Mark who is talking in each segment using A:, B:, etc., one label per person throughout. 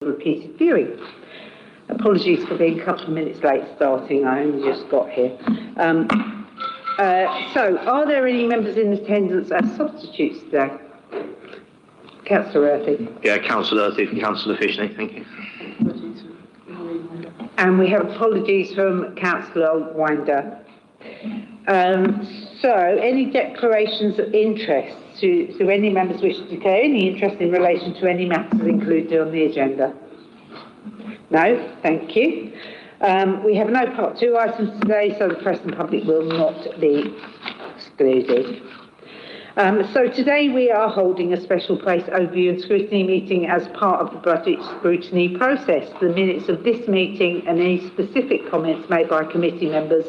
A: repeated viewing. Apologies for being a couple of minutes late starting, I only just got here. So, are there any members in attendance as substitutes today? Councillor Earthy.
B: Yeah, Councillor Earthy and Councillor Fishney, thank you.
A: And we have apologies from Councillor Winder. So, any declarations of interest? Do any members wish to declare any interest in relation to any matters included on the agenda? No, thank you. We have no Part 2 items today, so the press and public will not be excluded. So today we are holding a special place overview and scrutiny meeting as part of the budget scrutiny process. The minutes of this meeting and any specific comments made by committee members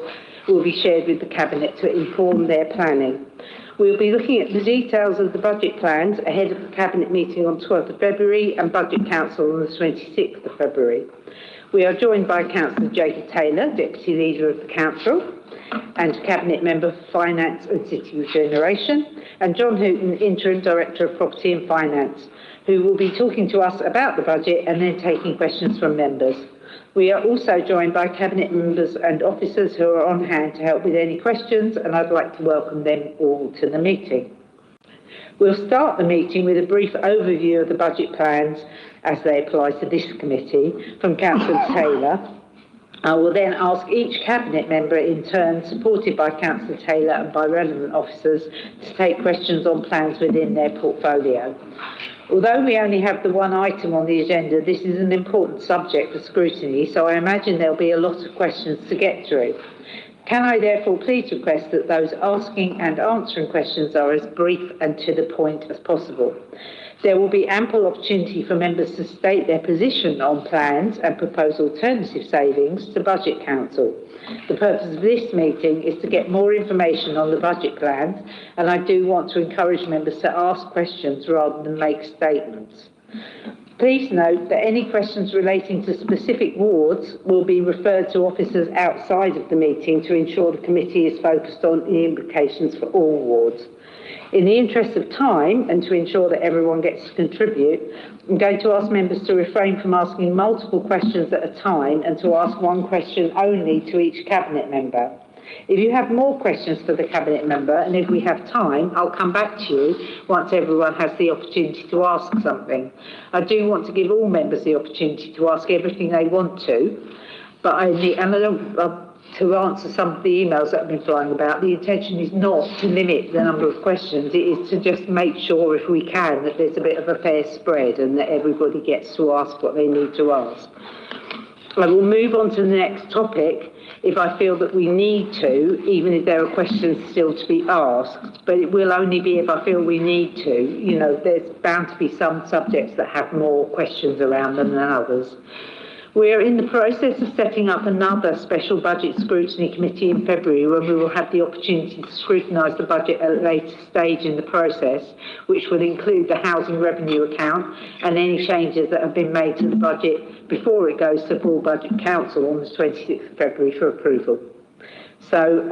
A: will be shared with the Cabinet to inform their planning. We'll be looking at the details of the budget plans ahead of the Cabinet meeting on 12th of February and Budget Council on the 26th of February. We are joined by Councillor Jacob Taylor, Deputy Leader of the Council, and Cabinet Member for Finance and City Regeneration, and John Hooton, Interim Director of Property and Finance, who will be talking to us about the budget and then taking questions from members. We are also joined by Cabinet members and officers who are on hand to help with any questions, and I'd like to welcome them all to the meeting. We'll start the meeting with a brief overview of the budget plans as they apply to this committee from Councillor Taylor. I will then ask each Cabinet member in turn, supported by Councillor Taylor and by relevant officers, to take questions on plans within their portfolio. Although we only have the one item on the agenda, this is an important subject for scrutiny, so I imagine there'll be a lot of questions to get through. Can I therefore please request that those asking and answering questions are as brief and to the point as possible? There will be ample opportunity for members to state their position on plans and propose alternative savings to Budget Council. The purpose of this meeting is to get more information on the budget plans, and I do want to encourage members to ask questions rather than make statements. Please note that any questions relating to specific wards will be referred to officers outside of the meeting to ensure the committee is focused on the implications for all wards. In the interest of time and to ensure that everyone gets to contribute, I'm going to ask members to refrain from asking multiple questions at a time and to ask one question only to each Cabinet member. If you have more questions for the Cabinet member, and if we have time, I'll come back to you once everyone has the opportunity to ask something. I do want to give all members the opportunity to ask everything they want to, but to answer some of the emails that have been flying about, the intention is not to limit the number of questions. It is to just make sure, if we can, that there's a bit of a fair spread and that everybody gets to ask what they need to ask. I will move on to the next topic if I feel that we need to, even if there are questions still to be asked, but it will only be if I feel we need to. You know, there's bound to be some subjects that have more questions around them than others. We are in the process of setting up another special budget scrutiny committee in February when we will have the opportunity to scrutinise the budget at a later stage in the process, which will include the housing revenue account and any changes that have been made to the budget before it goes to full Budget Council on the 26th of February for approval. So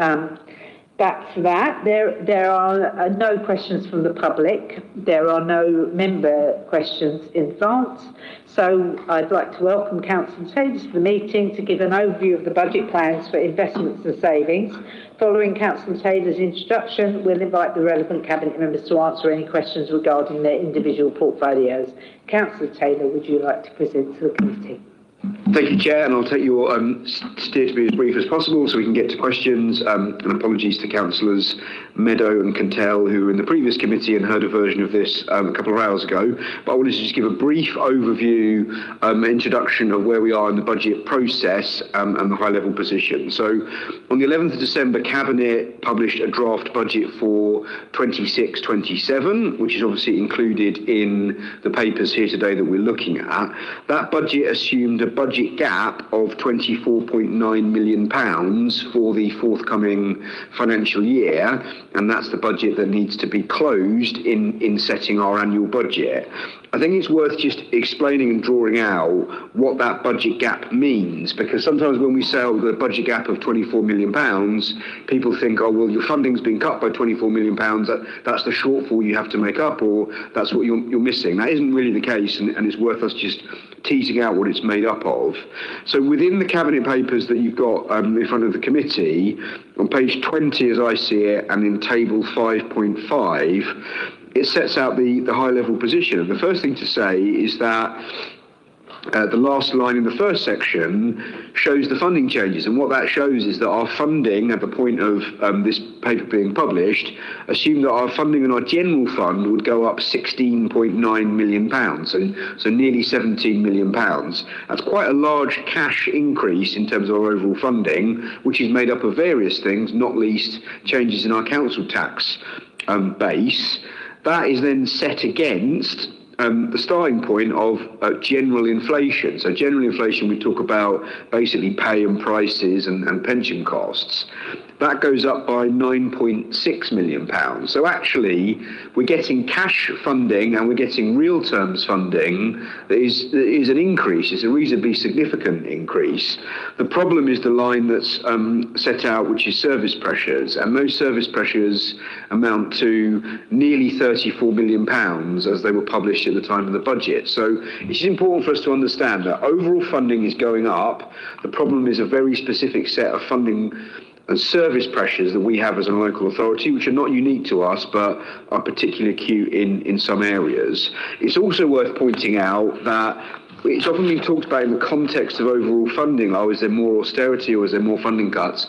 A: that's that. There are no questions from the public. There are no member questions in advance. So I'd like to welcome Councillor Taylor to the meeting to give an overview of the budget plans for investments and savings. Following Councillor Taylor's introduction, we'll invite the relevant Cabinet members to answer any questions regarding their individual portfolios. Councillor Taylor, would you like to present to the committee?
C: Thank you, Chair, and I'll take your steer to be as brief as possible so we can get to questions. And apologies to Councillors Meadow and Cantell, who were in the previous committee and heard a version of this a couple of hours ago. But I wanted to just give a brief overview, introduction of where we are in the budget process and the high-level position. So on the 11th of December, Cabinet published a draft budget for 26-27, which is obviously included in the papers here today that we're looking at. That budget assumed a budget gap of £24.9 million for the forthcoming financial year, and that's the budget that needs to be closed in setting our annual budget. I think it's worth just explaining and drawing out what that budget gap means, because sometimes when we say the budget gap of £24 million, people think, oh, well, your funding's been cut by £24 million, that's the shortfall you have to make up, or that's what you're missing. That isn't really the case, and it's worth us just teasing out what it's made up of. So within the cabinet papers that you've got in front of the committee, on page 20 as I see it, and in table 5.5, it sets out the high-level position. And the first thing to say is that the last line in the first section shows the funding changes, and what that shows is that our funding at the point of this paper being published assumed that our funding in our general fund would go up £16.9 million, so nearly £17 million. That's quite a large cash increase in terms of our overall funding, which is made up of various things, not least changes in our council tax base. That is then set against the starting point of general inflation. So general inflation, we talk about basically pay and prices and pension costs. That goes up by £9.6 million. So actually, we're getting cash funding and we're getting real terms funding that is an increase. It's a reasonably significant increase. The problem is the line that's set out, which is service pressures, and those service pressures amount to nearly £34 million as they were published at the time of the budget. So it's important for us to understand that overall funding is going up. The problem is a very specific set of funding and service pressures that we have as a local authority, which are not unique to us, but are particularly acute in some areas. It's also worth pointing out that it's often been talked about in the context of overall funding. Oh, is there more austerity or is there more funding cuts?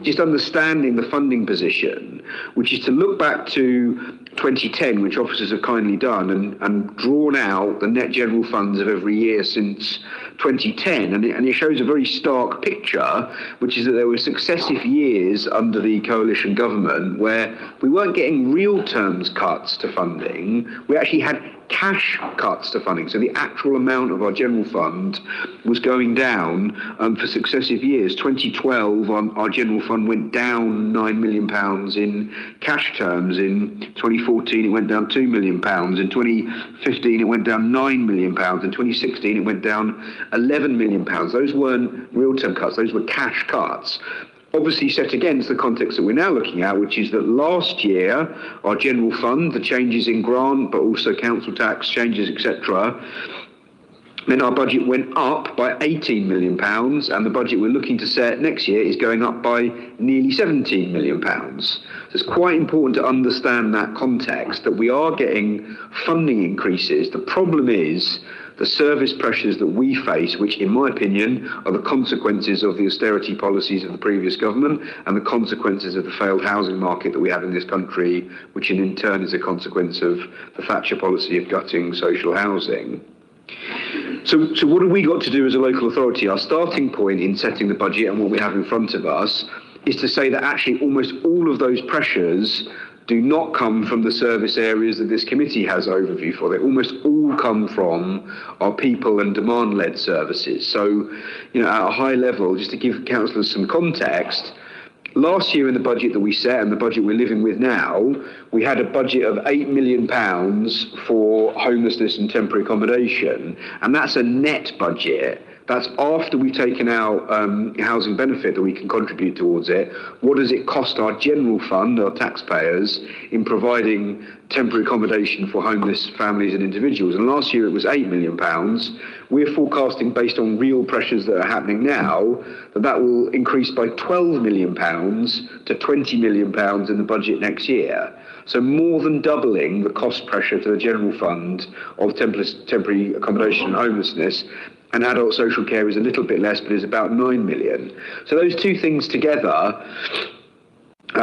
C: Just understanding the funding position, which is to look back to 2010, which officers have kindly done, and drawn out the net general funds of every year since 2010. And it shows a very stark picture, which is that there were successive years under the coalition government where we weren't getting real terms cuts to funding. We actually had cash cuts to funding. So the actual amount of our general fund was going down for successive years. 2012, our general fund went down £9 million in cash terms. In 2014, it went down £2 million. In 2015, it went down £9 million. In 2016, it went down £11 million. Those weren't real term cuts. Those were cash cuts. Obviously set against the context that we're now looking at, which is that last year, our general fund, the changes in grant, but also council tax changes, etc., then our budget went up by £18 million, and the budget we're looking to set next year is going up by nearly £17 million. So it's quite important to understand that context, that we are getting funding increases. The problem is the service pressures that we face, which in my opinion are the consequences of the austerity policies of the previous government and the consequences of the failed housing market that we have in this country, which in turn is a consequence of the Thatcher policy of gutting social housing. So what have we got to do as a local authority? Our starting point in setting the budget and what we have in front of us is to say that actually almost all of those pressures do not come from the service areas that this committee has overview for. They almost all come from our people and demand-led services. So, at a high level, just to give councillors some context, last year in the budget that we set and the budget we're living with now, we had a budget of £8 million for homelessness and temporary accommodation, and that's a net budget. That's after we've taken out housing benefit that we can contribute towards it. What does it cost our general fund, our taxpayers, in providing temporary accommodation for homeless families and individuals? And last year it was £8 million. We're forecasting, based on real pressures that are happening now, that will increase by £12 million to £20 million in the budget next year. So more than doubling the cost pressure to the general fund of temporary accommodation and homelessness. And adult social care is a little bit less, but is about 9 million. So those two things together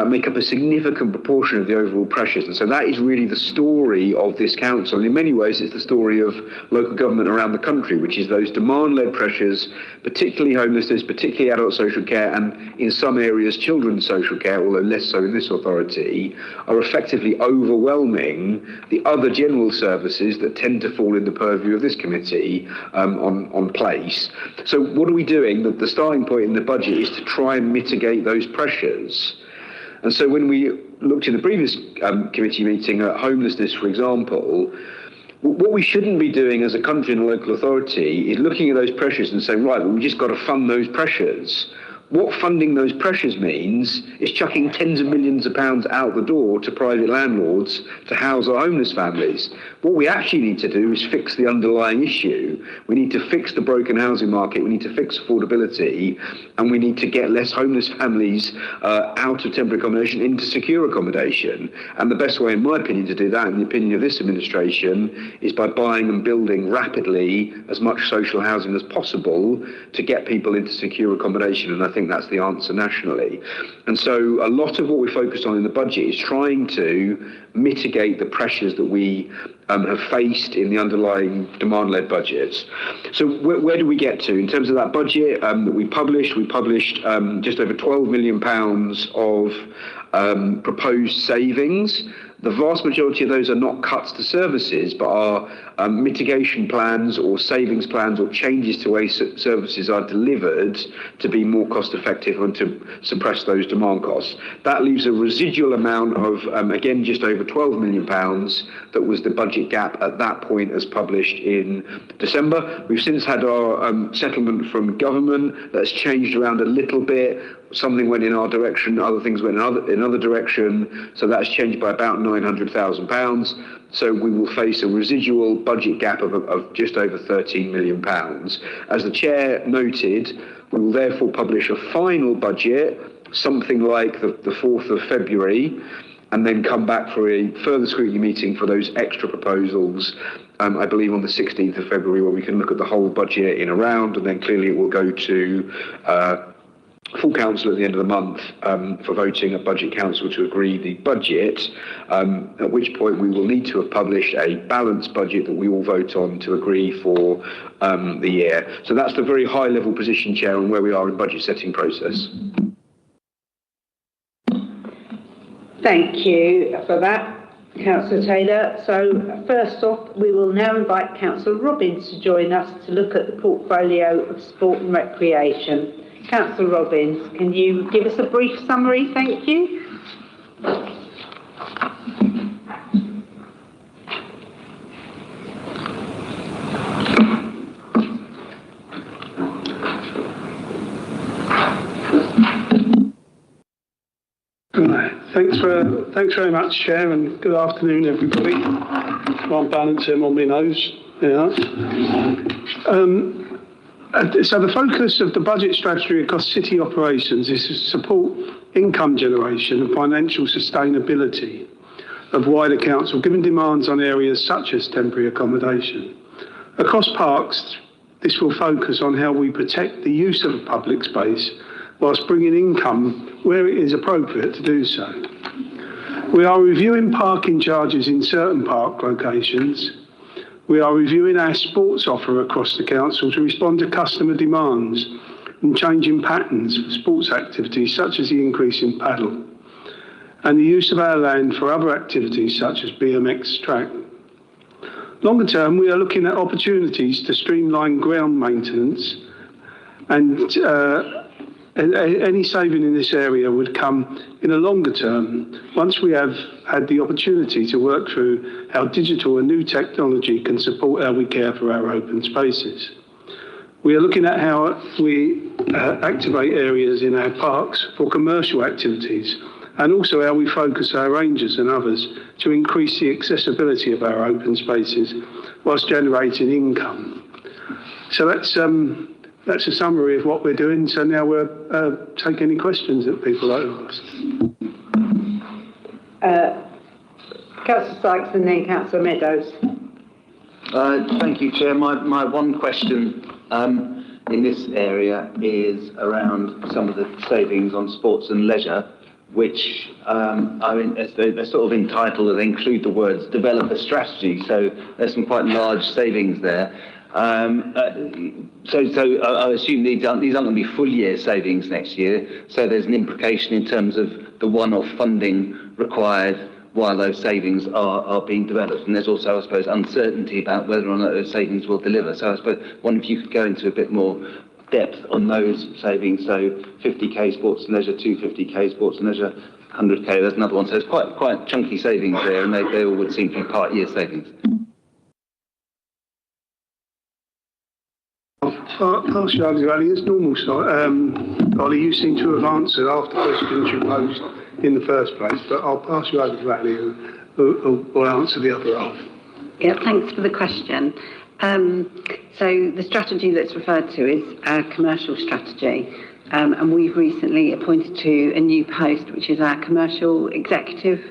C: make up a significant proportion of the overall pressures. And so that is really the story of this council. And in many ways, it's the story of local government around the country, which is those demand-led pressures, particularly homelessness, particularly adult social care, and in some areas, children's social care, although less so in this authority, are effectively overwhelming the other general services that tend to fall in the purview of this committee on place. So what are we doing? The starting point in the budget is to try and mitigate those pressures. And so when we looked in the previous committee meeting at homelessness, for example, what we shouldn't be doing as a country and a local authority is looking at those pressures and saying, right, well, we just got to fund those pressures. what funding those pressures means is chucking tens of millions of pounds out the door to private landlords to house our homeless families. What we actually need to do is fix the underlying issue. We need to fix the broken housing market, we need to fix affordability, and we need to get less homeless families out of temporary accommodation into secure accommodation. And the best way, in my opinion, to do that, in the opinion of this administration, is by buying and building rapidly as much social housing as possible to get people into secure accommodation. And I think that's the answer nationally. And so a lot of what we're focused on in the budget is trying to mitigate the pressures that we have faced in the underlying demand-led budgets. So where do we get to? In terms of that budget that we published just over £12 million of proposed savings. The vast majority of those are not cuts to services, but are mitigation plans or savings plans or changes to way services are delivered to be more cost effective and to suppress those demand costs. That leaves a residual amount of, again, just over £12 million that was the budget gap at that point as published in December. We've since had our settlement from government that's changed around a little bit. Something went in our direction, other things went in another direction, so that's changed by about £900,000. So we will face a residual budget gap of just over £13 million. As the Chair noted, we will therefore publish a final budget, something like the 4th of February, and then come back for a further scrutiny meeting for those extra proposals, I believe on the 16th of February, where we can look at the whole budget in a round, and then clearly it will go to full council at the end of the month for voting at Budget Council to agree the budget, at which point we will need to have published a balanced budget that we all vote on to agree for the year. So that's the very high level position, Chair, on where we are in budget setting process.
A: Thank you for that, Councillor Taylor. So first off, we will now invite Councillor Robbins to join us to look at the portfolio of sport and recreation. Councillor Robbins, can you give us a brief summary? Thank you.
D: Thanks very much, Chair, and good afternoon, everybody. One balance him on my nose. Yeah. So the focus of the budget strategy across city operations is to support income generation and financial sustainability of wider council, given demands on areas such as temporary accommodation. Across parks, this will focus on how we protect the use of public space whilst bringing income where it is appropriate to do so. We are reviewing parking charges in certain park locations. We are reviewing our sports offer across the council to respond to customer demands and changing patterns for sports activities such as the increase in paddle and the use of our land for other activities such as BMX track. Longer term, we are looking at opportunities to streamline ground maintenance, and any saving in this area would come in a longer term once we have had the opportunity to work through how digital and new technology can support how we care for our open spaces. We are looking at how we activate areas in our parks for commercial activities, and also how we focus our rangers and others to increase the accessibility of our open spaces whilst generating income. So that's a summary of what we're doing. So now we'll take any questions that people like to ask.
A: Councillor Sykes and then Councillor Meadows.
E: Thank you, Chair. My one question in this area is around some of the savings on sports and leisure, which they're sort of entitled and include the words develop a strategy. So there's some quite large savings there. So I assume these aren't going to be full year savings next year. So there's an implication in terms of the one-off funding required while those savings are being developed. And there's also, I suppose, uncertainty about whether or not those savings will deliver. So I suppose wonder if you could go into a bit more depth on those savings. So 50k sports and leisure, 250k sports and leisure, 100k. There's another one. So it's quite chunky savings there, and they all would seem to be part year savings.
D: Partiality, Ali, it's normal. Ollie, you seem to have answered after questions you posed in the first place, but I'll pass you over to Ali, who will answer the other half.
F: Yeah, thanks for the question. So the strategy that's referred to is our commercial strategy, and we've recently appointed to a new post, which is our commercial executive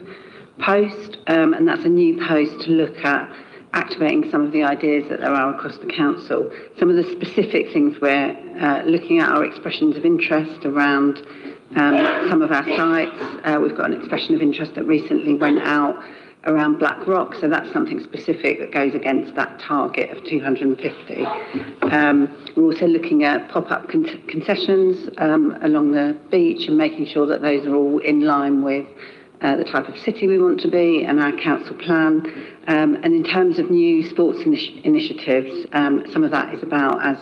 F: post, and that's a new post to look at activating some of the ideas that there are across the council. Some of the specific things we're looking at are expressions of interest around some of our sites. We've got an expression of interest that recently went out around Black Rock, so that's something specific that goes against that target of 250. We're also looking at pop-up concessions along the beach and making sure that those are all in line with the type of city we want to be and our council plan. And in terms of new sports initiatives, some of that is about, as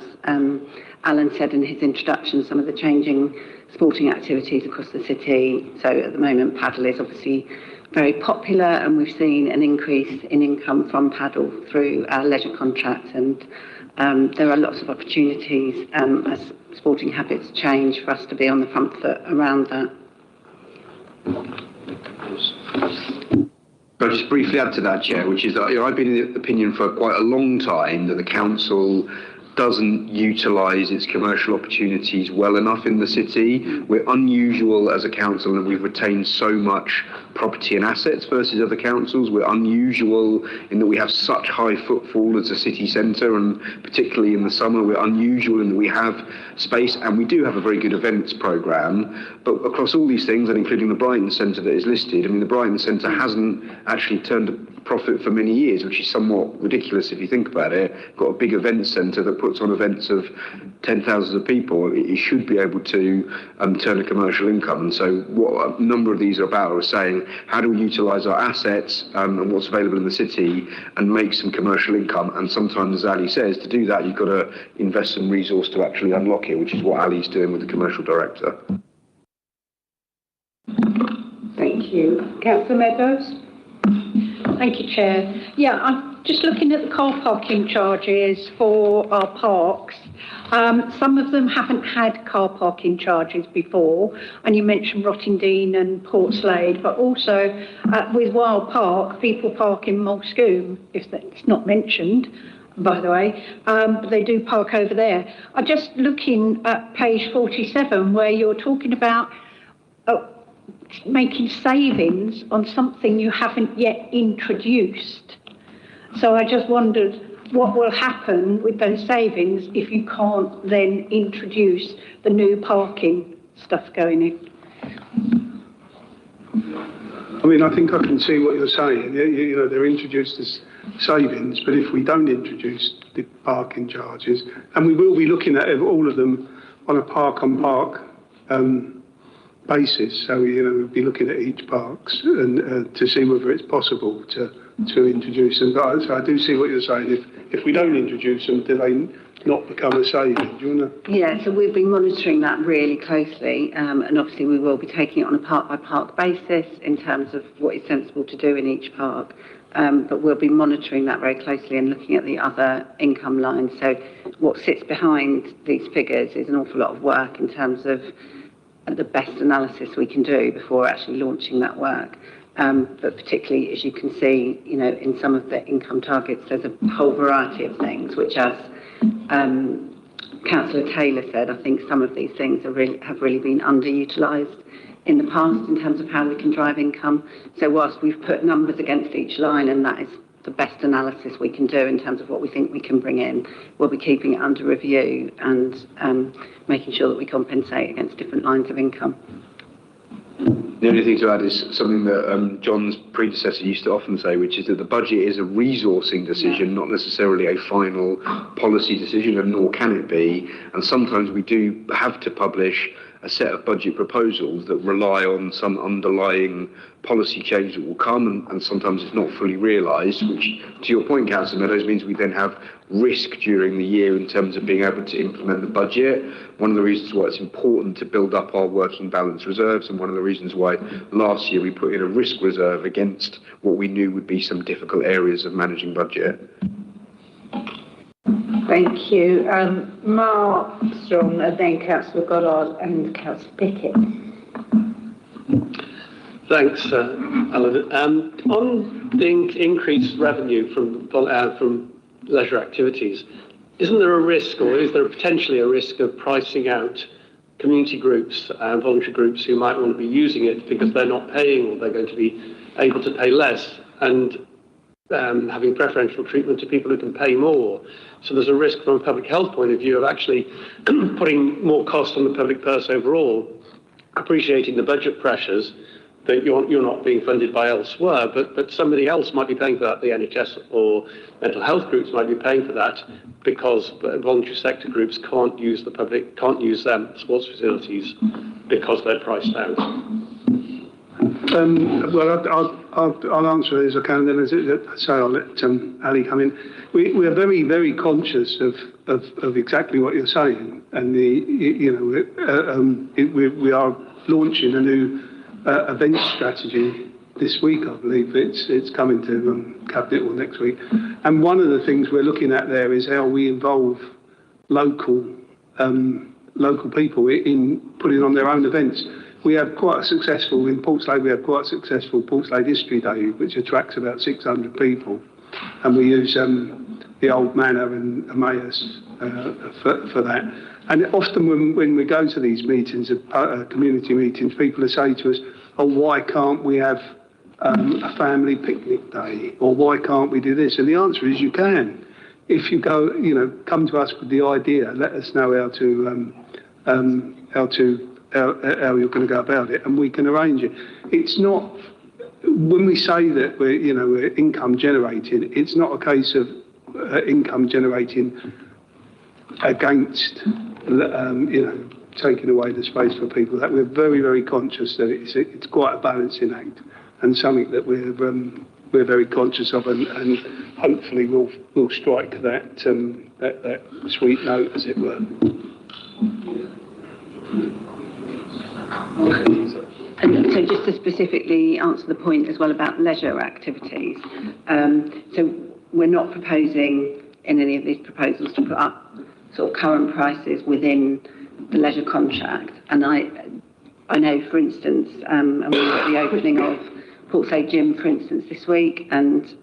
F: Alan said in his introduction, some of the changing sporting activities across the city. So at the moment, paddle is obviously very popular, and we've seen an increase in income from paddle through our leisure contract, and there are lots of opportunities as sporting habits change for us to be on the front foot around that.
C: I'll just briefly add to that, Chair, which is that I've been in the opinion for quite a long time that the council doesn't utilise its commercial opportunities well enough in the city. We're unusual as a council, and we've retained so much property and assets versus other councils. We're unusual in that we have such high footfall as a city centre, and particularly in the summer, we're unusual in that we have space, and we do have a very good events programme. But across all these things, and including the Brighton Centre that is listed, I mean, the Brighton Centre hasn't actually turned a profit for many years, which is somewhat ridiculous if you think about it. Got a big events centre that puts on events of 10,000 of people. It should be able to turn a commercial income. And so what a number of these are about are saying, how do we utilise our assets and what's available in the city and make some commercial income? And sometimes, as Ali says, to do that, you've got to invest some resource to actually unlock it, which is what Ali's doing with the commercial director.
A: Thank you. Councillor Meadows?
G: Thank you, Chair. Yeah, I'm just looking at the car parking charges for our parks. Some of them haven't had car parking charges before, and you mentioned Rottingdean and Portslade, but also with Wild Park, people park in Mulscoombe, if that's not mentioned, by the way, but they do park over there. I'm just looking at page 47, where you're talking about making savings on something you haven't yet introduced. So I just wondered what will happen with those savings if you can't then introduce the new parking stuff going in.
D: I mean, I think I can see what you're saying. You know, they're introduced as savings, but if we don't introduce the parking charges, and we will be looking at all of them on a park-on-park basis, so we'll be looking at each parks and to see whether it's possible to introduce them. But so I do see what you're saying. If we don't introduce them, do they not become a saving? Do you want to?
F: Yeah, so we've been monitoring that really closely, and obviously we will be taking it on a park-by-park basis in terms of what is sensible to do in each park. But we'll be monitoring that very closely and looking at the other income lines. So what sits behind these figures is an awful lot of work in terms of the best analysis we can do before actually launching that work. But particularly, as you can see, in some of the income targets, there's a whole variety of things, which, as Councillor Taylor said, I think some of these things have really been underutilised in the past in terms of how we can drive income. So whilst we've put numbers against each line, and that is the best analysis we can do in terms of what we think we can bring in, we'll be keeping it under review and making sure that we compensate against different lines of income.
C: The only thing to add is something that John's predecessor used to often say, which is that the budget is a resourcing decision, not necessarily a final policy decision, and nor can it be. And sometimes we do have to publish a set of budget proposals that rely on some underlying policy change that will come, and sometimes it's not fully realised, which, to your point, Councillor Meadows, means we then have risk during the year in terms of being able to implement the budget. One of the reasons why it's important to build up our working balance reserves, and one of the reasons why last year we put in a risk reserve against what we knew would be some difficult areas of managing budget.
A: Thank you. Mark Strong, and then Councillor Goddard and Councillor Pickett.
H: Thanks, Alan. On the increased revenue from leisure activities, isn't there a risk, or is there potentially a risk of pricing out community groups and voluntary groups who might want to be using it because they're not paying, or they're going to be able to pay less, and having preferential treatment to people who can pay more? So there's a risk from a public health point of view of actually putting more cost on the public purse overall, appreciating the budget pressures that you're not being funded by elsewhere, but somebody else might be paying for that. The NHS or mental health groups might be paying for that because voluntary sector groups can't use sports facilities because they're priced out.
D: Well, I'll answer as I can, and then I'll let Ali come in. We are very, very conscious of exactly what you're saying, and we are launching a new event strategy this week. I believe it's coming to Cabinet or next week, and one of the things we're looking at there is how we involve local people in putting on their own events. We have quite a successful, in Portslade, we have quite a successful Portslade History Day, which attracts about 600 people. And we use the Old Manor and Emmaus for that. And often when we go to these meetings, community meetings, people say to us, oh, why can't we have a family picnic day? Or why can't we do this? And the answer is you can. If you go, come to us with the idea, let us know how you're going to go about it, and we can arrange it. It's not, when we say that we're income generating, it's not a case of income generating against taking away the space for people. That we're very, very conscious that it's quite a balancing act, and something that we're very conscious of, and hopefully we'll strike that sweet note, as it were.
F: And so just to specifically answer the point as well about leisure activities, so we're not proposing in any of these proposals to put up sort of current prices within the leisure contract. And I know, for instance, and we were at the opening of Portslade Gym, for instance, this week, and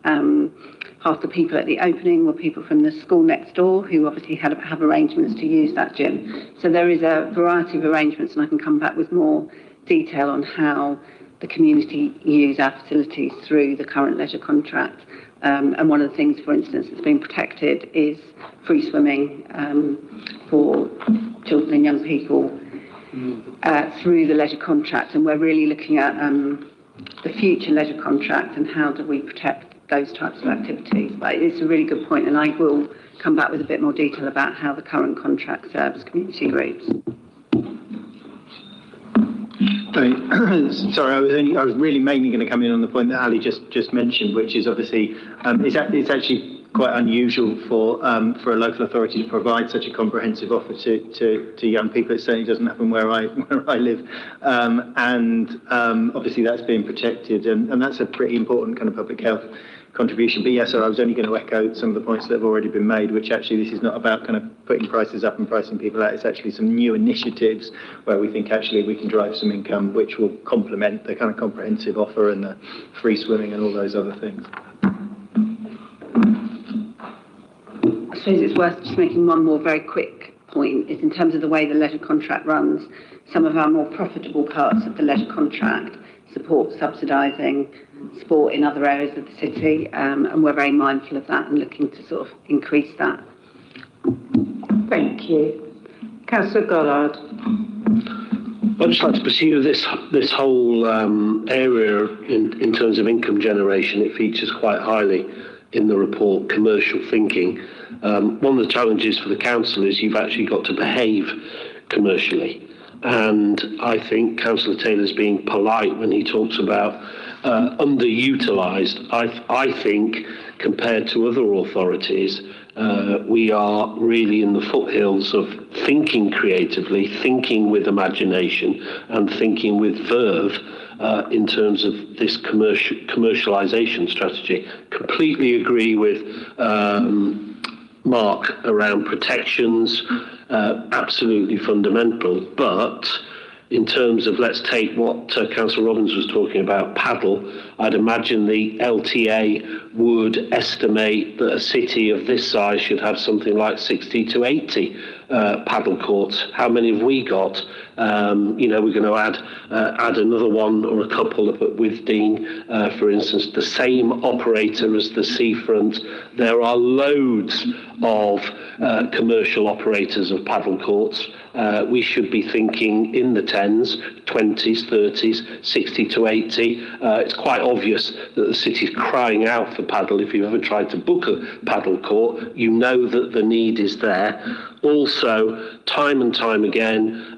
F: half the people at the opening were people from the school next door who obviously have arrangements to use that gym. So there is a variety of arrangements, and I can come back with more detail on how the community use our facilities through the current leisure contract. And one of the things, for instance, that's been protected is free swimming for children and young people through the leisure contract. And we're really looking at the future leisure contract and how do we protect those types of activities. But it's a really good point, and I will come back with a bit more detail about how the current contract serves community groups.
I: Sorry, I was really mainly going to come in on the point that Ali just mentioned, which is obviously it's actually quite unusual for a local authority to provide such a comprehensive offer to young people. It certainly doesn't happen where I live, and obviously that's being protected, and that's a pretty important kind of public health contribution. But yes, I was only going to echo some of the points that have already been made, which actually this is not about kind of putting prices up and pricing people out. It's actually some new initiatives where we think actually we can drive some income which will complement the kind of comprehensive offer and the free swimming and all those other things.
F: I suppose it's worth just making one more very quick point, is in terms of the way the leisure contract runs, some of our more profitable parts of the leisure contract support subsidising sport in other areas of the city, and we're very mindful of that and looking to sort of increase that.
A: Thank you. Councillor Goddard.
J: I'd just like to pursue this whole area in terms of income generation. It features quite highly in the report, commercial thinking. One of the challenges for the council is you've actually got to behave commercially. And I think Councillor Taylor's being polite when he talks about underutilised. I think compared to other authorities, we are really in the foothills of thinking creatively, thinking with imagination, and thinking with verve in terms of this commercialisation strategy. Completely agree with Mark around protections, absolutely fundamental, but in terms of, let's take what Councillor Robbins was talking about, paddle, I'd imagine the LTA would estimate that a city of this size should have something like 60 to 80 paddle courts. How many have we got? We're going to add another one or a couple up at Withdean, for instance, the same operator as the seafront. There are loads of commercial operators of paddle courts. We should be thinking in the 10s, 20s, 30s, 60 to 80. It's quite obvious that the city's crying out for paddle. If you've ever tried to book a paddle court, you know that the need is there. Also, time and time again,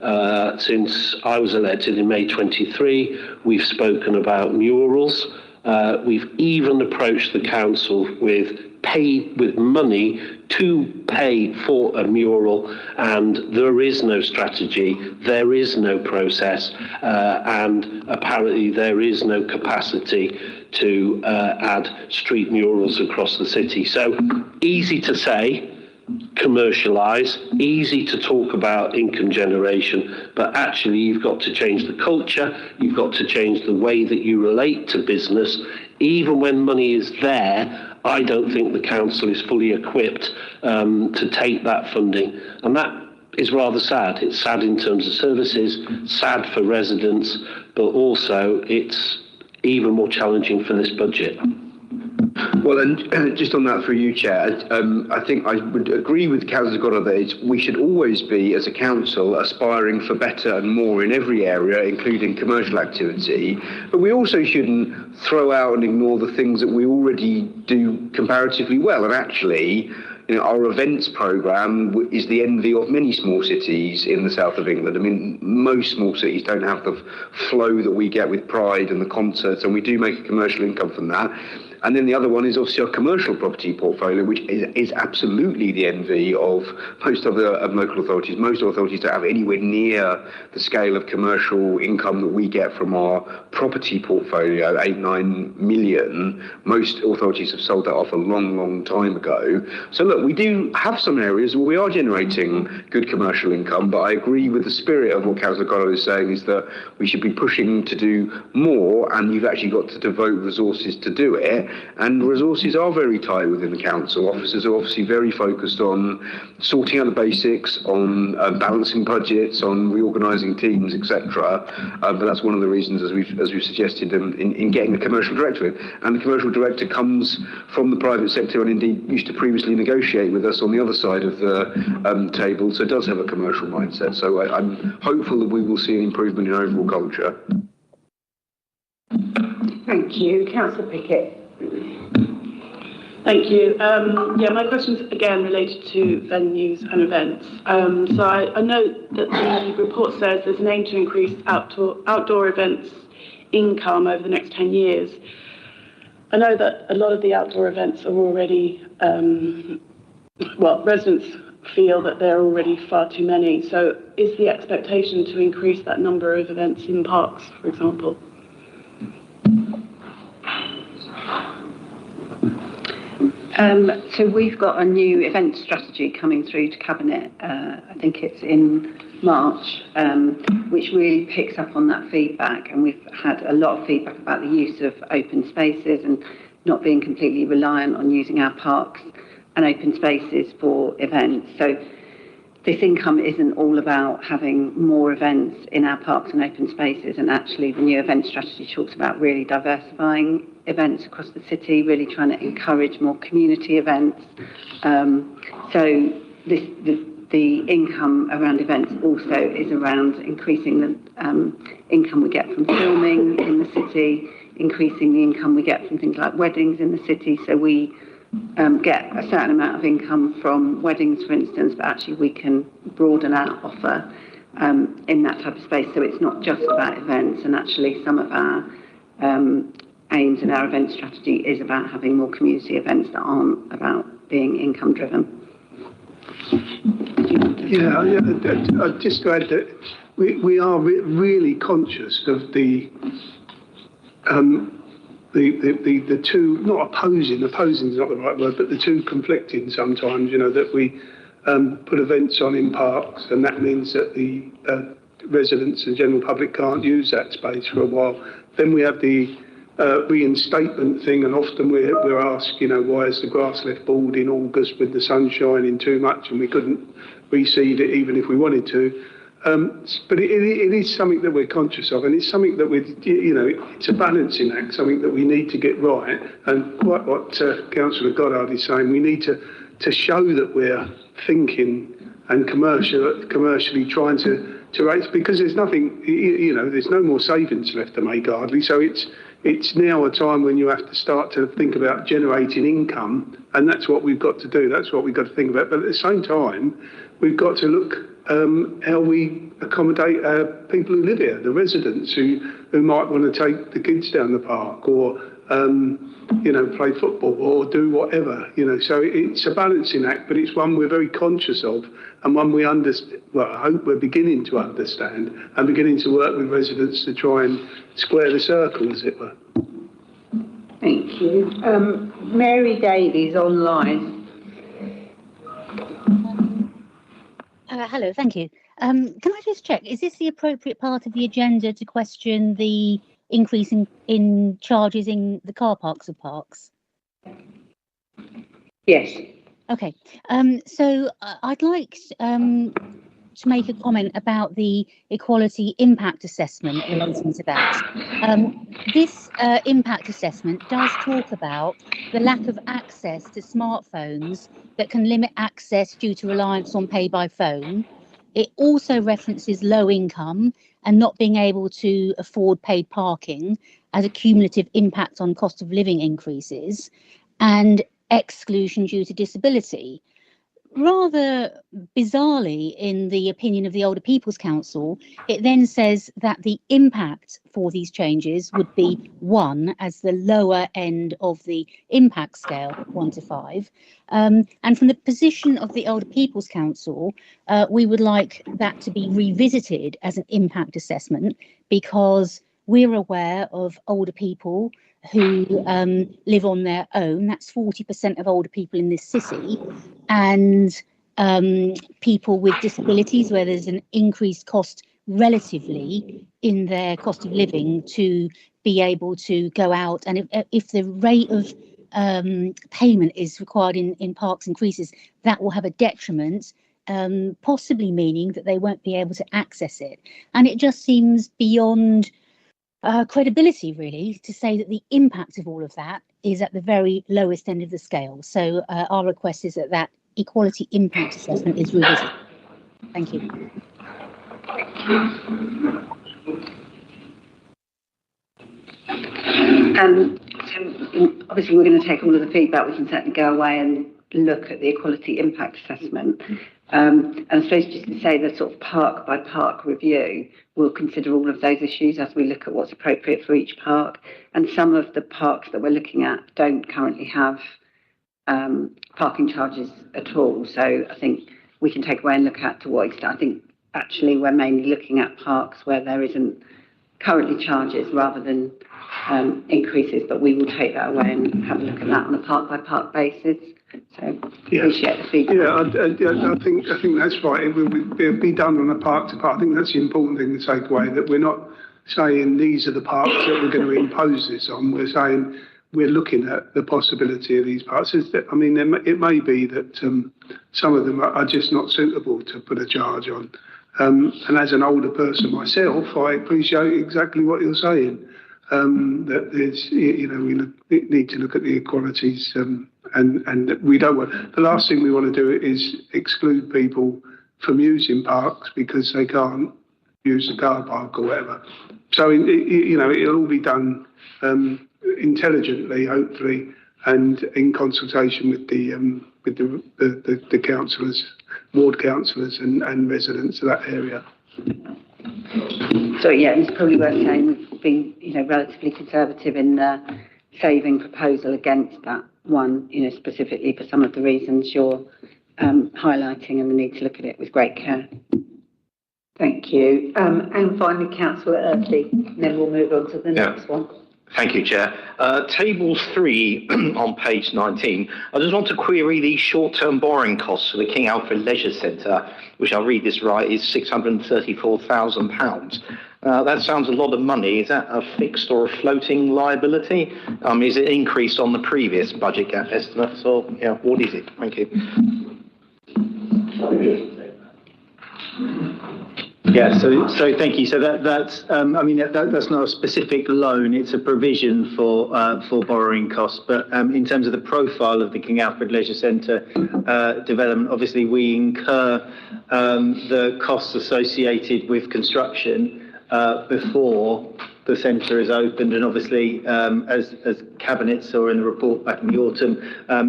J: since I was elected in May 23, we've spoken about murals. We've even approached the council with money to pay for a mural, and there is no strategy, there is no process, and apparently there is no capacity to add street murals across the city. So easy to say, commercialise, easy to talk about income generation, but actually you've got to change the culture, you've got to change the way that you relate to business. Even when money is there, I don't think the council is fully equipped to take that funding, and that is rather sad. It's sad in terms of services, sad for residents, but also it's even more challenging for this budget.
C: Well, and just on that for you, Chair, I think I would agree with Councillor Goddard that we should always be, as a council, aspiring for better and more in every area, including commercial activity. But we also shouldn't throw out and ignore the things that we already do comparatively well. And actually, our events programme is the envy of many small cities in the south of England. I mean, most small cities don't have the flow that we get with Pride and the concerts, and we do make a commercial income from that. And then the other one is obviously our commercial property portfolio, which is absolutely the envy of most of the local authorities. Most authorities don't have anywhere near the scale of commercial income that we get from our property portfolio, 8-9 million. Most authorities have sold that off a long, long time ago. So look, we do have some areas where we are generating good commercial income, but I agree with the spirit of what Councillor Goddard is saying, is that we should be pushing to do more, and you've actually got to devote resources to do it. And resources are very tight within the council. Officers are obviously very focused on sorting out the basics, on balancing budgets, on reorganising teams, etc. But that's one of the reasons, as we've suggested, in getting a commercial director in. And the commercial director comes from the private sector and indeed used to previously negotiate with us on the other side of the table, so does have a commercial mindset. So I'm hopeful that we will see an improvement in overall culture.
A: Thank you. Councillor Pickett.
K: Thank you. My question's again related to venues and events. So I note that the report says there's an aim to increase outdoor events income over the next 10 years. I know that a lot of the outdoor events are already, residents feel that there are already far too many. So is the expectation to increase that number of events in parks, for example?
F: So we've got a new event strategy coming through to Cabinet, I think it's in March, which really picks up on that feedback, and we've had a lot of feedback about the use of open spaces and not being completely reliant on using our parks and open spaces for events. So this income isn't all about having more events in our parks and open spaces, and actually the new event strategy talks about really diversifying events across the city, really trying to encourage more community events. So the income around events also is around increasing the income we get from filming in the city, increasing the income we get from things like weddings in the city. So we get a certain amount of income from weddings, for instance, but actually we can broaden our offer in that type of space. So it's not just about events, and actually some of our aims in our event strategy is about having more community events that aren't about being income driven.
D: Just to add that we are really conscious of the the two, not opposing is not the right word, but the two conflicting sometimes, that we put events on in parks, and that means that the residents and general public can't use that space for a while. Then we have the reinstatement thing, and often we're asked, why is the grass left bald in August with the sun shining too much, and we couldn't reseed it even if we wanted to. But it is something that we're conscious of, and it's something that it's a balancing act, something that we need to get right. And quite what Councillor Goddard is saying, we need to show that we're thinking and commercially trying to raise, because there's nothing, there's no more savings left to make hardly. So it's now a time when you have to start to think about generating income, and that's what we've got to do. That's what we've got to think about. But at the same time, we've got to look how we accommodate people who live here, the residents who might want to take the kids down the park, or play football or do whatever. So it's a balancing act, but it's one we're very conscious of, and one we understand. Well, I hope we're beginning to understand and beginning to work with residents to try and square the circle, as it were.
A: Thank you. Mary Davies online.
L: Hello, thank you. Can I just check, is this the appropriate part of the agenda to question the increase in charges in the car parks of parks?
A: Yes.
L: Okay. So I'd like to make a comment about the equality impact assessment relating to that. This impact assessment does talk about the lack of access to smartphones that can limit access due to reliance on pay by phone. It also references low income and not being able to afford paid parking as a cumulative impact on cost of living increases, and exclusion due to disability. Rather bizarrely, in the opinion of the Older People's Council, it then says that the impact for these changes would be 1 as the lower end of the impact scale, 1 to 5. And from the position of the Older People's Council, we would like that to be revisited as an impact assessment, because we're aware of older people who live on their own. That's 40% of older people in this city, and people with disabilities, where there's an increased cost relatively in their cost of living to be able to go out. And if the rate of payment is required in parks increases, that will have a detriment, possibly meaning that they won't be able to access it. And it just seems beyond credibility, really, to say that the impact of all of that is at the very lowest end of the scale. So our request is that equality impact assessment is revisited. Thank you.
F: Obviously, we're going to take all of the feedback. We can certainly go away and look at the equality impact assessment. And I suppose just to say the sort of park by park review, we'll consider all of those issues as we look at what's appropriate for each park. And some of the parks that we're looking at don't currently have parking charges at all. So I think we can take away and look at to what extent. I think actually we're mainly looking at parks where there isn't currently charges rather than increases, but we will take that away and have a look at that on a park by park basis. So appreciate the feedback.
D: Yeah, I think that's right. It will be done on a park to park. I think that's the important thing to take away, that we're not saying these are the parks that we're going to impose this on. We're saying we're looking at the possibility of these parks. I mean, it may be that some of them are just not suitable to put a charge on. And as an older person myself, I appreciate exactly what you're saying. That there's, we need to look at the equalities, and we don't want. The last thing we want to do is exclude people from using parks because they can't use the car park or whatever. So it'll all be done intelligently, hopefully, and in consultation with the councillors, ward councillors, and residents of that area.
F: So yeah, it's probably worth saying we've been, relatively conservative in the saving proposal against that one, specifically for some of the reasons you're highlighting, and the need to look at it with great care.
A: Thank you. And finally, Councillor Ertley, and then we'll move on to the next one.
B: Thank you, Chair. Table 3 on page 19. I just want to query the short-term borrowing costs for the King Alfred Leisure Centre, which I'll read this right, is £634,000. That sounds a lot of money. Is that a fixed or a floating liability? Is it increased on the previous budget gap estimates, or what is it? Thank you.
I: Yeah, so thank you. So that's that's not a specific loan; it's a provision for borrowing costs. But in terms of the profile of the King Alfred Leisure Centre development, obviously we incur the costs associated with construction before the centre is opened, and obviously as Cabinet saw in the report back in the autumn,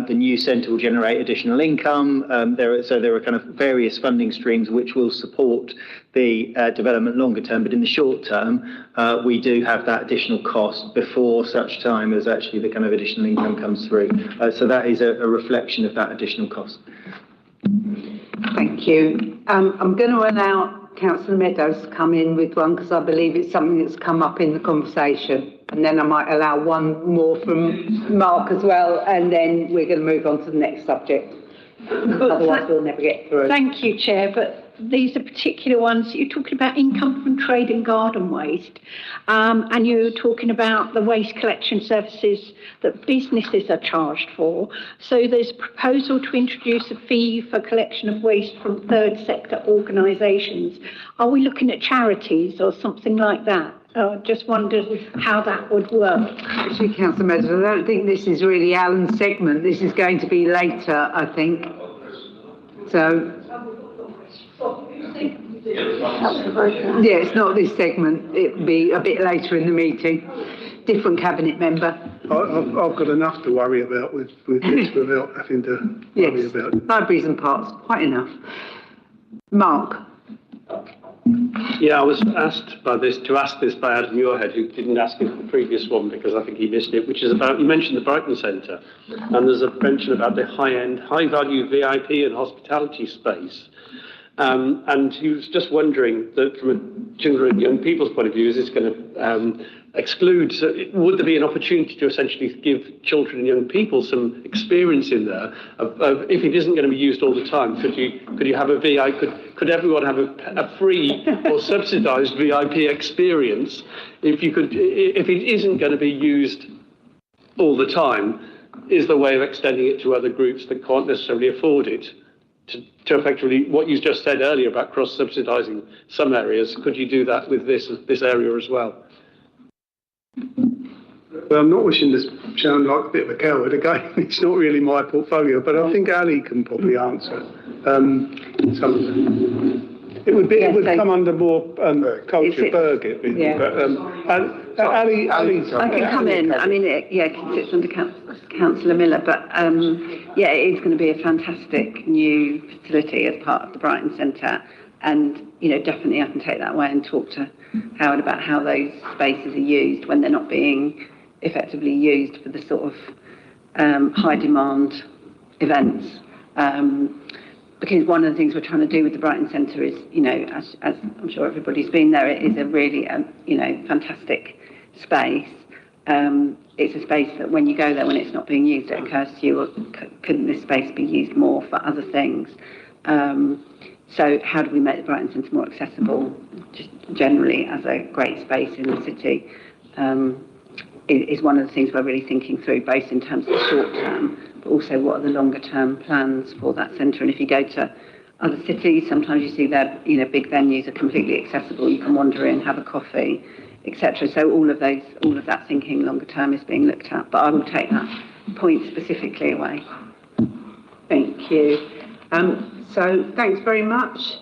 I: the new centre will generate additional income. There are kind of various funding streams which will support the development longer term, but in the short term we do have that additional cost before such time as actually the kind of additional income comes through. So that is a reflection of that additional cost.
A: Thank you. I'm going to allow Councillor Meadows to come in with one because I believe it's something that's come up in the conversation, and then I might allow one more from Mark as well, and then we're going to move on to the next subject. Otherwise we'll never get through.
G: Thank you, Chair, but these are particular ones. You're talking about income from trade and garden waste, and you're talking about the waste collection services that businesses are charged for. So there's a proposal to introduce a fee for collection of waste from third sector organisations. Are we looking at charities or something like that? I just wondered how that would work.
A: Actually, Councillor Meadows, I don't think this is really Alan's segment. This is going to be later, I think. So, yeah, it's not this segment. It'll be a bit later in the meeting. Different cabinet member.
D: I've got enough to worry about with this without having to worry about it.
A: Libraries and parks, quite enough. Mark.
H: Yeah, I was asked to ask this by Adam Muirhead, who didn't ask it for the previous one because I think he missed it, which is about, you mentioned the Brighton Centre, and there's a mention about the high-end, high-value VIP and hospitality space. And he was just wondering that from a children and young people's point of view, is this going to exclude, so would there be an opportunity to essentially give children and young people some experience in there of if it isn't going to be used all the time, could you have a VIP, could everyone have a free or subsidised VIP experience if it isn't going to be used all the time? Is there a way of extending it to other groups that can't necessarily afford it? To effectively, what you just said earlier about cross-subsidising some areas, could you do that with this area as well?
D: Well, I'm not wishing to sound like a bit of a coward again. It's not really my portfolio, but I think Ali can probably answer some of them. It would come under more culture, Berg. But Ali,
F: I can come in. I mean, it sits under Councillor Miller, but it is going to be a fantastic new facility as part of the Brighton Centre, and definitely I can take that away and talk to Howard about how those spaces are used when they're not being effectively used for the sort of high demand events. Because one of the things we're trying to do with the Brighton Centre is, as I'm sure everybody's been there, it is a really, fantastic space. It's a space that when you go there, when it's not being used, it occurs to you, couldn't this space be used more for other things? So how do we make the Brighton Centre more accessible, just generally as a great space in the city? Is one of the things we're really thinking through, both in terms of the short term, but also what are the longer term plans for that centre. And if you go to other cities, sometimes you see that big venues are completely accessible. You can wander in, have a coffee, etc. So all of that thinking longer term is being looked at. But I will take that point specifically away.
A: Thank you. So thanks very much,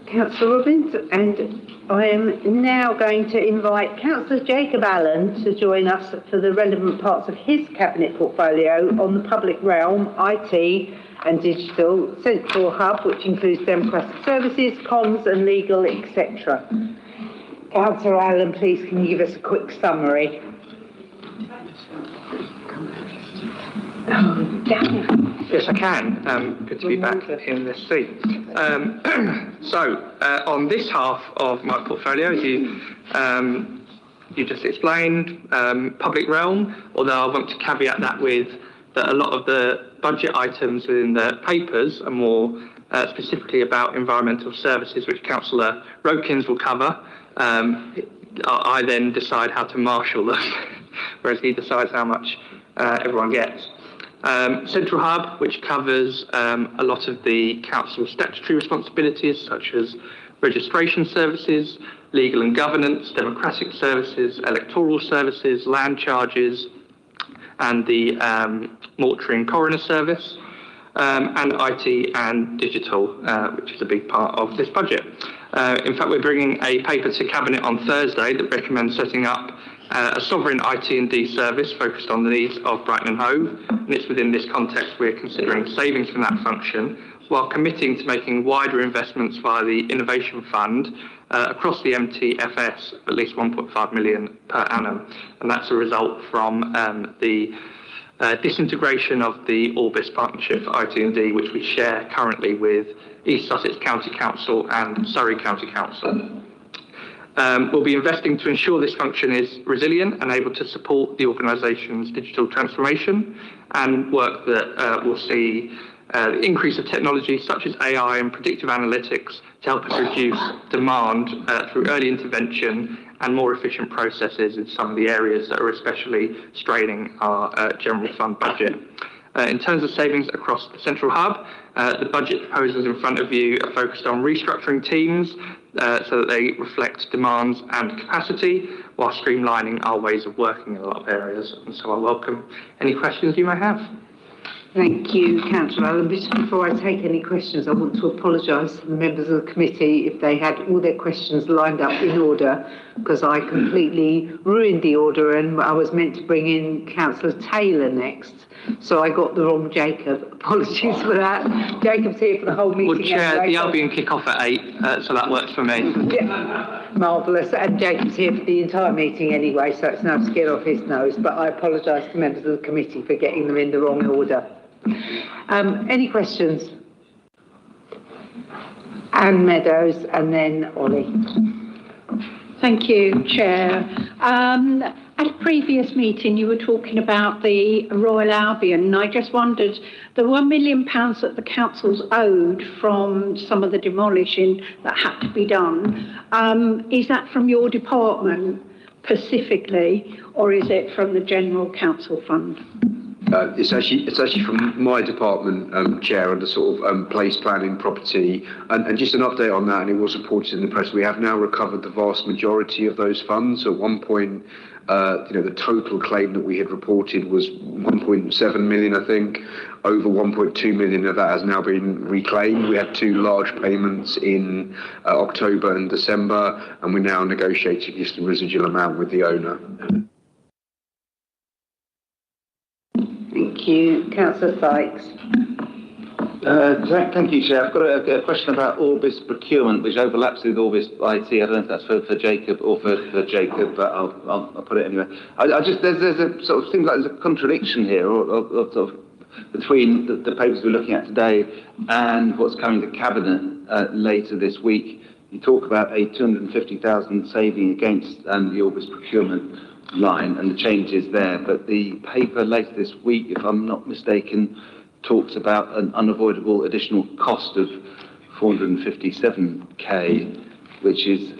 A: Councillor Robbins, and I am now going to invite Councillor Jacob Allen to join us for the relevant parts of his cabinet portfolio on the public realm, IT and digital, central hub, which includes democratic services, comms and legal, etc. Councillor Allen, please can you give us a quick summary?
M: Yes, I can. Good to be back in this seat. So, on this half of my portfolio, as you you just explained, public realm, although I want to caveat that with that a lot of the budget items within the papers are more specifically about environmental services, which Councillor Rokins will cover. I then decide how to marshal them, whereas he decides how much everyone gets. Central Hub, which covers a lot of the council's statutory responsibilities, such as registration services, legal and governance, democratic services, electoral services, land charges, and the mortuary and coroner service, and IT and digital, which is a big part of this budget. In fact, we're bringing a paper to Cabinet on Thursday that recommends setting up a sovereign IT&D service focused on the needs of Brighton and Hove, and it's within this context we're considering savings from that function, while committing to making wider investments via the Innovation Fund across the MTFS of at least 1.5 million per annum, and that's a result from the disintegration of the Orbis Partnership for IT&D, which we share currently with East Sussex County Council and Surrey County Council. We'll be investing to ensure this function is resilient and able to support the organisation's digital transformation and work that will see the increase of technology such as AI and predictive analytics to help us reduce demand through early intervention and more efficient processes in some of the areas that are especially straining our general fund budget. In terms of savings across the Central Hub, the budget proposals in front of you are focused on restructuring teams so that they reflect demands and capacity, while streamlining our ways of working in a lot of areas. And so I welcome any questions you may have.
A: Thank you, Councillor Allen. Just before I take any questions, I want to apologise to the members of the committee if they had all their questions lined up in order, because I completely ruined the order and I was meant to bring in Councillor Taylor next. So I got the wrong Jacob. Apologies for that. Jacob's here for the whole meeting.
M: Well, Chair,
A: anyway,
M: the Albion kick off at 8, so that works for me.
A: Yeah, marvellous. And Jacob's here for the entire meeting anyway, so it's now skin off his nose. But I apologise to members of the committee for getting them in the wrong order. Any questions? Anne Meadows and then Ollie.
G: Thank you, Chair. At a previous meeting, you were talking about the Royal Albion, and I just wondered, the £1 million that the council's owed from some of the demolishing that had to be done, is that from your department specifically, or is it from the general council fund?
C: It's actually from my department, Chair, under sort of place planning, property, and just an update on that. And it was reported in the press. We have now recovered the vast majority of those funds. So at one point, the total claim that we had reported was 1.7 million, I think. Over 1.2 million of that has now been reclaimed. We had 2 large payments in October and December, and we're now negotiating just the residual amount with the owner.
A: Thank you. Councillor Sykes.
E: Thank you, Chair. I've got a question about Orbis procurement, which overlaps with Orbis IT. I don't know if that's for Jacob or for Jacob, but I'll put it anyway. There's a sort of seems like there's a contradiction here, or between the papers we're looking at today and what's coming to Cabinet later this week. You talk about a 250,000 saving against the Orbis procurement line and the changes there, but the paper later this week, if I'm not mistaken, talks about an unavoidable additional cost of 457k, which is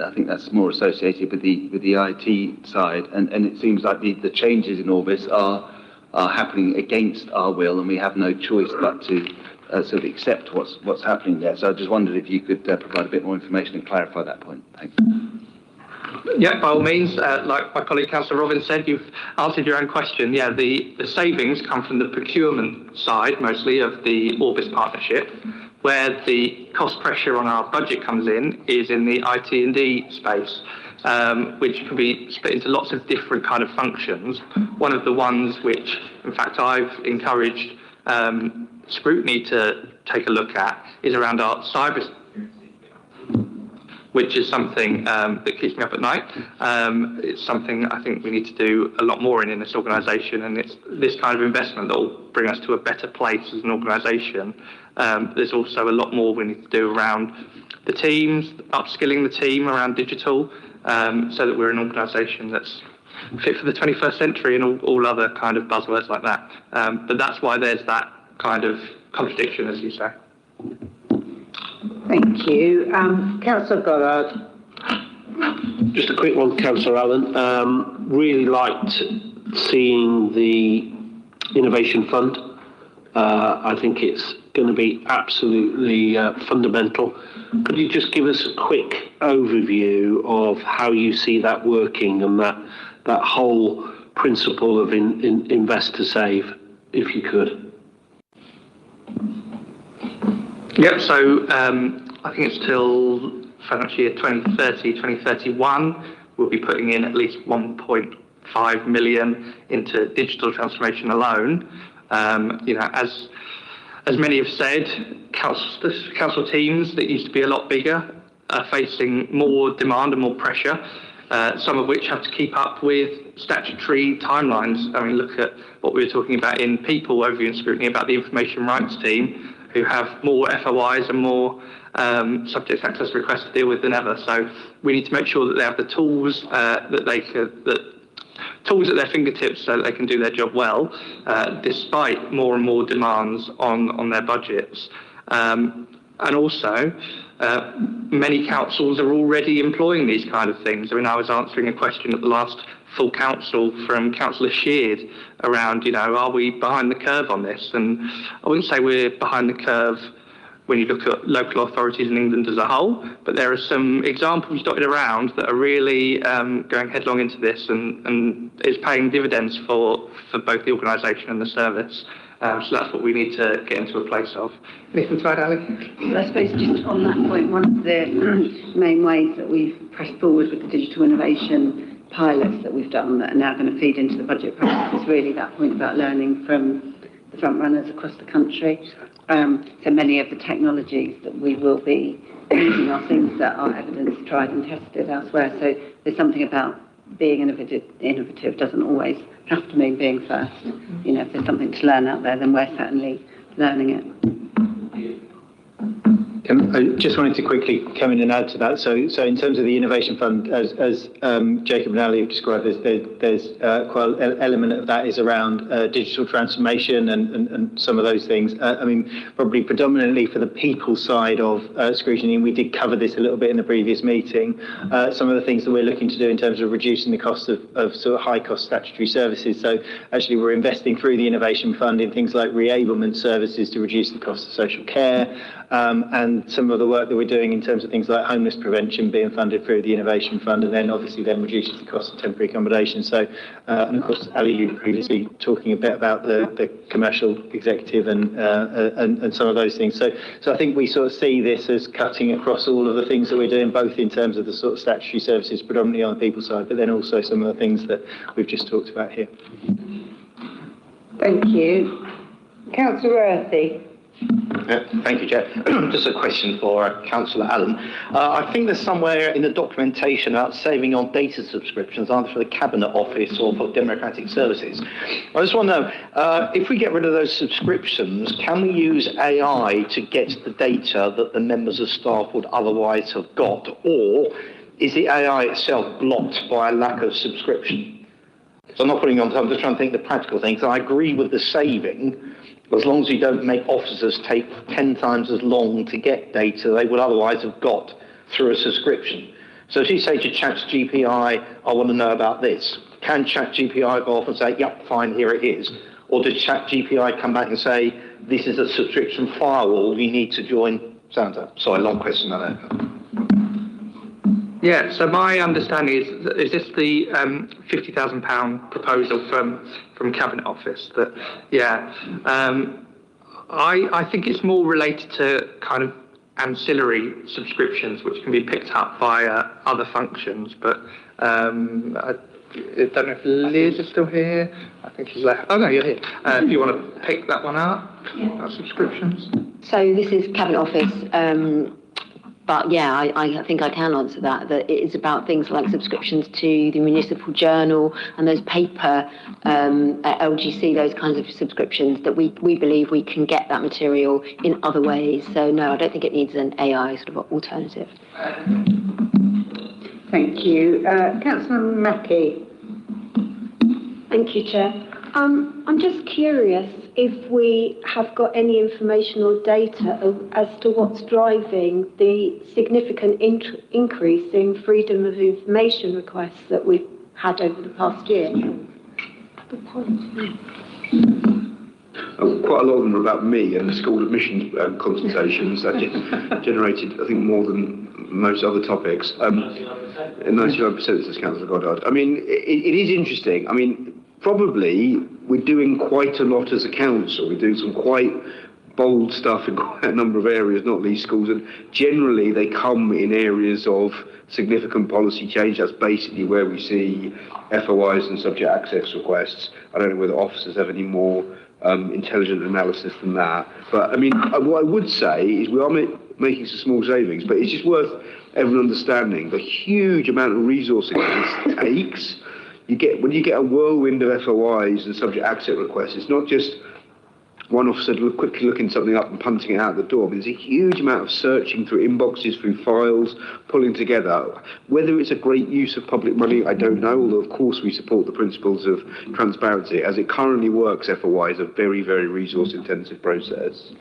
E: I think that's more associated with the IT side, and it seems like the changes in Orbis are happening against our will, and we have no choice but to sort of accept what's happening there. So I just wondered if you could provide a bit more information and clarify that point. Thanks.
M: Yeah, by all means, like my colleague Councillor Robbins said, you've answered your own question. Yeah, the savings come from the procurement side, mostly, of the Orbis partnership, where the cost pressure on our budget comes in is in the IT&D space, which can be split into lots of different kind of functions. One of the ones which, in fact, I've encouraged Scrutiny to take a look at is around our cyber, which is something that keeps me up at night. It's something I think we need to do a lot more in this organisation, and it's this kind of investment that will bring us to a better place as an organisation. There's also a lot more we need to do around the teams, upskilling the team around digital, so that we're an organisation that's fit for the 21st century and all other kind of buzzwords like that. But that's why there's that kind of contradiction, as you say.
A: Thank you. Councillor Goddard.
J: Just a quick one, Councillor Allen. Really liked seeing the Innovation Fund. I think it's going to be absolutely fundamental. Could you just give us a quick overview of how you see that working and that whole principle of invest to save, if you could?
M: Yep, so I think it's till financial year 2030, 2031, we'll be putting in at least 1.5 million into digital transformation alone. As many have said, council teams that used to be a lot bigger are facing more demand and more pressure, some of which have to keep up with statutory timelines. I mean, look at what we were talking about in people over in Scrutiny about the information rights team, who have more FOIs and more subject access requests to deal with than ever. So we need to make sure that they have the tools tools at their fingertips so that they can do their job well, despite more and more demands on their budgets. And also, many councils are already employing these kind of things. I mean, I was answering a question at the last full council from Councillor Sheard around, are we behind the curve on this? And I wouldn't say we're behind the curve when you look at local authorities in England as a whole, but there are some examples dotted around that are really going headlong into this, and it's paying dividends for both the organisation and the service. So that's what we need to get into a place of. Anything to add, Ali?
F: Well, I suppose just on that point, one of the main ways that we've pressed forward with the digital innovation pilots that we've done that are now going to feed into the budget process is really that point about learning from the front runners across the country. So many of the technologies that we will be using are things that are evidence tried and tested elsewhere. So there's something about being innovative doesn't always have to mean being first. If there's something to learn out there, then we're certainly learning it.
I: I just wanted to quickly come in and add to that. So in terms of the Innovation Fund, as Jacob and Ali have described, there's quite an element of that is around digital transformation and some of those things. I mean, probably predominantly for the people side of Scrutiny, and we did cover this a little bit in the previous meeting, some of the things that we're looking to do in terms of reducing the cost of sort of high-cost statutory services. So actually we're investing through the Innovation Fund in things like reablement services to reduce the cost of social care, and some of the work that we're doing in terms of things like homeless prevention being funded through the Innovation Fund, and then obviously then reduces the cost of temporary accommodation. So, and of course, Ali, you previously talking a bit about the commercial executive and some of those things. So I think we sort of see this as cutting across all of the things that we're doing, both in terms of the sort of statutory services, predominantly on the people side, but then also some of the things that we've just talked about here.
A: Thank you. Councillor Earthy.
B: Thank you, Chair. Just a question for Councillor Allen. I think there's somewhere in the documentation about saving on data subscriptions, either for the Cabinet Office or for Democratic Services. I just want to know, if we get rid of those subscriptions, can we use AI to get the data that the members of staff would otherwise have got, or is the AI itself blocked by a lack of subscription? So I'm not putting on, I'm just trying to think the practical things. I agree with the saving, as long as you don't make officers take 10 times as long to get data they would otherwise have got through a subscription. So if you say to ChatGPT, I want to know about this, can ChatGPT go off and say, yep, fine, here it is? Or does ChatGPT come back and say, this is a subscription firewall, you need to join? Sorry, long question, I know.
M: Yeah, so my understanding is this the £50,000 proposal from Cabinet Office? That, yeah, I think it's more related to kind of ancillary subscriptions which can be picked up via other functions. But I don't know if Liz is still here. I think she's left. Oh no, you're here. If you want to pick that one up, about subscriptions.
N: So this is Cabinet Office. But yeah, I think I can answer that it is about things like subscriptions to the Municipal Journal and those paper LGC, those kinds of subscriptions that we believe we can get that material in other ways. So no, I don't think it needs an AI sort of alternative.
A: Thank you. Councillor Mackie.
O: Thank you, Chair. I'm just curious if we have got any information or data as to what's driving the significant increase in freedom of information requests that we've had over the past year.
C: Quite a lot of them are about me and the school admissions consultations that generated, I think, more than most other topics. 99% of this, Councillor Goddard. I mean, it is interesting. I mean, probably we're doing quite a lot as a council. We're doing some quite bold stuff in quite a number of areas, not least schools, and generally they come in areas of significant policy change. That's basically where we see FOIs and subject access requests. I don't know whether officers have any more intelligent analysis than that. But I mean, what I would say is we are making some small savings, but it's just worth everyone understanding the huge amount of resourcing this takes. When you get a whirlwind of FOIs and subject access requests, it's not just one officer quickly looking something up and punting it out the door. But there's a huge amount of searching through inboxes, through files, pulling together. Whether it's a great use of public money, I don't know, although of course we support the principles of transparency. As it currently works, FOI is a very, very resource-intensive process.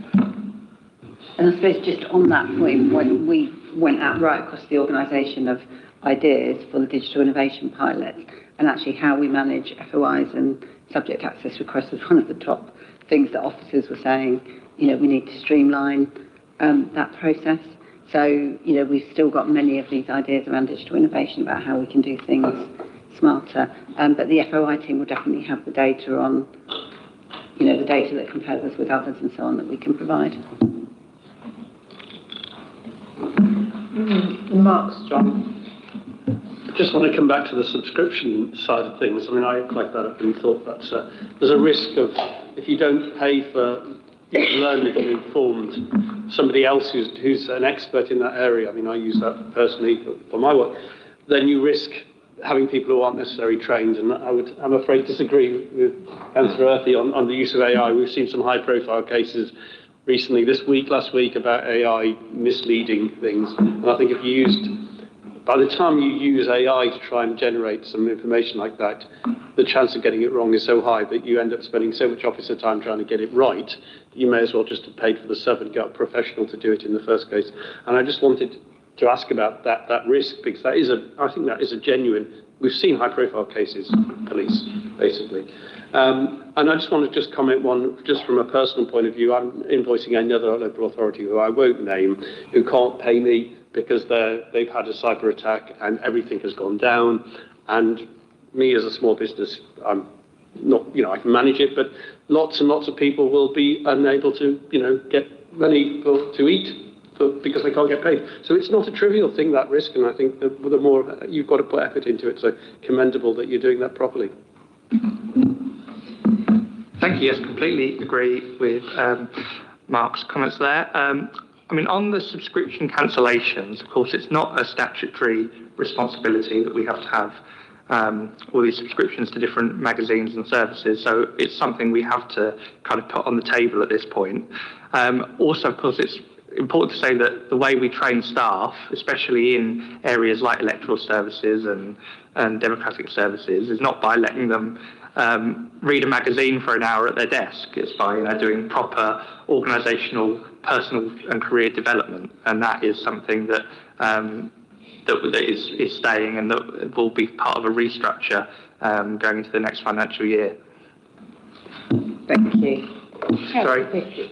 F: And I suppose just on that point, when we went out right across the organisation of ideas for the digital innovation pilot, and actually how we manage FOIs and subject access requests was one of the top things that officers were saying. You know, we need to streamline that process. So, you know, we've still got many of these ideas around digital innovation about how we can do things smarter. But the FOI team will definitely have the data on, you know, the data that compares us with others and so on that we can provide.
A: Mark Strong.
H: Just want to come back to the subscription side of things. I mean, I like that up and thought that there's a risk of, if you don't pay for learned and informed somebody else who's an expert in that area, I mean, I use that personally for my work, then you risk having people who aren't necessarily trained. And I'm afraid, disagree with Councillor Earthy on the use of AI. We've seen some high-profile cases recently, last week, about AI misleading things. And I think if you used... By the time you use AI to try and generate some information like that, the chance of getting it wrong is so high that you end up spending so much officer time trying to get it right, you may as well just have paid for the sub and got a professional to do it in the first case. And I just wanted to ask about that risk, because I think that is a genuine... We've seen high-profile cases, police, basically. And I just want to just comment just from a personal point of view. I'm invoicing another local authority who I won't name, who can't pay me because they've had a cyber attack and everything has gone down. And me as a small business, I'm not, I can manage it, but lots and lots of people will be unable to, get money to eat because they can't get paid. So it's not a trivial thing, that risk, and I think that the more you've got to put effort into it, so commendable that you're doing that properly.
M: Thank you. Yes, completely agree with Mark's comments there. I mean, on the subscription cancellations, of course, it's not a statutory responsibility that we have to have all these subscriptions to different magazines and services. So it's something we have to kind of put on the table at this point. Also, of course, it's important to say that the way we train staff, especially in areas like electoral services and democratic services, is not by letting them read a magazine for an hour at their desk. It's by doing proper organisational, personal and career development, and that is something that that is staying and that will be part of a restructure going into the next financial year.
F: Thank you.
M: Sorry.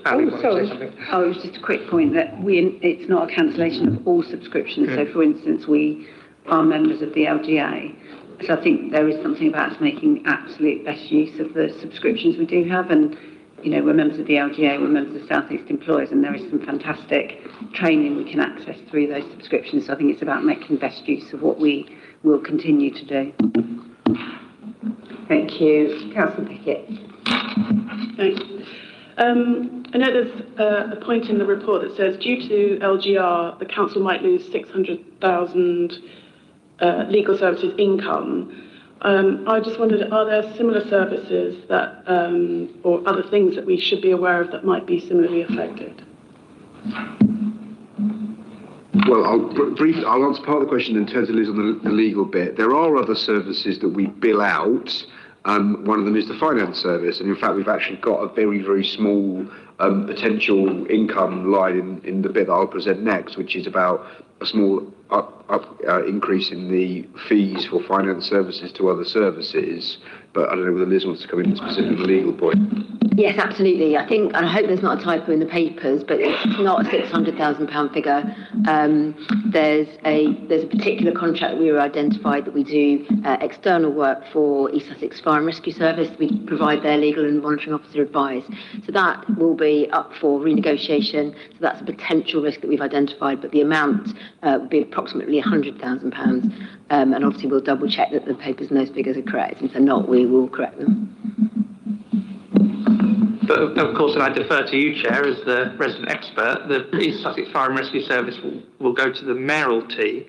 F: Oh, it was just a quick point that it's not a cancellation of all subscriptions. So, for instance, we are members of the LGA. So I think there is something about us making absolute best use of the subscriptions we do have. And, we're members of the LGA, we're members of South East Employers, and there is some fantastic training we can access through those subscriptions. So I think it's about making best use of what we will continue to do.
A: Thank you. Councillor Pickett.
K: Thanks. I know there's a point in the report that says due to LGR, the council might lose 600,000 legal services income. I just wondered, are there similar services that, or other things that we should be aware of that might be similarly affected?
C: Well, I'll answer part of the question and turn to Liz on the legal bit. There are other services that we bill out. One of them is the finance service, and in fact, we've actually got a very, very small potential income line in the bit that I'll present next, which is about a small increase in the fees for finance services to other services. But I don't know whether Liz wants to come in specifically on the legal point.
N: Yes, absolutely. I think, and I hope there's not a typo in the papers, but it's not a £600,000 figure. There's a particular contract we were identified that we do external work for East Sussex Fire and Rescue Service. We provide their legal and monitoring officer advice. So that will be up for renegotiation. So that's a potential risk that we've identified, but the amount will be approximately £100,000. And obviously we'll double check that the papers and those figures are correct. If they're not, we will correct them.
M: But of course, and I defer to you, Chair, as the resident expert, the East Sussex Fire and Rescue Service will go to the mayoralty,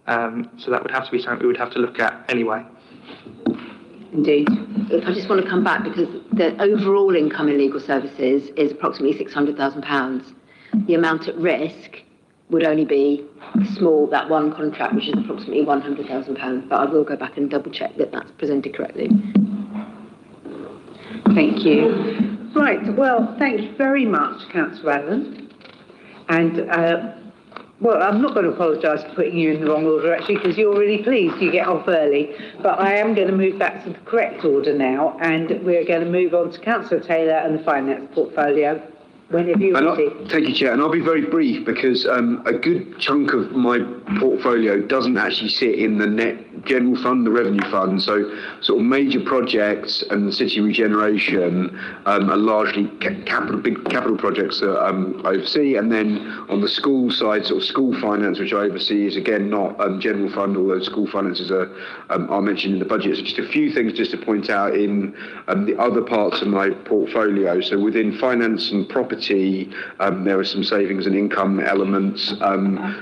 M: so that would have to be something we would have to look at anyway.
N: Indeed. If I just want to come back, because the overall income in legal services is approximately £600,000. The amount at risk would only be small, that one contract, which is approximately £100,000. But I will go back and double check that that's presented correctly.
A: Thank you. Right, well, thank you very much, Councillor Allen. And, well, I'm not going to apologise for putting you in the wrong order, actually, because you're really pleased you get off early. But I am going to move back to the correct order now, and we're going to move on to Councillor Taylor and the finance portfolio. Whenever you're ready.
C: Thank you, Chair. And I'll be very brief because a good chunk of my portfolio doesn't actually sit in the net general fund, the revenue fund. So sort of major projects and city regeneration are largely big capital projects that I oversee. And then on the school side, sort of school finance, which I oversee, is again not general fund, although school finances are mentioned in the budget. So just a few things just to point out in the other parts of my portfolio. So within finance and property, there are some savings and income elements.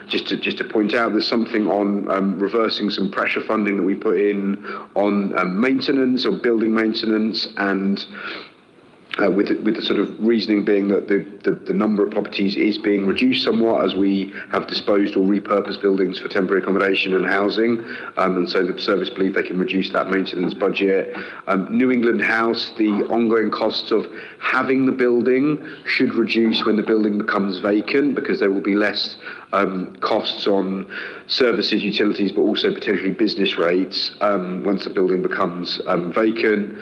C: Just to point out, there's something on reversing some pressure funding that we put in on maintenance or building maintenance, and with the sort of reasoning being that the number of properties is being reduced somewhat as we have disposed or repurposed buildings for temporary accommodation and housing, and so the service believe they can reduce that maintenance budget. New England House, the ongoing costs of having the building should reduce when the building becomes vacant, because there will be less costs on services, utilities, but also potentially business rates once the building becomes vacant.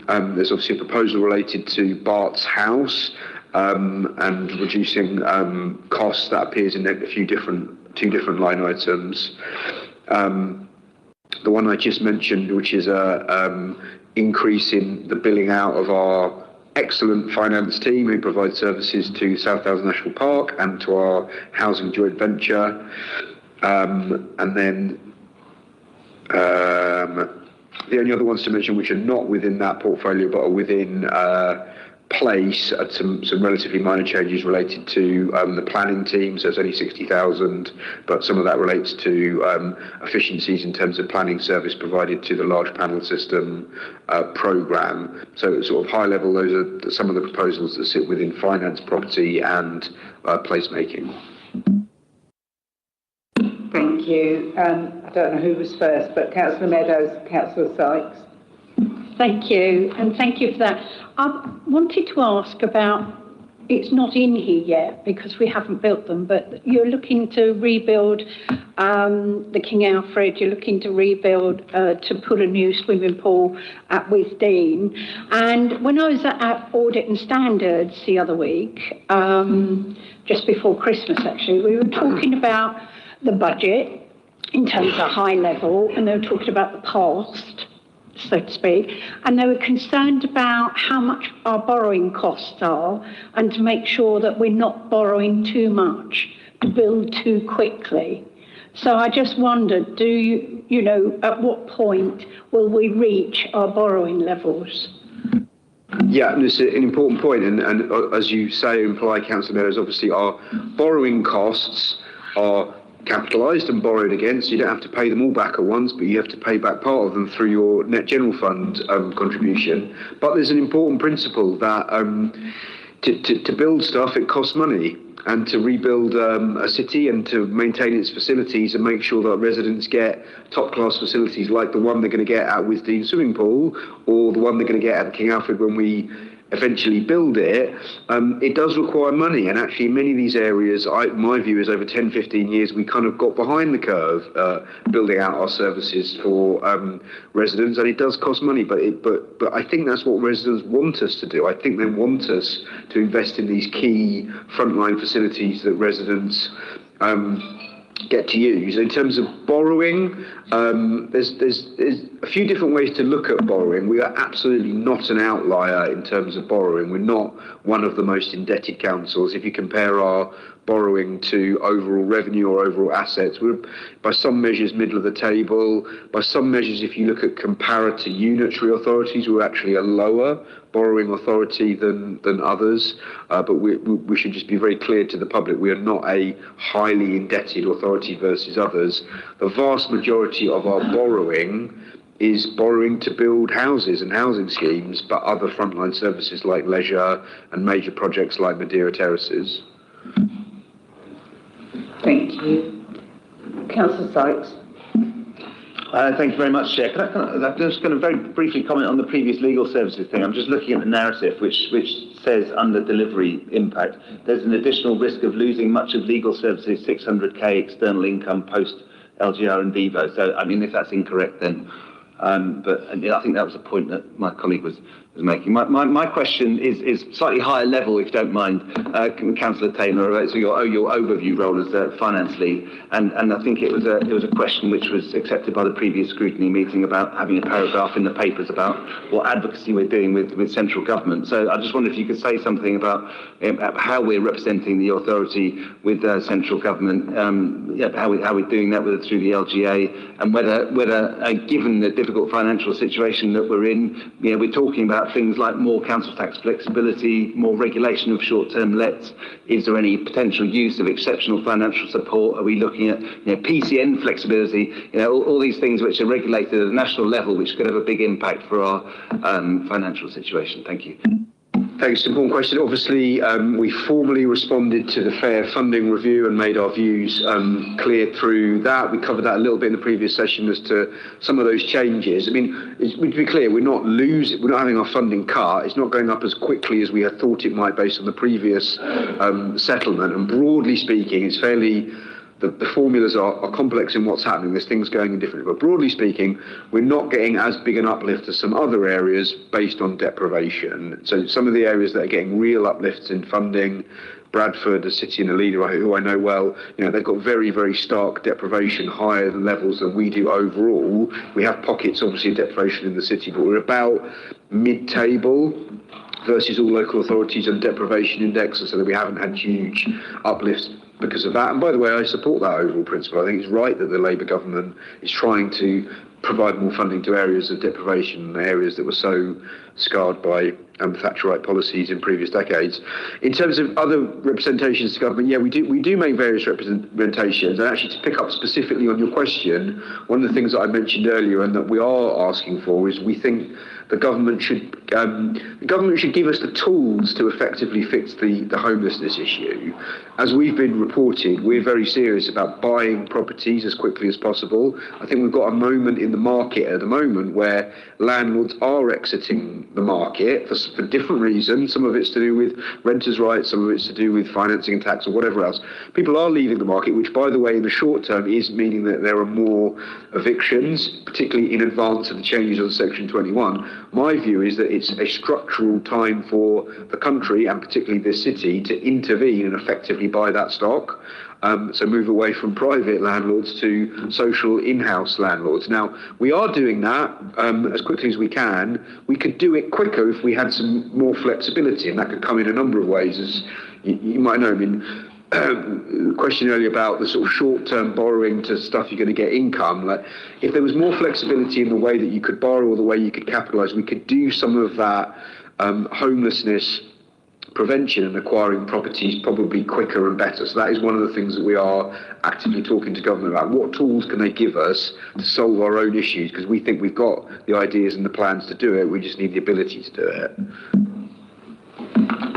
C: There's obviously a proposal related to Bart's House and reducing costs. That appears in two different line items. The one I just mentioned, which is a increase in the billing out of our excellent finance team who provide services to South Wales National Park and to our housing joint venture. And then the only other ones to mention, which are not within that portfolio but are within place, are some relatively minor changes related to the planning team. So it's only 60,000, but some of that relates to efficiencies in terms of planning service provided to the large panel system programme. So at sort of high level, those are some of the proposals that sit within finance, property and placemaking.
A: Thank you. I don't know who was first, but Councillor Meadows, Councillor Sykes.
G: Thank you, and thank you for that. I wanted to ask about, it's not in here yet because we haven't built them, but you're looking to rebuild the King Alfred, you're looking to rebuild, to put a new swimming pool at Wisdean. And when I was at Audit and Standards the other week, just before Christmas actually, we were talking about the budget in terms of high level, and they were talking about the past, so to speak, and they were concerned about how much our borrowing costs are and to make sure that we're not borrowing too much to build too quickly. So I just wondered, do you know, at what point will we reach our borrowing levels?
C: Yeah, and it's an important point, and as you say, imply, Councillor Meadows, obviously our borrowing costs are capitalised and borrowed against. You don't have to pay them all back at once, but you have to pay back part of them through your net general fund contribution. But there's an important principle that to build stuff, it costs money. And to rebuild a city and to maintain its facilities and make sure that residents get top-class facilities like the one they're going to get at Wisdean Swimming Pool or the one they're going to get at King Alfred when we eventually build it, it does require money. And actually, in many of these areas, my view is over 10, 15 years, we kind of got behind the curve building out our services for residents, and it does cost money. But I think that's what residents want us to do. I think they want us to invest in these key frontline facilities that residents get to use. In terms of borrowing, there's a few different ways to look at borrowing. We are absolutely not an outlier in terms of borrowing. We're not one of the most indebted councils. If you compare our borrowing to overall revenue or overall assets, we're by some measures middle of the table. By some measures, if you look at comparator unitary authorities, we're actually a lower borrowing authority than others, but we should just be very clear to the public, we are not a highly indebted authority versus others. The vast majority of our borrowing is borrowing to build houses and housing schemes, but other frontline services like leisure and major projects like Madeira Terraces.
F: Thank you. Councillor Sykes.
E: Thank you very much, Chair. I'm just going to very briefly comment on the previous legal services thing. I'm just looking at the narrative, which says under delivery impact, there's an additional risk of losing much of legal services, 600k external income post LGR and Vivo. So, I mean, if that's incorrect, then, but I think that was a point that my colleague was making. My question is slightly higher level, if you don't mind, Councillor Taylor, so your overview role as finance lead, and I think it was a question which was accepted by the previous scrutiny meeting about having a paragraph in the papers about what advocacy we're doing with central government. So I just wondered if you could say something about how we're representing the authority with central government, how we're doing that through the LGA, and whether given the difficult financial situation that we're in, we're talking about things like more council tax flexibility, more regulation of short-term lets. Is there any potential use of exceptional financial support? Are we looking at PCN flexibility? All these things which are regulated at a national level, which could have a big impact for our financial situation. Thank you.
C: Thanks. It's an important question. Obviously, we formally responded to the fair funding review and made our views clear through that. We covered that a little bit in the previous session as to some of those changes. I mean, to be clear, we're not having our funding cut. It's not going up as quickly as we had thought it might based on the previous settlement. And broadly speaking, it's fairly... The formulas are complex in what's happening. There's things going in differently. But broadly speaking, we're not getting as big an uplift as some other areas based on deprivation. So some of the areas that are getting real uplifts in funding, Bradford, a city and a leader who I know well, they've got very, very stark deprivation, higher levels than we do overall. We have pockets, obviously, of deprivation in the city, but we're about mid-table versus all local authorities and deprivation index, and so that we haven't had huge uplifts because of that. And by the way, I support that overall principle. I think it's right that the Labour government is trying to provide more funding to areas of deprivation, areas that were so scarred by Thatcherite policies in previous decades. In terms of other representations to government, yeah, we do make various representations. And actually, to pick up specifically on your question, one of the things that I mentioned earlier and that we are asking for is we think the government should give us the tools to effectively fix the homelessness issue. As we've been reported, we're very serious about buying properties as quickly as possible. I think we've got a moment in the market at the moment where landlords are exiting the market for different reasons. Some of it's to do with renters' rights, some of it's to do with financing and tax or whatever else. People are leaving the market, which, by the way, in the short term is meaning that there are more evictions, particularly in advance of the changes on Section 21. My view is that it's a structural time for the country and particularly this city to intervene and effectively buy that stock. So move away from private landlords to social in-house landlords. Now, we are doing that as quickly as we can. We could do it quicker if we had some more flexibility, and that could come in a number of ways, as you might know. I mean, the question earlier about the sort of short-term borrowing to stuff you're going to get income. Like, if there was more flexibility in the way that you could borrow or the way you could capitalise, we could do some of that homelessness prevention and acquiring properties probably quicker and better. So that is one of the things that we are actively talking to government about. What tools can they give us to solve our own issues? Because we think we've got the ideas and the plans to do it. We just need the ability to do it.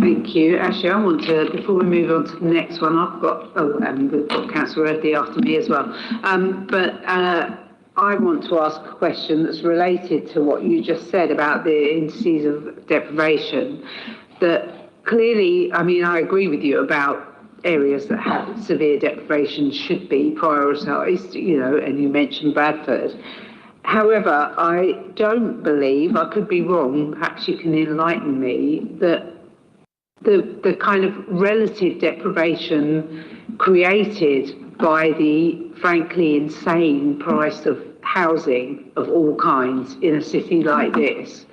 A: Thank you. Actually, I want to, before we move on to the next one, I've got, we've got Councillor Earthy after me as well. I want to ask a question that's related to what you just said about the indices of deprivation. That clearly, I mean, I agree with you about areas that have severe deprivation should be prioritised, you know, and you mentioned Bradford. However, I don't believe, I could be wrong, perhaps you can enlighten me, that the kind of relative deprivation created by the frankly insane price of housing of all kinds in a city like this,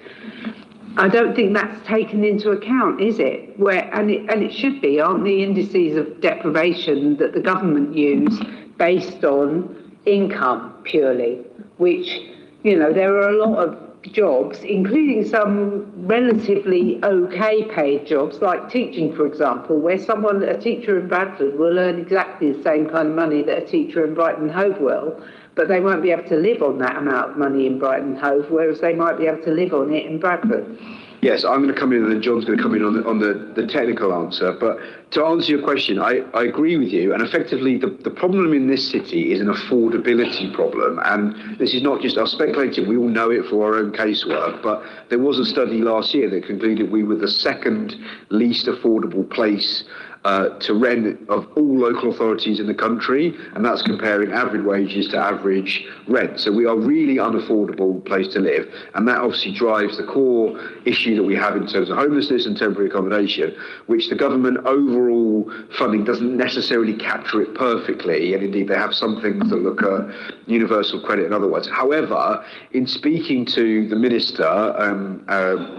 A: I don't think that's taken into account, is it? And it should be. Aren't the indices of deprivation that the government use based on income purely? Which, you know, there are a lot of jobs, including some relatively okay paid jobs, like teaching, for example, where a teacher in Bradford will earn exactly the same kind of money that a teacher in Brighton Hove will, but they won't be able to live on that amount of money in Brighton Hove, whereas they might be able to live on it in Bradford.
C: Yes, I'm going to come in and then John's going to come in on the technical answer. But to answer your question, I agree with you. And effectively, the problem in this city is an affordability problem. And this is not just us speculating. We all know it for our own casework. But there was a study last year that concluded we were the second least affordable place to rent of all local authorities in the country, and that's comparing average wages to average rent. So we are really unaffordable place to live, and that obviously drives the core issue that we have in terms of homelessness and temporary accommodation, which the government overall funding doesn't necessarily capture it perfectly, and indeed they have some things that look at universal credit and otherwise. However, in speaking to the Minister,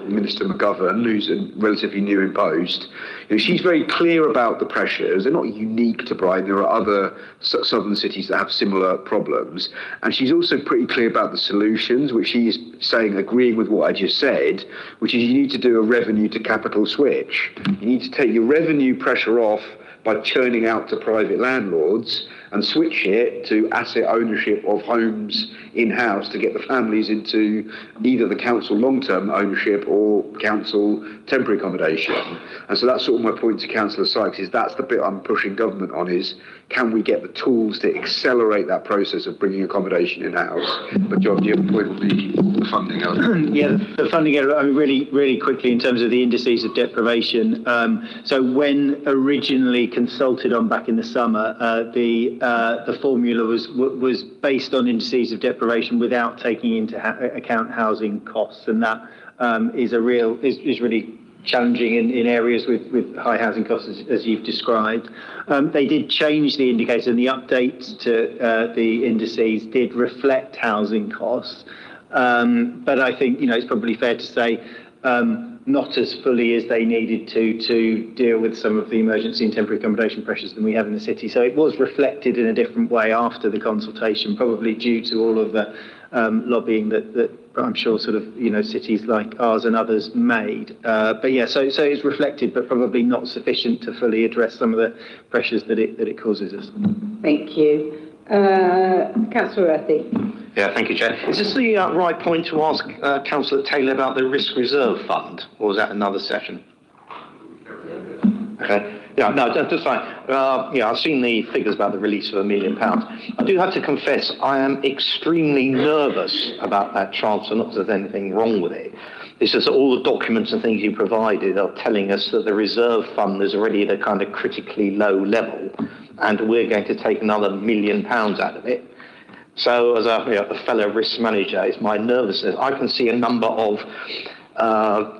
C: Minister McGovern, who's relatively new in post, you know, she's very clear about the pressures. They're not unique to Brighton. There are other southern cities that have similar problems. And she's also pretty clear about the solutions, which she is saying, agreeing with what I just said, which is you need to do a revenue to capital switch. You need to take your revenue pressure off by churning out to private landlords and switch it to asset ownership of homes in-house to get the families into either the council long-term ownership or council temporary accommodation. And so that's sort of my point to Councillor Sykes, is that's the bit I'm pushing government on, is can we get the tools to accelerate that process of bringing accommodation in-house? But John, do you have a point on the funding element?
I: Yeah, the funding element, I mean, really quickly in terms of the indices of deprivation. So when originally consulted on back in the summer, the formula was based on indices of deprivation without taking into account housing costs, and that is really challenging in areas with high housing costs, as you've described. They did change the indicator, and the updates to the indices did reflect housing costs. But I think, you know, it's probably fair to say not as fully as they needed to deal with some of the emergency and temporary accommodation pressures than we have in the city. So it was reflected in a different way after the consultation, probably due to all of the lobbying that I'm sure sort of, you know, cities like ours and others made. But yeah, so it's reflected, but probably not sufficient to fully address some of the pressures that it causes us.
A: Thank you. Councillor Earthy.
B: Yeah, thank you, Chair. Is this the right point to ask Councillor Taylor about the Risk Reserve Fund, or is that another session? Okay. Yeah, no, just fine. Yeah, I've seen the figures about the release of £1 million. I do have to confess, I am extremely nervous about that transfer, not that there's anything wrong with it. It's just that all the documents and things you provided are telling us that the reserve fund is already at a kind of critically low level, and we're going to take another £1 million out of it. So as a fellow risk manager, it's my nervousness. I can see a number of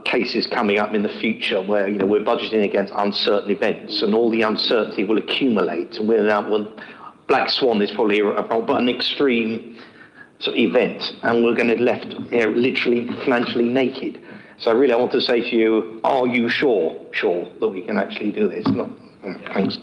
B: cases coming up in the future where, you know, we're budgeting against uncertain events, and all the uncertainty will accumulate, and Black Swan is probably but an extreme sort of event, and we're going to be left, you know, literally financially naked. So really, I want to say to you, are you sure that we can actually do this? Thanks.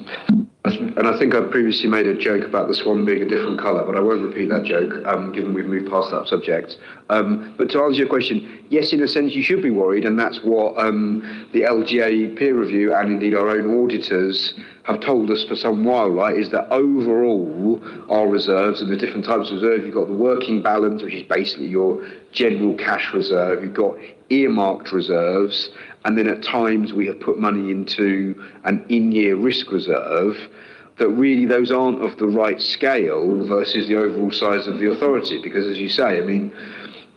C: I And I think I previously made a joke about the swan being a different colour, but I won't repeat that joke, given we've moved past that subject. But to answer your question, yes, in a sense you should be worried, and that's what the LGA peer review and indeed our own auditors have told us for some while, right, is that overall our reserves and the different types of reserve, you've got the working balance, which is basically your general cash reserve, you've got earmarked reserves, and then at times we have put money into an in-year risk reserve, that really those aren't of the right scale versus the overall size of the authority. Because as you say, I mean,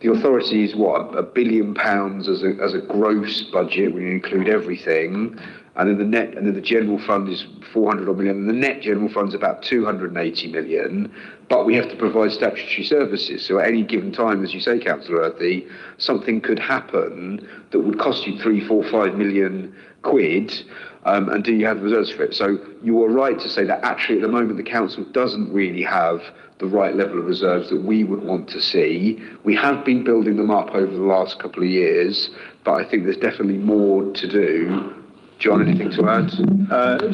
C: the authority is what, £1 billion as a gross budget when you include everything, and then the net, and then the general fund is 400 odd million, and the net general fund is about 280 million. But we have to provide statutory services. So at any given time, as you say, Councillor Earthy, something could happen that would cost you 3, 4, 5 million quid. And do you have the reserves for it? So you are right to say that actually at the moment the council doesn't really have the right level of reserves that we would want to see. We have been building them up over the last couple of years, but I think there's definitely more to do. John, anything to add?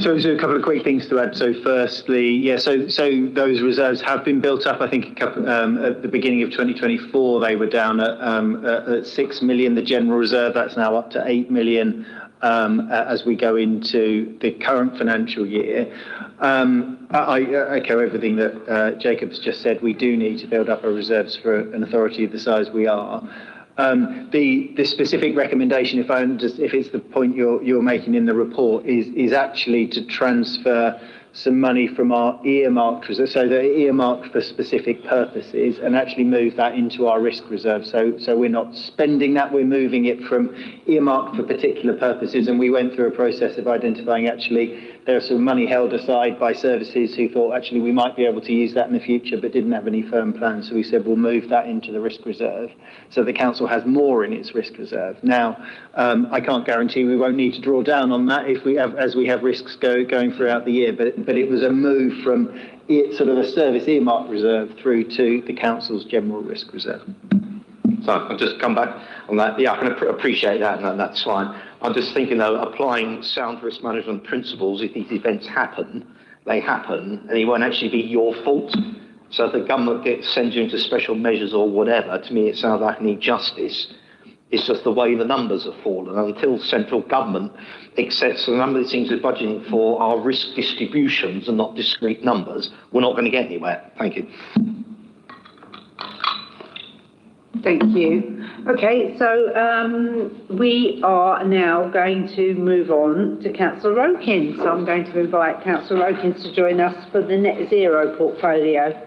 I: So a couple of quick things to add. So firstly, yeah, so those reserves have been built up. I think at the beginning of 2024, they were down at 6 million, the general reserve. That's now up to 8 million as we go into the current financial year. I echo everything that Jacob's just said. We do need to build up our reserves for an authority of the size we are. The specific recommendation, if it's the point you're making in the report, is actually to transfer some money from our earmarked reserve, so they're earmarked for specific purposes, and actually move that into our risk reserve. So we're not spending that, we're moving it from earmarked for particular purposes. And we went through a process of identifying actually there's some money held aside by services who thought actually we might be able to use that in the future but didn't have any firm plans. So we said we'll move that into the risk reserve so the council has more in its risk reserve. Now, I can't guarantee we won't need to draw down on that as we have risks going throughout the year, but it was a move from sort of a service earmark reserve through to the council's general risk reserve.
B: So I'll just come back on that. Yeah, I can appreciate that, and that's fine. I'm just thinking, though, applying sound risk management principles, if these events happen, they happen, and it won't actually be your fault. So if the government sends you into special measures or whatever, to me it sounds like an injustice. It's just the way the numbers have fallen. And until central government accepts the number of things we're budgeting for are risk distributions and not discrete numbers, we're not going to get anywhere. Thank you.
A: Thank you. Okay, so we are now going to move on to Councillor Rokin. So I'm going to invite Councillor Rokin to join us for the net zero portfolio.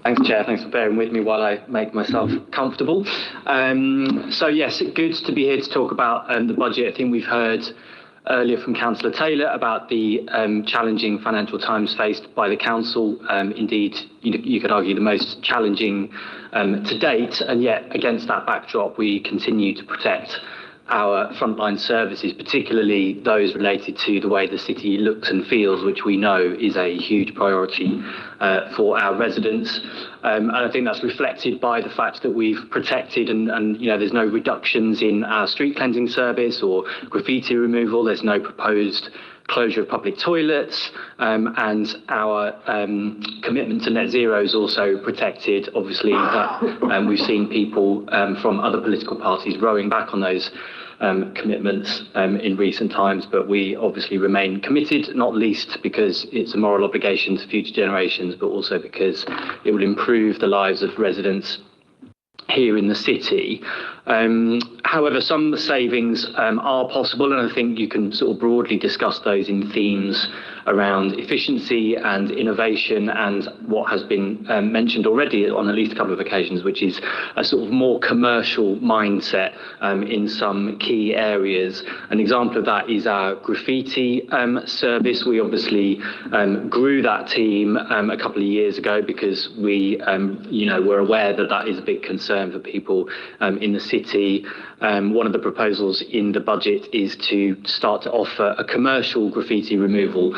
P: Thanks, Chair. Thanks for bearing with me while I make myself comfortable. So yes, good to be here to talk about the budget. I think we've heard earlier from Councillor Taylor about the challenging financial times faced by the council. Indeed, you could argue the most challenging to date, and yet against that backdrop, we continue to protect our frontline services, particularly those related to the way the city looks and feels, which we know is a huge priority for our residents. And I think that's reflected by the fact that we've protected and there's no reductions in our street cleansing service or graffiti removal. There's no proposed closure of public toilets, and our commitment to net zero is also protected. Obviously, we've seen people from other political parties rowing back on those commitments in recent times, but we obviously remain committed, not least because it's a moral obligation to future generations, but also because it will improve the lives of residents here in the city. However, some savings are possible, and I think you can sort of broadly discuss those in themes around efficiency and innovation and what has been mentioned already on at least a couple of occasions, which is a sort of more commercial mindset in some key areas. An example of that is our graffiti service. We obviously grew that team a couple of years ago because we were aware that that is a big concern for people in the city. One of the proposals in the budget is to start to offer a commercial graffiti removal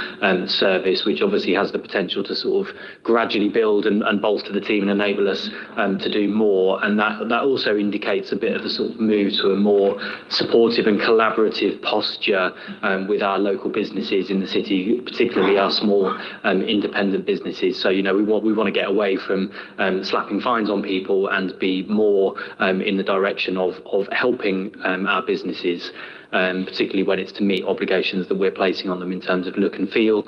P: service, which obviously has the potential to sort of gradually build and bolster the team and enable us to do more. And that also indicates a bit of a sort of move to a more supportive and collaborative posture with our local businesses in the city, particularly our small independent businesses. So, we want to get away from slapping fines on people and be more in the direction of helping our businesses, particularly when it's to meet obligations that we're placing on them in terms of look and feel.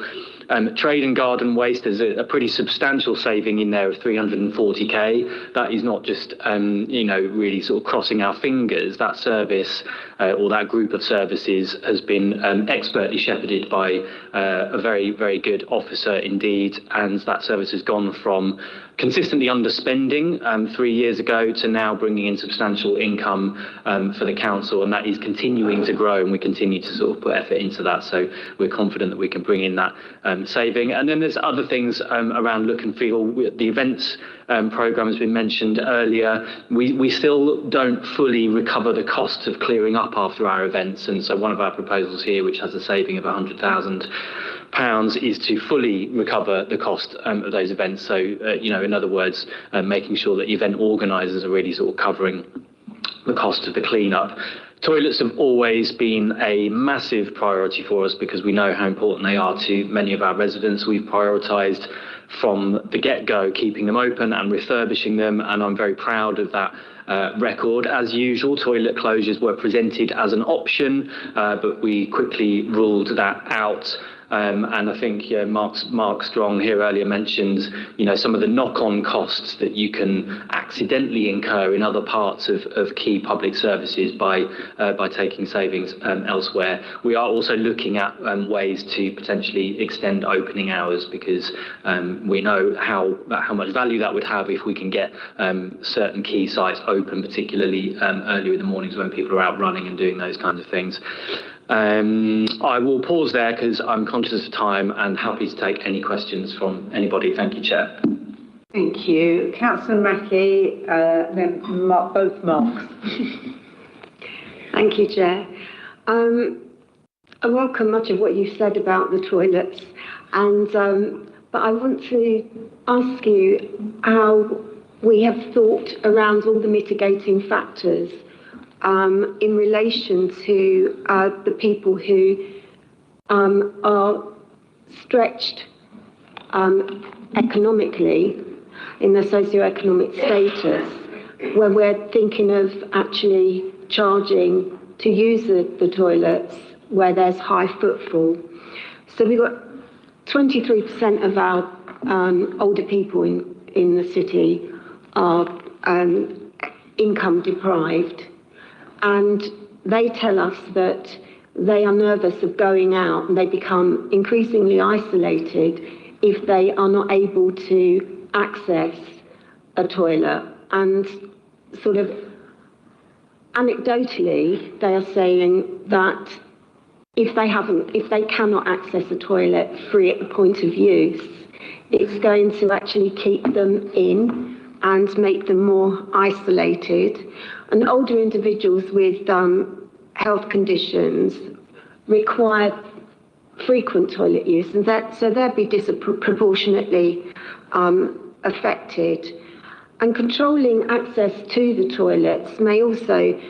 P: Trade and garden waste, there's a pretty substantial saving in there of 340k. That is not just, really sort of crossing our fingers. That service or that group of services has been expertly shepherded by a very, very good officer indeed. And that service has gone from consistently underspending 3 years ago to now bringing in substantial income for the council, and that is continuing to grow, and we continue to sort of put effort into that. So we're confident that we can bring in that saving. And then there's other things around look and feel. The events programme has been mentioned earlier. We still don't fully recover the costs of clearing up after our events, and so one of our proposals here, which has a saving of £100,000, is to fully recover the cost of those events. So, in other words, making sure that event organisers are really sort of covering the cost of the clean-up. Toilets have always been a massive priority for us because we know how important they are to many of our residents. We've prioritised from the get-go keeping them open and refurbishing them, and I'm very proud of that record. As usual, toilet closures were presented as an option, but we quickly ruled that out. And I think Mark Strong here earlier mentioned, some of the knock-on costs that you can accidentally incur in other parts of key public services by taking savings elsewhere. We are also looking at ways to potentially extend opening hours because we know how much value that would have if we can get certain key sites open, particularly earlier in the mornings when people are out running and doing those kinds of things. I will pause there because I'm conscious of time and happy to take any questions from anybody. Thank you, Chair.
A: Thank you. Councillor Mackie, then both Marks.
O: Thank you, Chair. I welcome much of what you said about the toilets, but I want to ask you how we have thought around all the mitigating factors in relation to the people who are stretched economically in their socioeconomic status, where we're thinking of actually charging to use the toilets where there's high footfall. So we've got 23% of our older people in the city are income deprived. And they tell us that they are nervous of going out and they become increasingly isolated if they are not able to access a toilet. And sort of anecdotally, they are saying that if they cannot access a toilet free at the point of use, it's going to actually keep them in and make them more isolated. And older individuals with health conditions require frequent toilet use, and so they'll be disproportionately affected. And controlling access to the toilets may also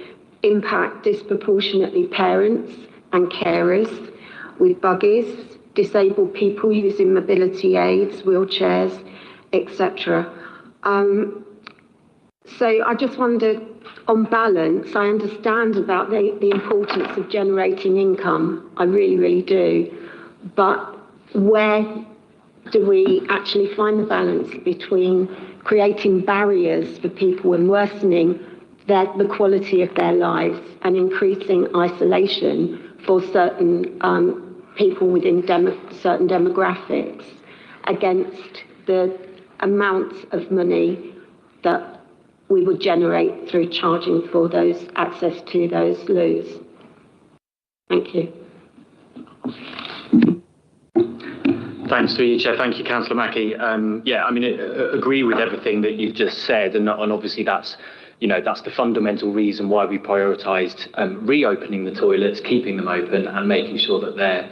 O: impact disproportionately parents and carers with buggies, disabled people using mobility aids, wheelchairs, etc. So I just wondered, on balance, I understand about the importance of generating income. I really, really do. But where do we actually find the balance between creating barriers for people and worsening the quality of their lives and increasing isolation for certain people within certain demographics against the amounts of money that we would generate through charging for those access to those loos? Thank you.
P: Thanks to you, Chair. Thank you, Councillor Mackie. Yeah, I mean, agree with everything that you've just said, and obviously that's the fundamental reason why we prioritised reopening the toilets, keeping them open, and making sure that they're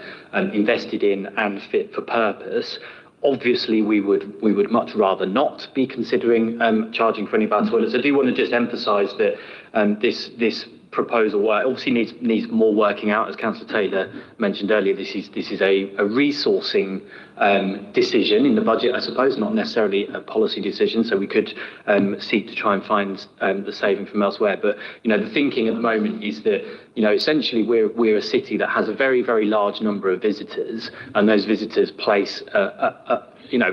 P: invested in and fit for purpose. Obviously, we would much rather not be considering charging for any of our toilets. I do want to just emphasise that this proposal obviously needs more working out, as Councillor Taylor mentioned earlier. This is a resourcing decision in the budget, I suppose, not necessarily a policy decision. So we could seek to try and find the saving from elsewhere. But the thinking at the moment is that essentially we're a city that has a very, very large number of visitors, and those visitors place a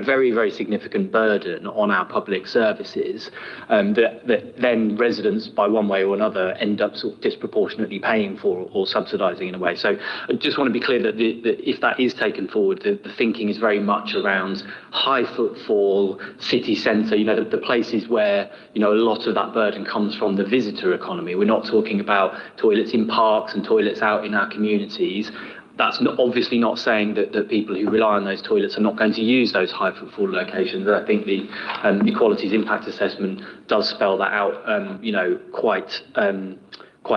P: very, very significant burden on our public services that then residents, by one way or another, end up sort of disproportionately paying for or subsidising in a way. So I just want to be clear that if that is taken forward, the thinking is very much around high footfall, city centre, the places where, a lot of that burden comes from the visitor economy. We're not talking about toilets in parks and toilets out in our communities. That's obviously not saying that people who rely on those toilets are not going to use those high footfall locations. I think the Equalities Impact Assessment does spell that out, quite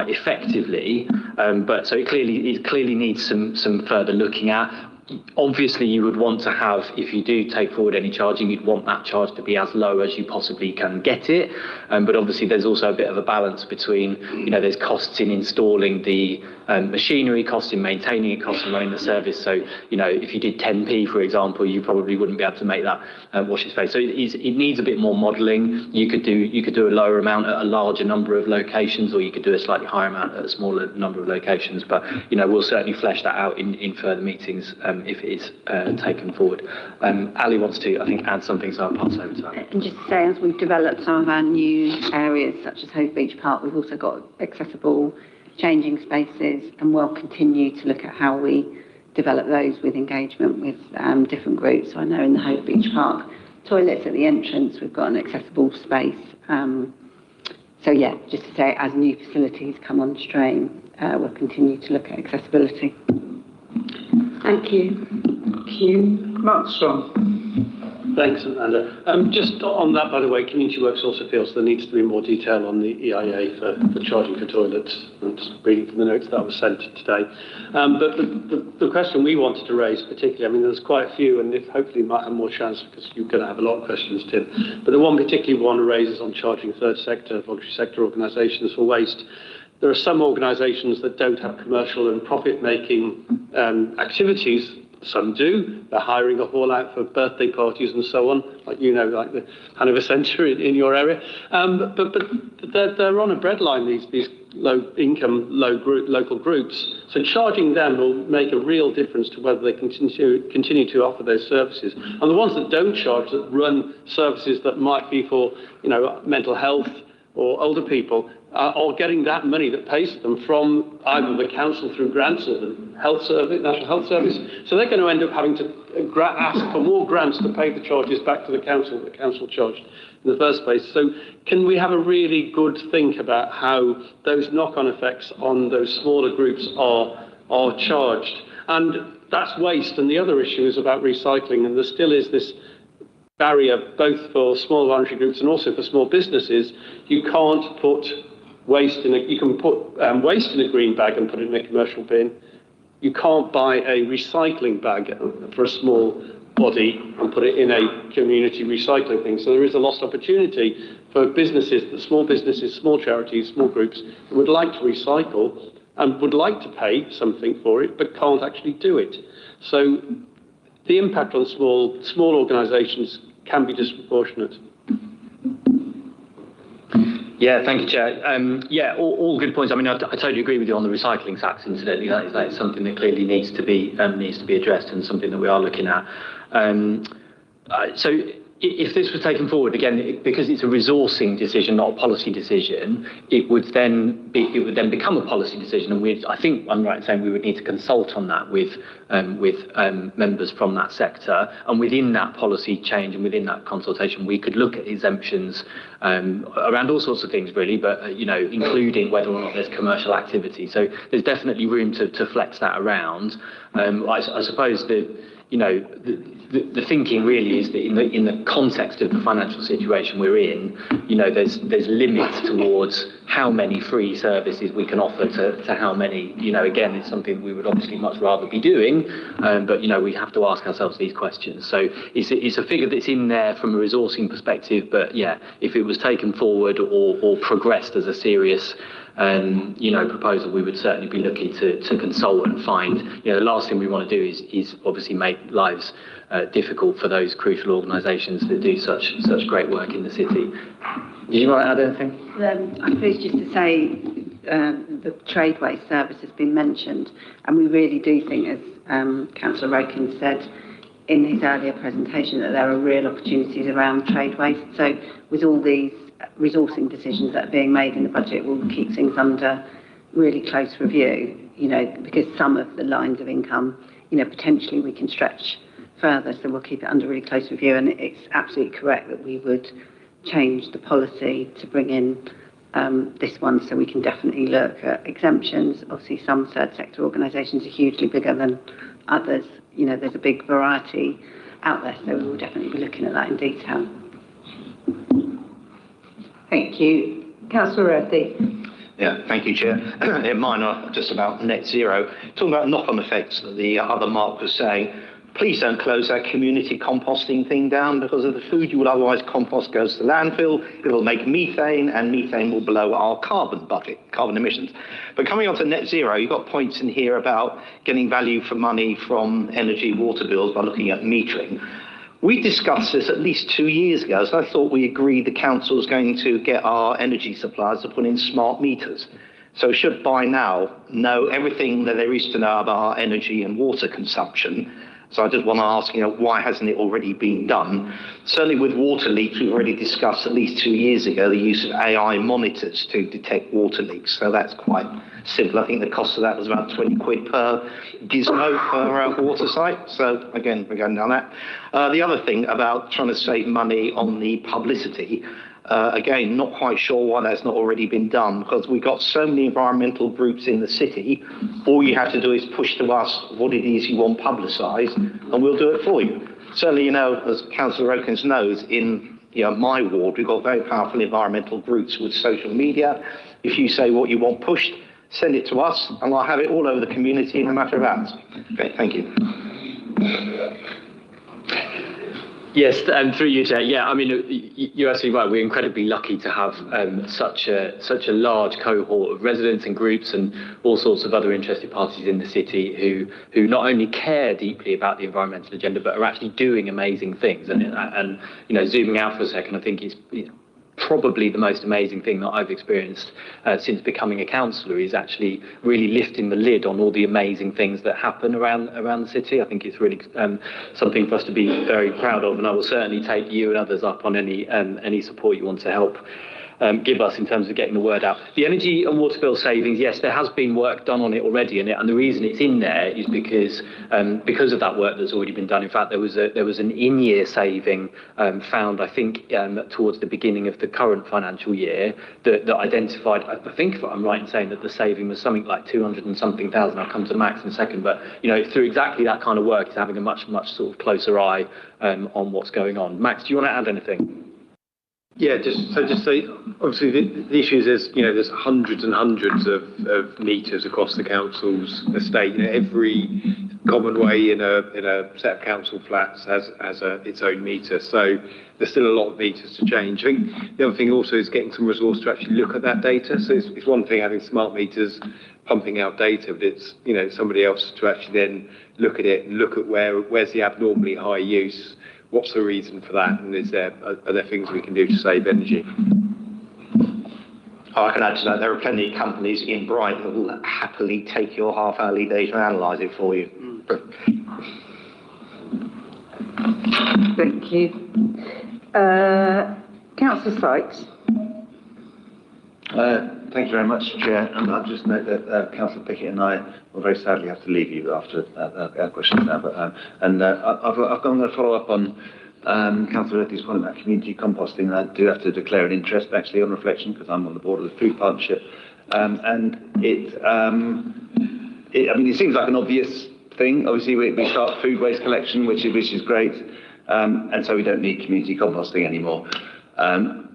P: effectively. But so it clearly needs some further looking at. Obviously, you would want to have, if you do take forward any charging, you'd want that charge to be as low as you possibly can get it. But obviously, there's also a bit of a balance between, there's costs in installing the machinery, costs in maintaining it, costs in running the service. So, if you did 10p, for example, you probably wouldn't be able to make that wash its face. So it needs a bit more modelling. You could do a lower amount at a larger number of locations, or you could do a slightly higher amount at a smaller number of locations. But we'll certainly flesh that out in further meetings if it is taken forward. Ali wants to, I think, add something, so I'll pass over to Ali.
F: And just to say, as we've developed some of our new areas, such as Hove Beach Park, we've also got accessible changing spaces, and we'll continue to look at how we develop those with engagement with different groups. So I know in the Hove Beach Park toilets at the entrance, we've got an accessible space. So yeah, just to say, as new facilities come on stream, we'll continue to look at accessibility.
O: Thank you.
D: Thank you. Mark Strong.
H: Thanks, Amanda. Just on that, by the way, Community Works also feels there needs to be more detail on the EIA for charging for toilets. I'm just reading from the notes that was sent today. But the question we wanted to raise particularly, I mean, there's quite a few, and hopefully you might have more chance because you're going to have a lot of questions, Tim. But the one particularly we want to raise is on charging third sector, voluntary sector organisations for waste. There are some organisations that don't have commercial and profit-making activities. Some do. They're hiring a hall out for birthday parties and so on, like the Hanover Centre in your area. But they're on a breadline, these low-income, local groups. So charging them will make a real difference to whether they continue to offer those services. And the ones that don't charge, that run services that might be for mental health or older people, are getting that money that pays them from either the council through grants or the health service, National Health Service. So they're going to end up having to ask for more grants to pay the charges back to the council that the council charged in the first place. So can we have a really good think about how those knock-on effects on those smaller groups are charged? And that's waste. And the other issue is about recycling. And there still is this barrier, both for small voluntary groups and also for small businesses. You can't put waste you can put waste in a green bag and put it in a commercial bin. You can't buy a recycling bag for a small body and put it in a community recycling thing. So there is a lost opportunity for businesses, small charities, small groups who would like to recycle and would like to pay something for it, but can't actually do it. So the impact on small organisations can be disproportionate.
P: Yeah, thank you, Chair. All good points. I mean, I totally agree with you on the recycling tax. Incidentally, that is something that clearly needs to be addressed, and something that we are looking at. So if this was taken forward again, because it's a resourcing decision, not a policy decision, it would then become a policy decision, and I think I'm right in saying we would need to consult on that with members from that sector, and within that policy change and within that consultation, we could look at exemptions around all sorts of things, really, but including whether or not there's commercial activity. So there's definitely room to flex that around. I suppose that the thinking really is that in the context of the financial situation we're in, there's limits towards how many free services we can offer to how many. Again, it's something we would obviously much rather be doing, but we have to ask ourselves these questions. So it's a figure that's in there from a resourcing perspective, but yeah, if it was taken forward or progressed as a serious proposal, we would certainly be looking to consult and find. The last thing we want to do is obviously make lives difficult for those crucial organisations that do such great work in the city. Did you want to add anything?
F: I'm pleased just to say the trade waste service has been mentioned, and we really do think, as Councillor Rokin said in his earlier presentation, that there are real opportunities around trade waste. So with all these resourcing decisions that are being made in the budget, we'll keep things under really close review, because some of the lines of income, potentially we can stretch further, so we'll keep it under really close review. And it's absolutely correct that we would change the policy to bring in this one, so we can definitely look at exemptions. Obviously, some third sector organisations are hugely bigger than others. There's a big variety out there, so we will definitely be looking at that in detail.
A: Thank you. Councillor Murphy.
B: Yeah, thank you, Chair. Mine are just about net zero. Talking about knock-on effects that the other Mark was saying, please don't close that community composting thing down, because of the food you would otherwise compost goes to landfill, it will make methane, and methane will blow our carbon budget, carbon emissions. But coming on to net zero, you've got points in here about getting value for money from energy water bills by looking at metering. We discussed this at least 2 years ago, so I thought we agreed the council was going to get our energy suppliers to put in smart meters. So should by now know everything that there is to know about our energy and water consumption. So I just want to ask, why hasn't it already been done? Certainly with water leaks, we've already discussed at least 2 years ago the use of AI monitors to detect water leaks. So that's quite simple. I think the cost of that was about 20 quid per gizmo per water site. So again, we're going down that. The other thing about trying to save money on the publicity, again, not quite sure why that's not already been done, because we've got so many environmental groups in the city. All you have to do is push to us what it is you want publicised, and we'll do it for you. Certainly, as Councillor Okins knows, in my ward, we've got very powerful environmental groups with social media. If you say what you want pushed, send it to us, and I'll have it all over the community in a matter of hours. Okay, thank you.
P: Yes, through you, Chair. Yeah, I mean, you're absolutely right. We're incredibly lucky to have such a large cohort of residents and groups and all sorts of other interested parties in the city who not only care deeply about the environmental agenda, but are actually doing amazing things. And zooming out for a second, I think it's probably the most amazing thing that I've experienced since becoming a councillor is actually really lifting the lid on all the amazing things that happen around the city. I think it's really something for us to be very proud of, and I will certainly take you and others up on any support you want to help give us in terms of getting the word out. The energy and water bill savings, yes, there has been work done on it already, and the reason it's in there is because of that work that's already been done. In fact, there was an in-year saving found, I think, towards the beginning of the current financial year that identified, I think if I'm right in saying that the saving was something like 200 and something thousand. I'll come to Max in a second, but through exactly that kind of work, it's having a much sort of closer eye on what's going on. Max, do you want to add anything?
Q: Yeah, just say, obviously the issue is there's hundreds and hundreds of meters across the council's estate. Every common way in a set of council flats has its own meter. So there's still a lot of meters to change. I think the other thing also is getting some resource to actually look at that data. So it's one thing having smart meters pumping out data, but it's somebody else to actually then look at it and look at where's the abnormally high use. What's the reason for that, and are there things we can do to save energy?
B: I can add to that, there are plenty of companies in Brighton that will happily take your half-hourly data and analyse it for you.
F: Thank you. Councillor Sykes.
E: Thank you very much, Chair. And I'll just note that Councillor Pickett and I will very sadly have to leave you after our questions now. But I'm going to follow up on Councillor Earthy's point about community composting. I do have to declare an interest, actually, on reflection, because I'm on the board of the Food Partnership. It seems like an obvious thing. Obviously, we start food waste collection, which is great, and so we don't need community composting anymore.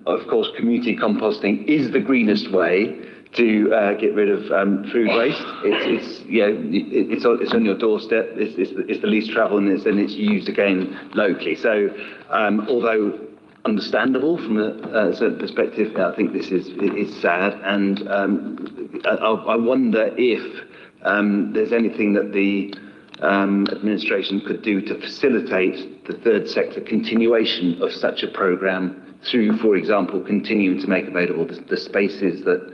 E: Of course, community composting is the greenest way to get rid of food waste. It's on your doorstep. It's the least travel, and it's used again locally. So, although understandable from a certain perspective, I think this is sad, and I wonder if there's anything that the administration could do to facilitate the third sector continuation of such a programme through, for example, continuing to make available the spaces that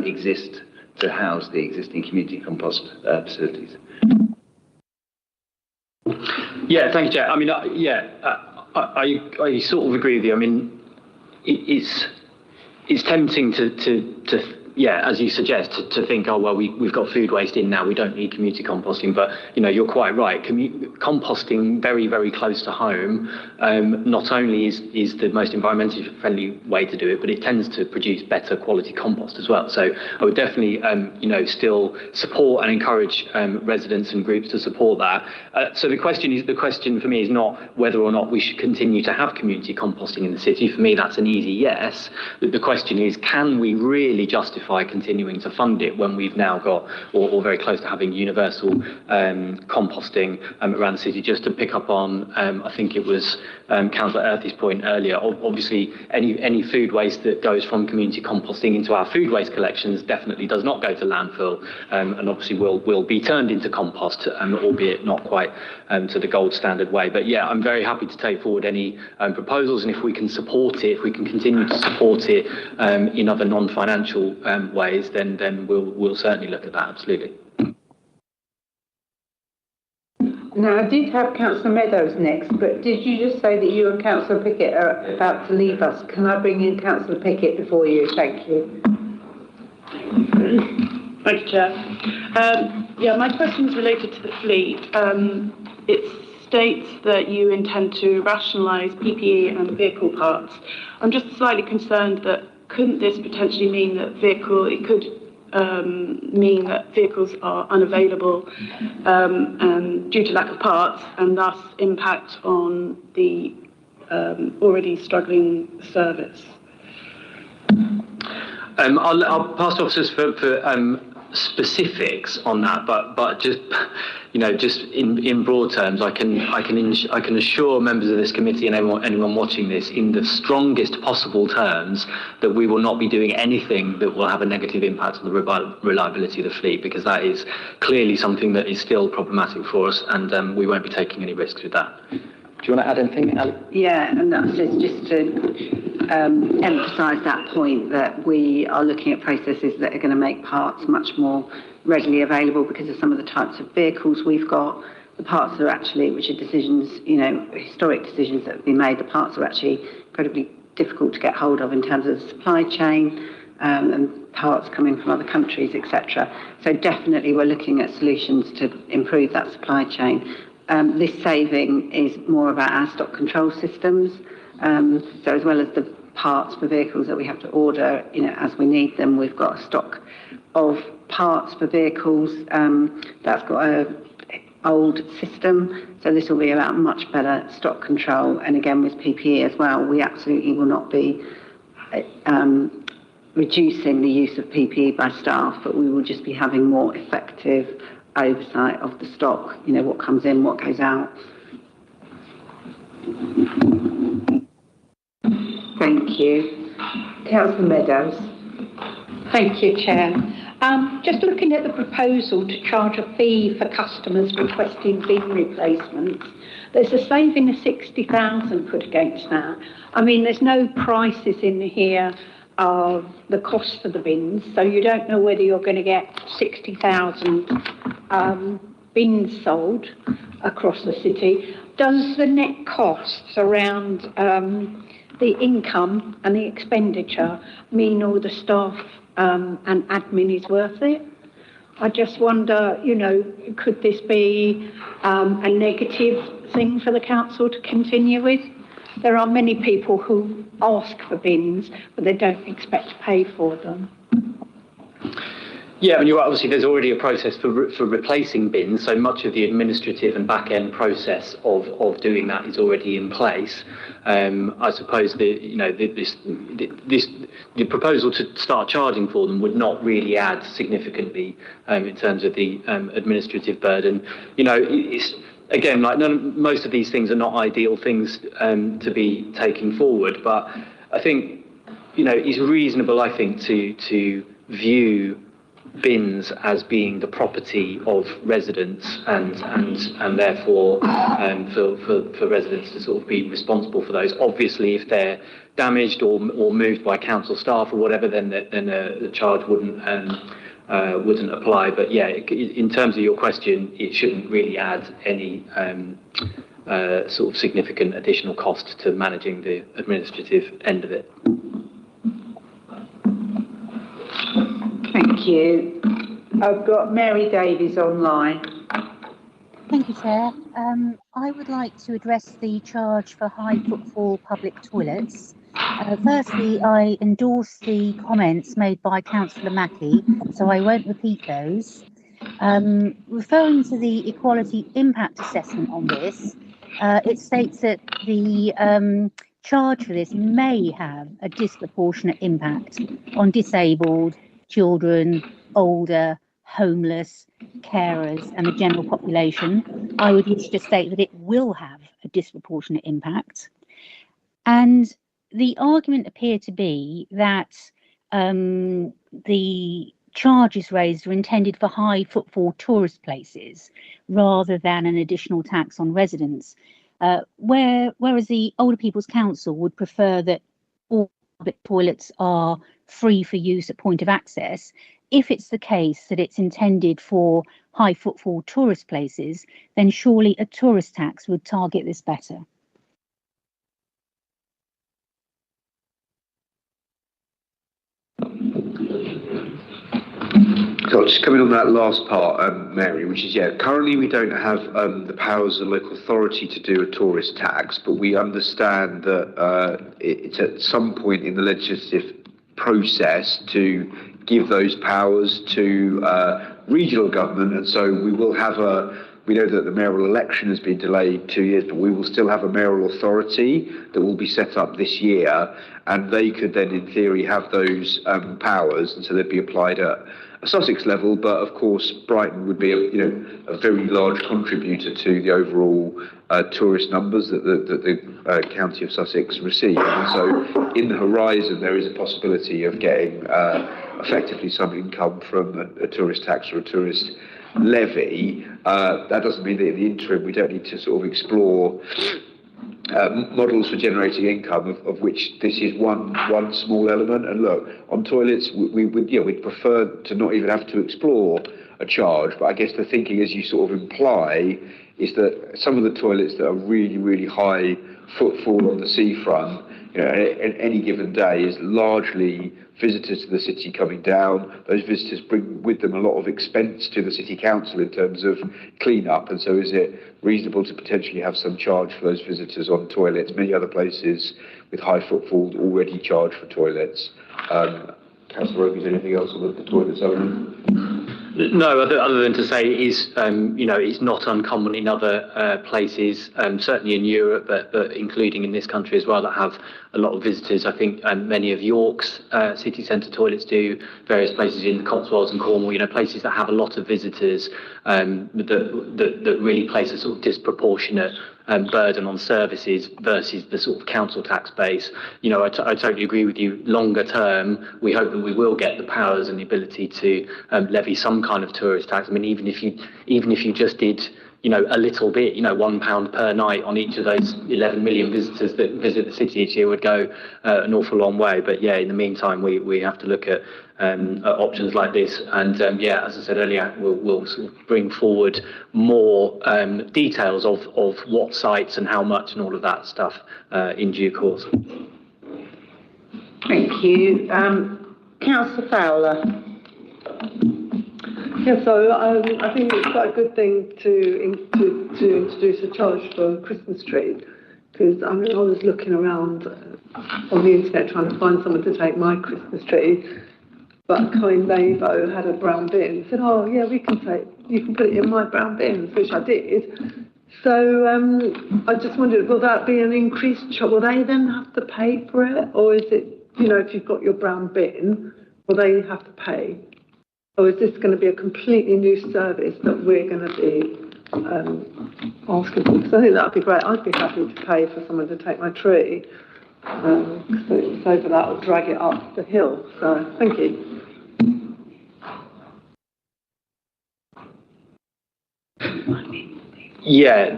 E: exist to house the existing community compost facilities.
P: Yeah, thank you, Chair. I mean, I sort of agree with you. I mean, it's tempting to as you suggest, to think, oh, well, we've got food waste in now, we don't need community composting. But, you're quite right. Composting very, very close to home not only is the most environmentally friendly way to do it, but it tends to produce better quality compost as well. So I would definitely, still support and encourage residents and groups to support that. So the question for me is not whether or not we should continue to have community composting in the city. For me, that's an easy yes. The question is, can we really justify continuing to fund it when we've now got, or very close to having universal composting around the city? Just to pick up on, I think it was Councillor Earthy's point earlier, obviously any food waste that goes from community composting into our food waste collections definitely does not go to landfill, and obviously will be turned into compost, albeit not quite to the gold standard way. But yeah, I'm very happy to take forward any proposals, and if we can support it, if we can continue to support it in other non-financial ways, then we'll certainly look at that, absolutely.
A: Now, I did have Councillor Meadows next, but did you just say that you and Councillor Pickett are about to leave us? Can I bring in Councillor Pickett before you? Thank you.
K: Thank you, Chair. My question is related to the fleet. It states that you intend to rationalise PPE and vehicle parts. I'm just slightly concerned that couldn't this potentially mean that mean that vehicles are unavailable due to lack of parts, and thus impact on the already struggling service?
P: I'll pass to officers for specifics on that, but just just in broad terms, I can assure members of this committee and anyone watching this in the strongest possible terms that we will not be doing anything that will have a negative impact on the reliability of the fleet, because that is clearly something that is still problematic for us, and we won't be taking any risks with that. Do you want to add anything, Ali?
F: Yeah, and that's just to emphasise that point, that we are looking at processes that are going to make parts much more readily available because of some of the types of vehicles we've got. The parts are actually, which are decisions, historic decisions that have been made, the parts are actually incredibly difficult to get hold of in terms of the supply chain and parts coming from other countries, etc. So definitely we're looking at solutions to improve that supply chain. This saving is more about our stock control systems. So as well as the parts for vehicles that we have to order, as we need them, we've got a stock of parts for vehicles that's got an old system. So this will be about much better stock control. And again, with PPE as well, we absolutely will not be reducing the use of PPE by staff, but we will just be having more effective oversight of the stock, what comes in, what goes out.
A: Thank you. Councillor Meadows.
G: Thank you, Chair. Just looking at the proposal to charge a fee for customers requesting bin replacements, there's a saving of 60,000 put against that. I mean, there's no prices in here of the cost for the bins, so you don't know whether you're going to get 60,000 bins sold across the city. Does the net costs around the income and the expenditure mean all the staff and admin is worth it? I just wonder, could this be a negative thing for the council to continue with? There are many people who ask for bins, but they don't expect to pay for them.
P: Yeah, and you're right, obviously there's already a process for replacing bins, so much of the administrative and back-end process of doing that is already in place. I suppose the proposal to start charging for them would not really add significantly in terms of the administrative burden. It's again, most of these things are not ideal things to be taking forward, but I think it's reasonable, I think, to view bins as being the property of residents and therefore for residents to sort of be responsible for those. Obviously, if they're damaged or moved by council staff or whatever, then the charge wouldn't apply. But yeah, in terms of your question, it shouldn't really add any sort of significant additional cost to managing the administrative end of it.
A: Thank you. I've got Mary Davies online.
L: Thank you, Chair. I would like to address the charge for high footfall public toilets. Firstly, I endorse the comments made by Councillor Mackie, so I won't repeat those. Referring to the equality impact assessment on this, it states that the charge for this may have a disproportionate impact on disabled, children, older, homeless, carers and the general population. I would wish to state that it will have a disproportionate impact. And the argument appeared to be that the charges raised are intended for high footfall tourist places rather than an additional tax on residents, whereas the Older People's Council would prefer that all public toilets are free for use at point of access. If it's the case that it's intended for high footfall tourist places, then surely a tourist tax would target this better.
C: So just coming on that last part, Mary, which is, currently we don't have the powers of the local authority to do a tourist tax, but we understand that it's at some point in the legislative process to give those powers to regional government, and so we will have we know that the mayoral election has been delayed 2 years, but we will still have a mayoral authority that will be set up this year, and they could then in theory have those powers, and so they'd be applied at a Sussex level, but of course Brighton would be a very large contributor to the overall tourist numbers that the county of Sussex receive. And so in the horizon there is a possibility of getting effectively some income from a tourist tax or a tourist levy. That doesn't mean that in the interim we don't need to sort of explore models for generating income, of which this is one small element. And look, on toilets, we'd prefer to not even have to explore a charge, but I guess the thinking, as you sort of imply, is that some of the toilets that are really, really high footfall on the seafront, at any given day, is largely visitors to the city coming down. Those visitors bring with them a lot of expense to the city council in terms of clean-up, and so is it reasonable to potentially have some charge for those visitors on toilets? Many other places with high footfall already charge for toilets. Councillor Roke, is there anything else on the toilets element?
P: No, other than to say it is, it's not uncommon in other places, certainly in Europe, but including in this country as well, that have a lot of visitors. I think many of York's city centre toilets do, various places in the Cotswolds and Cornwall, places that have a lot of visitors that really place a sort of disproportionate burden on services versus the sort of council tax base. I totally agree with you. Longer term, we hope that we will get the powers and the ability to levy some kind of tourist tax. I mean, even if you just did a little bit, £1 per night on each of those 11 million visitors that visit the city each year would go an awful long way. But yeah, in the meantime, we have to look at options like this. And as I said earlier, we'll sort of bring forward more details of what sites and how much and all of that stuff in due course.
A: Thank you. Councillor Fowler.
R: Yeah, so I think it's quite a good thing to introduce a charge for a Christmas tree, because I was looking around on the internet trying to find someone to take my Christmas tree, but a kind neighbour had a brown bin. Said, "Oh yeah, you can put it in my brown bins," which I did. So I just wondered, will that be an increased charge? Will they then have to pay for it, or is it, if you've got your brown bin, will they have to pay? Or is this going to be a completely new service that we're going to be asking for? Because I think that would be great. I'd be happy to pay for someone to take my tree, so that will drag it up the hill. So thank you.
P: Yeah,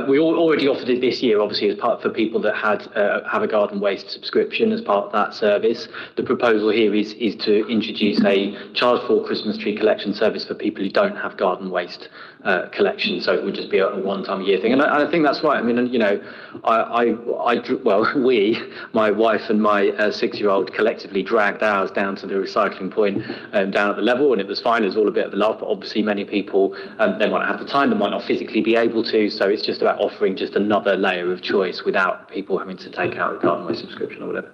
P: we already offered it this year, obviously, as part for people that have a garden waste subscription as part of that service. The proposal here is to introduce a charge for Christmas tree collection service for people who don't have garden waste collection. So it would just be a one-time a year thing, and I think that's right. I mean, my wife and my 6-year-old collectively dragged ours down to the recycling point down at the level, and it was fine. It was all a bit of a laugh, but obviously many people they might not have the time, they might not physically be able to. So it's just about offering just another layer of choice without people having to take out a garden waste subscription or whatever.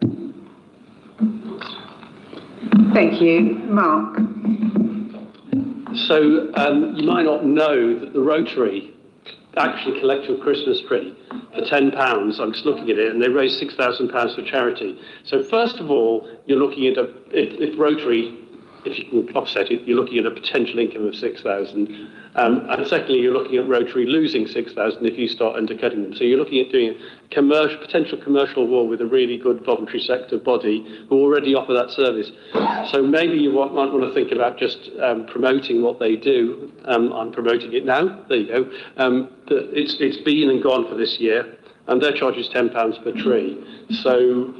A: Thank you. Mark.
H: So you might not know that the Rotary actually collect your Christmas tree for £10. I'm just looking at it, and they raise £6,000 for charity. So first of all, you're looking at if Rotary, if you can offset it, you're looking at a potential income of 6,000. And secondly, you're looking at Rotary losing 6,000 if you start undercutting them. So you're looking at doing a potential commercial war with a really good voluntary sector body who already offer that service. So maybe you might want to think about just promoting what they do. I'm promoting it now. There you go. It's been and gone for this year, and their charge is £10 per tree. So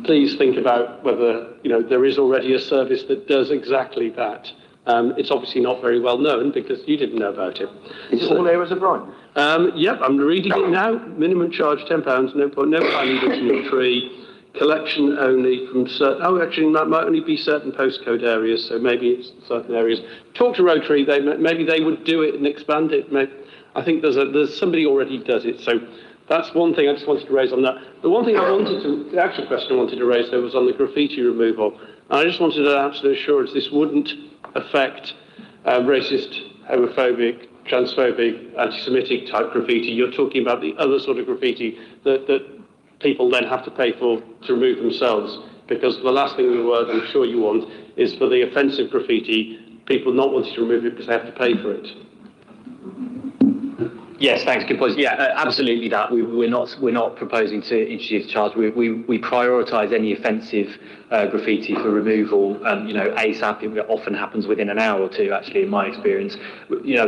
H: please think about whether there is already a service that does exactly that. It's obviously not very well known because you didn't know about it.
C: Is it all areas of Brighton?
H: Yep, I'm reading it now. Minimum charge £10. No planning bits in your tree. Collection only from certain. Oh, actually, that might only be certain postcode areas. So maybe it's certain areas. Talk to Rotary. Maybe they would do it and expand it. I think there's somebody already does it. So that's one thing I just wanted to raise on that. The one thing the actual question I wanted to raise though was on the graffiti removal. And I just wanted an absolute assurance this wouldn't affect racist, homophobic, transphobic, anti-Semitic type graffiti. You're talking about the other sort of graffiti that people then have to pay for to remove themselves. Because the last thing we want, I'm sure you want, is for the offensive graffiti, people not wanting to remove it because they have to pay for it.
P: Yes, thanks. Good point. Yeah, absolutely. That we're not proposing to introduce a charge. We prioritise any offensive graffiti for removal. ASAP. It often happens within an hour or two. Actually, in my experience,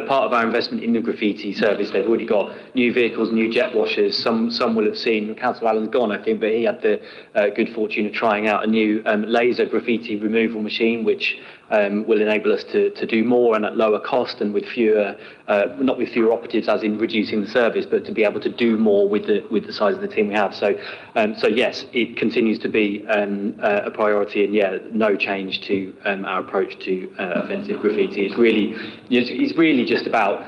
P: part of our investment in the graffiti service, they've already got new vehicles, new jet washers. Some will have seen. Councillor Allen's gone, I think, but he had the good fortune of trying out a new laser graffiti removal machine, which will enable us to do more and at lower cost and with fewer, not with fewer operatives as in reducing the service, but to be able to do more with the size of the team we have. So yes, it continues to be a priority, and no change to our approach to offensive graffiti. It's really just about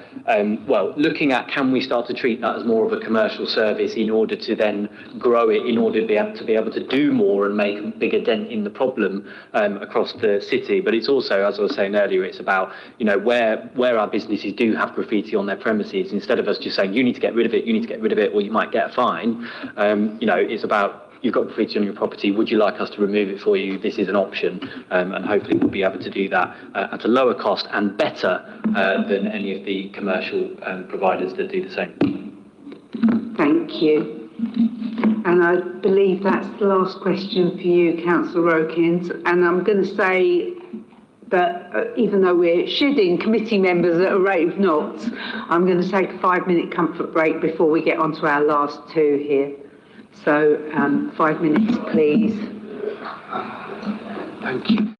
P: looking at can we start to treat that as more of a commercial service in order to then grow it, in order to be able to do more and make a bigger dent in the problem across the city. But it's also, as I was saying earlier, it's about where our businesses do have graffiti on their premises, instead of us just saying you need to get rid of it, or you might get a fine. It's about, you've got graffiti on your property, would you like us to remove it for you? This is an option, and hopefully we'll be able to do that at a lower cost and better than any of the commercial providers that do the same.
A: Thank you. And I believe that's the last question for you, Councillor Rokins. And I'm going to say but even though we're shedding committee members at a rate of knots, I'm going to take a 5-minute comfort break before we get on to our last two here. So 5 minutes, please.
J: Thank you.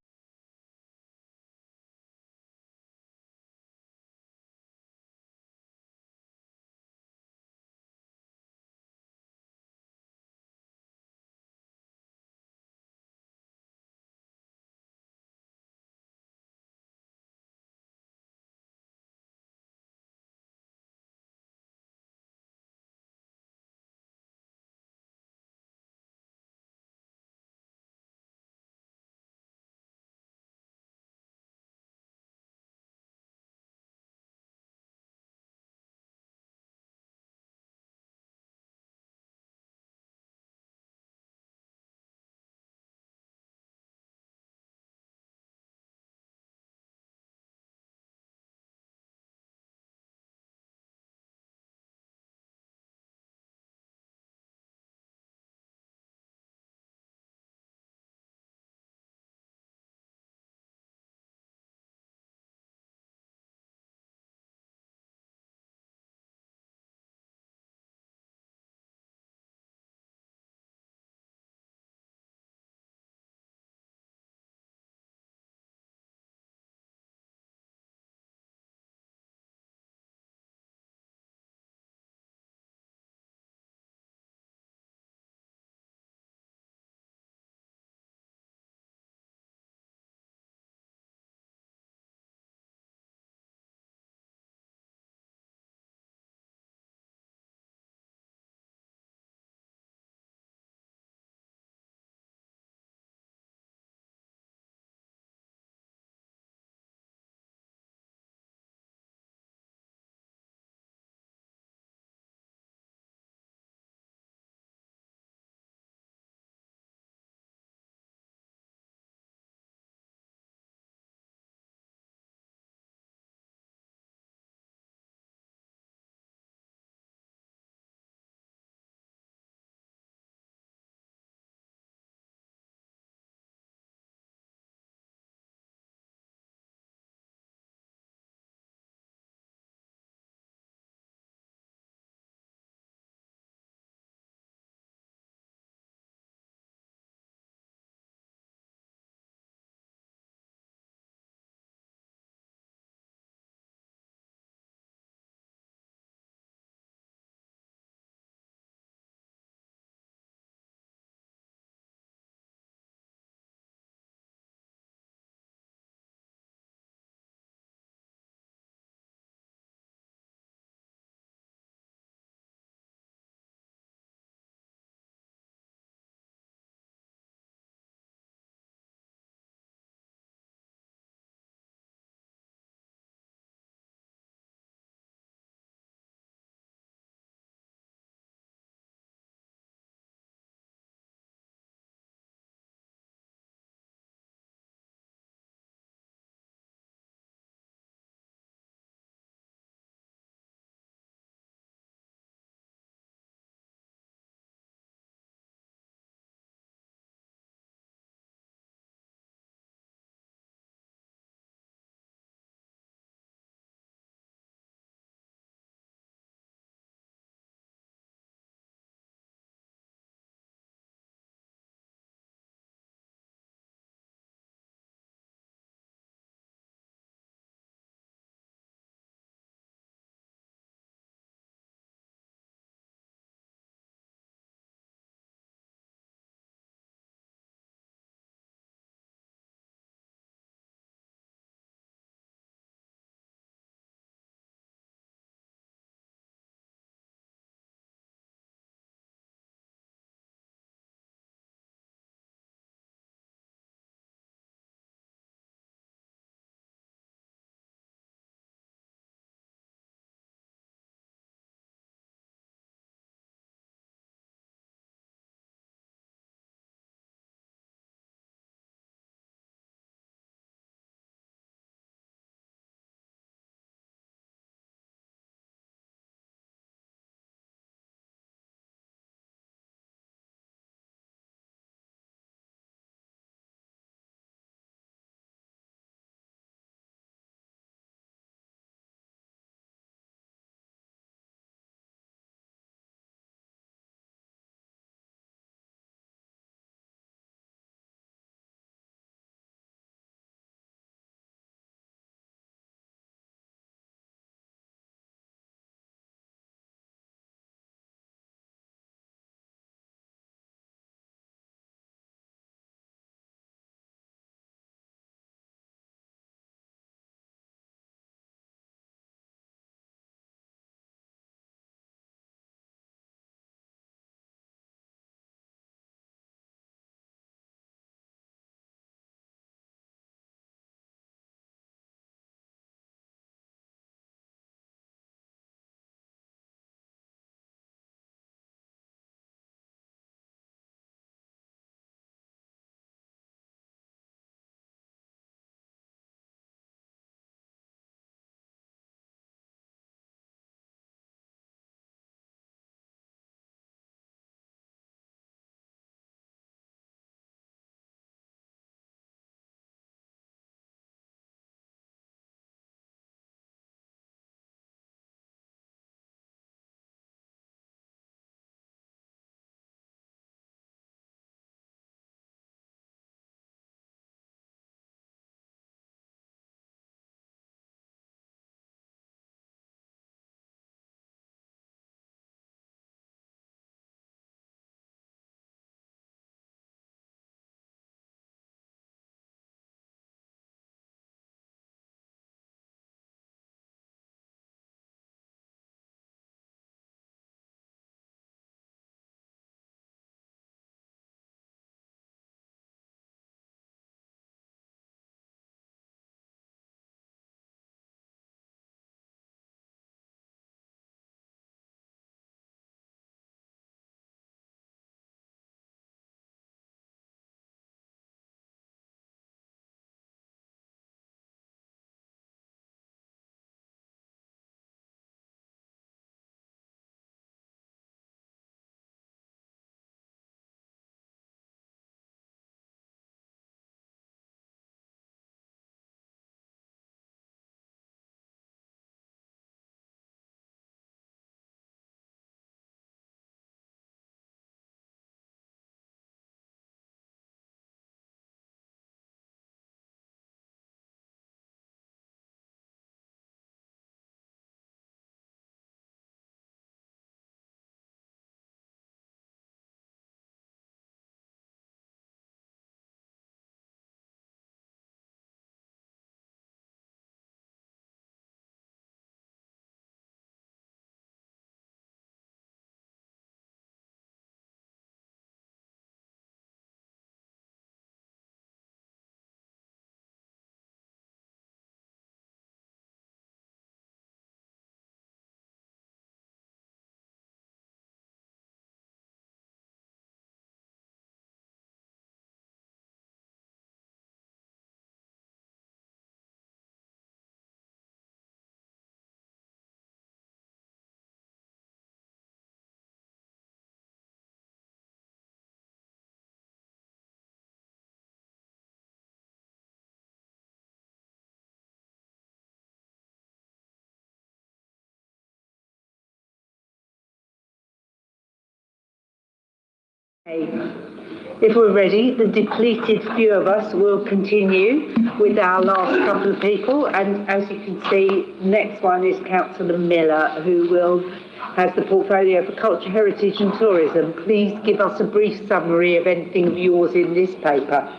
A: If we're ready, the depleted few of us will continue with our last couple of people. And as you can see, next one is Councillor Miller, who has the portfolio for culture, heritage and tourism. Please give us a brief summary of anything of yours in this paper.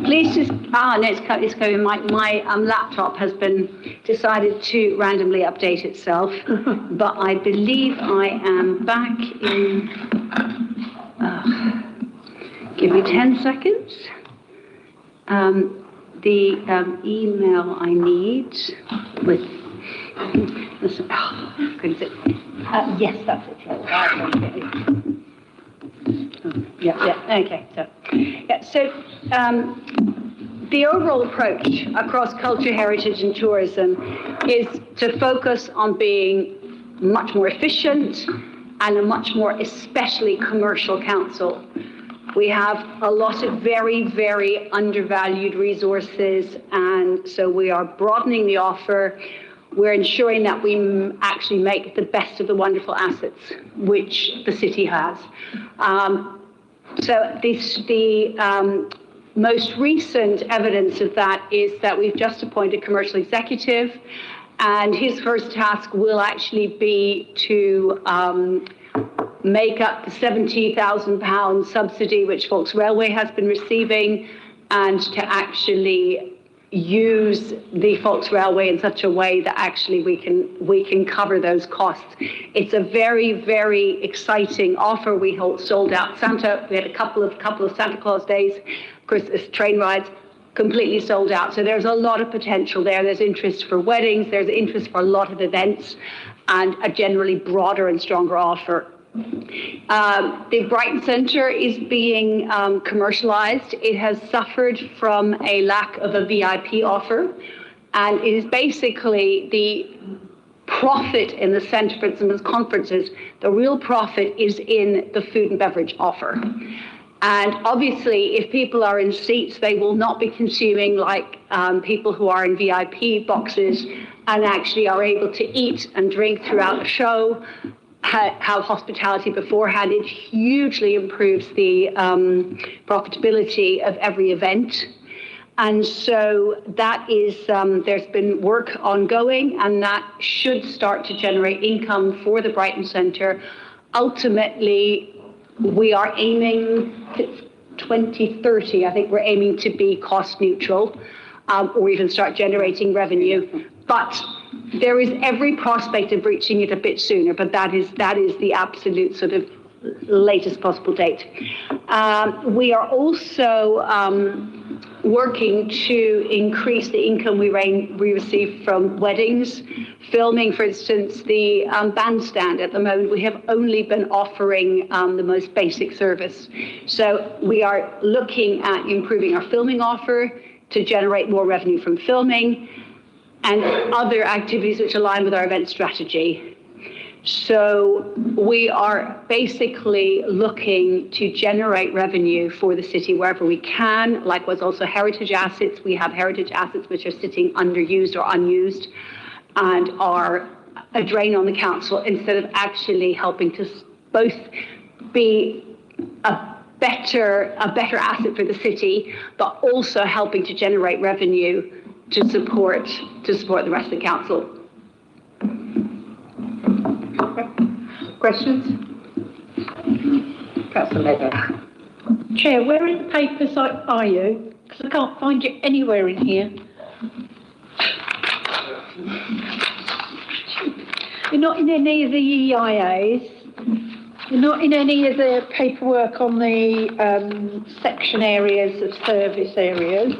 S: Please just, no, it's going, my laptop has been decided to randomly update itself, but I believe I am back in, give me 10 seconds. The email I need with, yes, that's it. The overall approach across culture, heritage and tourism is to focus on being much more efficient and a much more especially commercial council. We have a lot of very, very undervalued resources, and so we are broadening the offer. We're ensuring that we actually make the best of the wonderful assets which the city has. So the most recent evidence of that is that we've just appointed a commercial executive, and his first task will actually be to make up the £70,000 subsidy which Volks Railway has been receiving, and to actually use the Volks Railway in such a way that actually we can cover those costs. It's a very, very exciting offer. We sold out Santa. We had a couple of Santa Claus days, of course, train rides, completely sold out. So there's a lot of potential there. There's interest for weddings. There's interest for a lot of events, and a generally broader and stronger offer. The Brighton Centre is being commercialised. It has suffered from a lack of a VIP offer, and it is basically the profit in the centre, for instance, conferences. The real profit is in the food and beverage offer. And obviously, if people are in seats, they will not be consuming like people who are in VIP boxes and actually are able to eat and drink throughout the show. Have hospitality beforehand. It hugely improves the profitability of every event. And so that is, there's been work ongoing, and that should start to generate income for the Brighton Centre. Ultimately, we are aiming to 2030. I think we're aiming to be cost neutral, or even start generating revenue. But there is every prospect of reaching it a bit sooner, but that is the absolute sort of latest possible date. We are also working to increase the income we receive from weddings, filming, for instance, the bandstand. At the moment, we have only been offering the most basic service. So we are looking at improving our filming offer to generate more revenue from filming, and other activities which align with our event strategy. So we are basically looking to generate revenue for the city wherever we can. Likewise, also heritage assets. We have heritage assets which are sitting underused or unused and are a drain on the council, instead of actually helping to both be a better asset for the city, but also helping to generate revenue to support the rest of the council.
A: Questions? Councillor Meadow.
G: Chair, where in the papers are you? Because I can't find you anywhere in here. You're not in any of the EIAs. You're not in any of the paperwork on the section areas of service areas.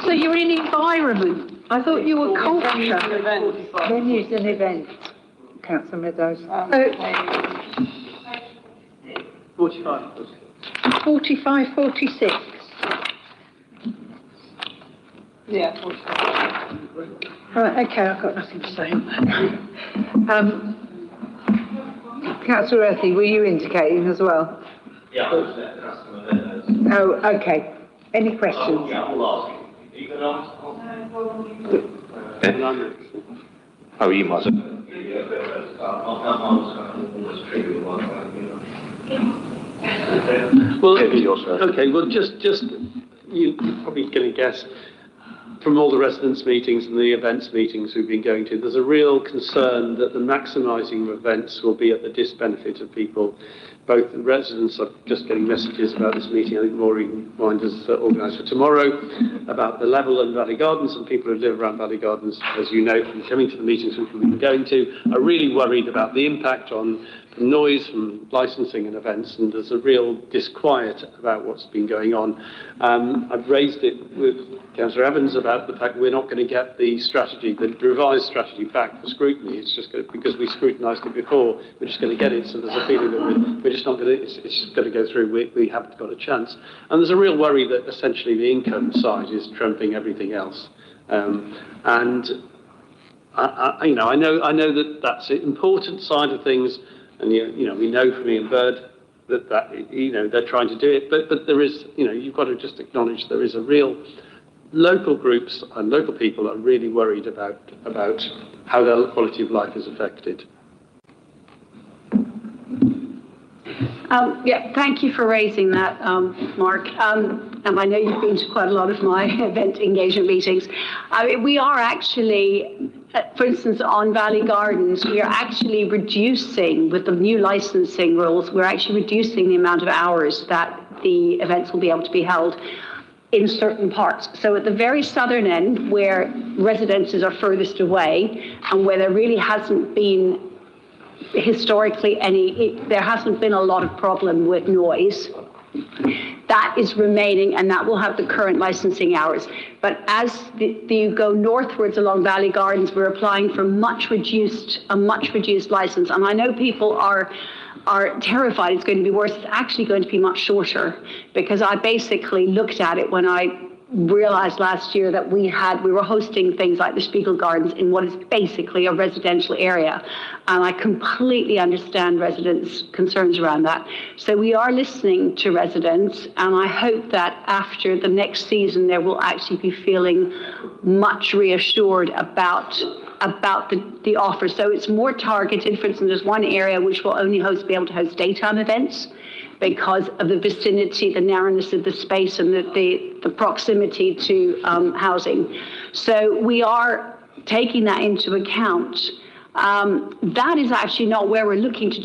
G: So you're in environment. I thought you were culture.
A: Venues and events. Councillor Meadows.
G: 45, 46.
R: Yeah, 45.
G: Right, okay, I've got nothing to say on that.
A: Councillor Earthy, were you indicating as well?
T: Yeah,
A: oh, okay. Any questions?
B: Oh, you must.
H: Well, okay, well, just you're probably going to guess from all the residents' meetings and the events meetings we've been going to, there's a real concern that the maximising of events will be at the disbenefit of people. Both the residents are just getting messages about this meeting. I think Maureen Winders organised for tomorrow about the level in Valley Gardens, and people who live around Valley Gardens, as you know, from coming to the meetings which we've been going to, are really worried about the impact on noise from licensing and events, and there's a real disquiet about what's been going on. I've raised it with Councillor Evans about the fact we're not going to get the strategy, the revised strategy back for scrutiny. It's just going to, because we scrutinised it before, we're just going to get it, so there's a feeling that we're just not going to, it's just going to go through, we haven't got a chance. And there's a real worry that essentially the income side is trumping everything else. I know that that's an important side of things. And, we know from Ian Bird that they're trying to do it. But there is, you've got to just acknowledge there is a real local groups and local people are really worried about how their quality of life is affected.
S: Thank you for raising that, Mark. And I know you've been to quite a lot of my event engagement meetings. We are actually, for instance, on Valley Gardens, we are actually reducing, with the new licensing rules, we're actually reducing the amount of hours that the events will be able to be held in certain parts. So at the very southern end, where residences are furthest away, and where there really hasn't been historically there hasn't been a lot of problem with noise, that is remaining, and that will have the current licensing hours. But as you go northwards along Valley Gardens, we're applying for a much reduced license. And I know people are terrified it's going to be worse. It's actually going to be much shorter, because I basically looked at it when I realized last year that we were hosting things like the Spiegel Gardens in what is basically a residential area. And I completely understand residents' concerns around that. So we are listening to residents, and I hope that after the next season, they will actually be feeling much reassured about the offer. So it's more targeted. For instance, there's one area which will only be able to host daytime events, because of the vicinity, the narrowness of the space, and the proximity to housing. So we are taking that into account. That is actually not where we're looking to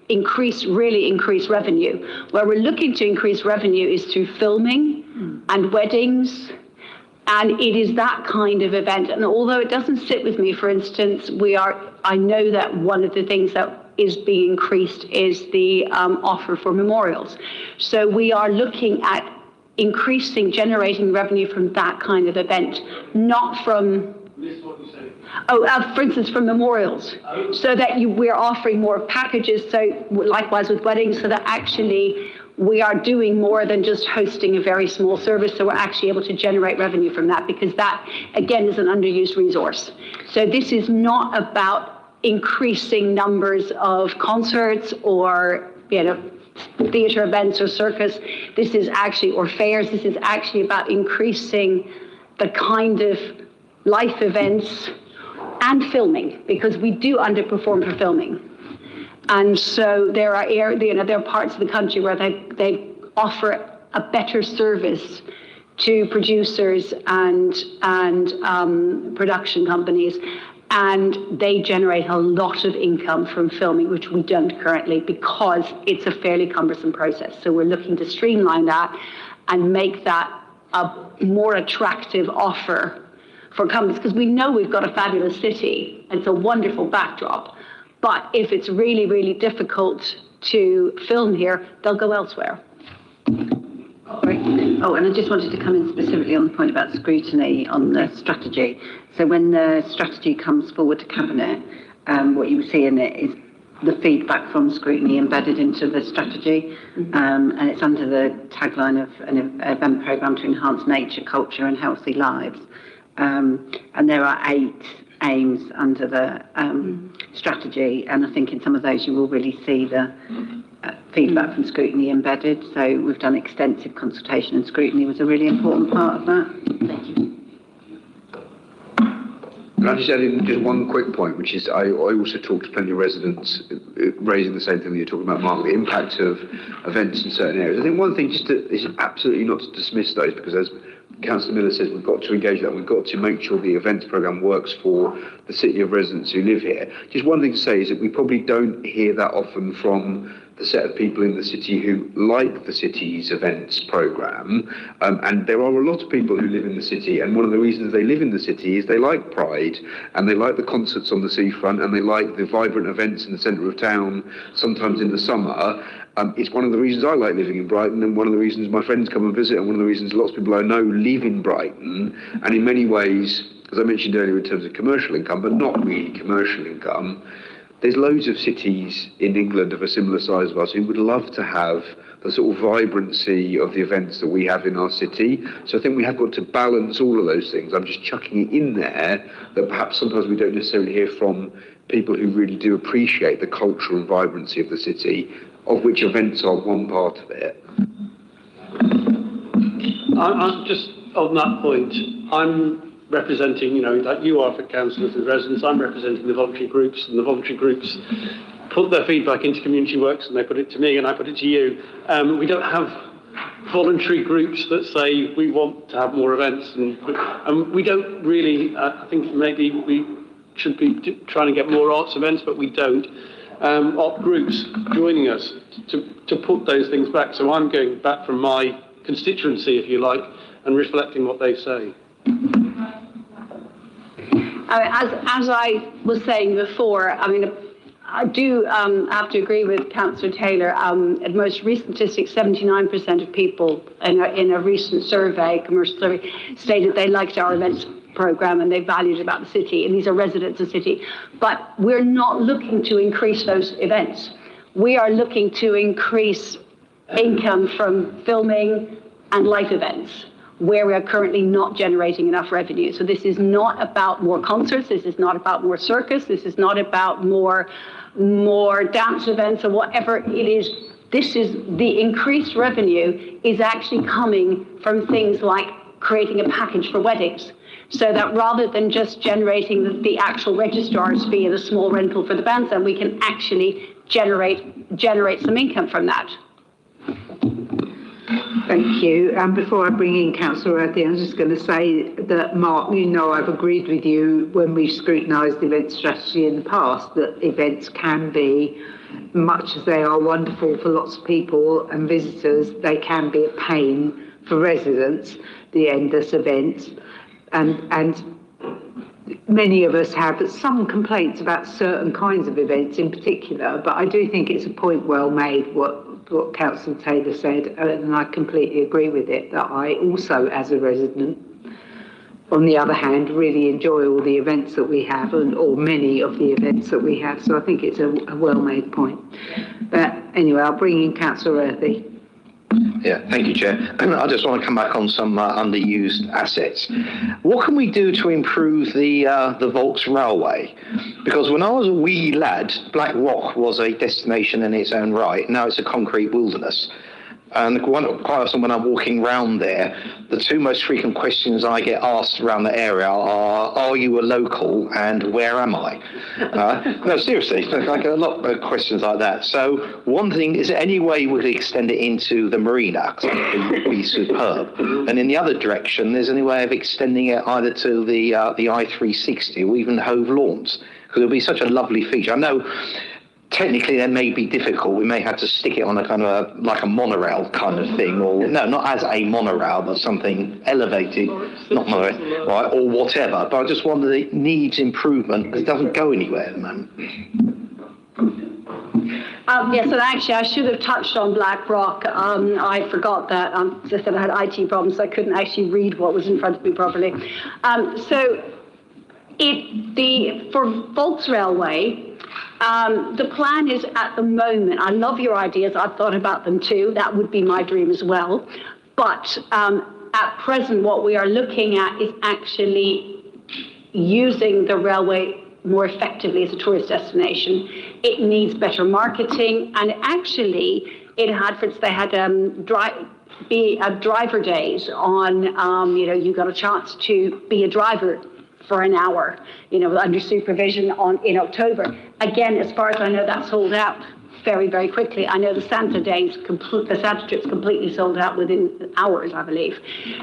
S: increase revenue. Where we're looking to increase revenue is through filming and weddings, and it is that kind of event. And although it doesn't sit with me, for instance, I know that one of the things that is being increased is the offer for memorials. So we are looking at generating revenue from that kind of event, not from, for instance, from memorials. So that we're offering more packages, so likewise with weddings, so that actually we are doing more than just hosting a very small service, so we're actually able to generate revenue from that, because that, again, is an underused resource. So this is not about increasing numbers of concerts or theatre events or circus. This is actually, or fairs, this is actually about increasing the kind of life events and filming, because we do underperform for filming. And so there are parts of the country where they offer a better service to producers and production companies, and they generate a lot of income from filming, which we don't currently, because it's a fairly cumbersome process. So we're looking to streamline that and make that a more attractive offer for companies, because we know we've got a fabulous city. It's a wonderful backdrop. But if it's really, really difficult to film here, they'll go elsewhere.
F: Oh, and I just wanted to come in specifically on the point about scrutiny on the strategy. So when the strategy comes forward to Cabinet, what you see in it is the feedback from scrutiny embedded into the strategy, and it's under the tagline of an event programme to enhance nature, culture and healthy lives. And there are 8 aims under the strategy, and I think in some of those you will really see the feedback from scrutiny embedded. So we've done extensive consultation, and scrutiny was a really important part of that. Thank you.
C: Can I just add in just one quick point, which is I also talked to plenty of residents raising the same thing that you're talking about, Mark, the impact of events in certain areas. I think one thing is absolutely not to dismiss those, because as Councillor Miller says, we've got to engage that. We've got to make sure the events programme works for the city of residents who live here. Just one thing to say is that we probably don't hear that often from the set of people in the city who like the city's events programme, and there are a lot of people who live in the city, and one of the reasons they live in the city is they like Pride, and they like the concerts on the seafront, and they like the vibrant events in the centre of town, sometimes in the summer. It's one of the reasons I like living in Brighton, and one of the reasons my friends come and visit, and one of the reasons lots of people I know live in Brighton. And in many ways, as I mentioned earlier, in terms of commercial income, but not really commercial income, there's loads of cities in England of a similar size of us who would love to have the sort of vibrancy of the events that we have in our city. So I think we have got to balance all of those things. I'm just chucking it in there that perhaps sometimes we don't necessarily hear from people who really do appreciate the culture and vibrancy of the city, of which events are one part of it.
H: I'm just on that point. I'm representing, like you are for councillors and residents, I'm representing the voluntary groups, and the voluntary groups put their feedback into Community Works, and they put it to me, and I put it to you. We don't have voluntary groups that say we want to have more events, and we don't really, I think maybe we should be trying to get more arts events, but we don't. Art groups joining us to put those things back. So I'm going back from my constituency, if you like, and reflecting what they say.
S: As I was saying before, I do have to agree with Councillor Taylor. At most recent statistics, 79% of people in a recent survey, commercial survey, stated they liked our events programme and they valued about the city, and these are residents of the city. But we're not looking to increase those events. We are looking to increase income from filming and live events, where we are currently not generating enough revenue. So this is not about more concerts, this is not about more circus, this is not about more dance events or whatever it is. This is the increased revenue is actually coming from things like creating a package for weddings. So that rather than just generating the actual registrar's fee and a small rental for the bandstand, we can actually generate some income from that.
A: Thank you. And before I bring in Councillor Earthy, I'm just going to say that, Mark, I've agreed with you when we've scrutinised event strategy in the past that events can be, much as they are wonderful for lots of people and visitors, they can be a pain for residents, the endless events. And many of us have some complaints about certain kinds of events in particular, but I do think it's a point well made what Councillor Taylor said, and I completely agree with it, that I also, as a resident, on the other hand, really enjoy all the events that we have, or many of the events that we have, so I think it's a well-made point. But anyway, I'll bring in Councillor Earthy.
B: Yeah, thank you, Chair. I just want to come back on some underused assets. What can we do to improve the Volks Railway? Because when I was a wee lad, Black Rock was a destination in its own right. Now it's a concrete wilderness. And quite often when I'm walking around there, the two most frequent questions I get asked around the area are you a local and where am I? No, seriously, I get a lot of questions like that. So one thing, is there any way we could extend it into the marina? Because it would be superb. And in the other direction, there's any way of extending it either to the I-360 or even Hove Lawns? Because it would be such a lovely feature. I know technically that may be difficult. We may have to stick it on a kind of like a monorail kind of thing, or no, not as a monorail, but something elevated, not monorail, right, or whatever. But I just wonder that it needs improvement because it doesn't go anywhere at the moment.
S: Yes, and actually I should have touched on Black Rock. I forgot that. As I said, I had IT problems, so I couldn't actually read what was in front of me properly. For Volks Railway, the plan is at the moment, I love your ideas, I've thought about them too, that would be my dream as well, but at present what we are looking at is actually using the railway more effectively as a tourist destination. It needs better marketing, and actually they had driver days on, you got a chance to be a driver for an hour, under supervision in October. Again, as far as I know, that's sold out very, very quickly. I know the Santa trip's completely sold out within hours, I believe.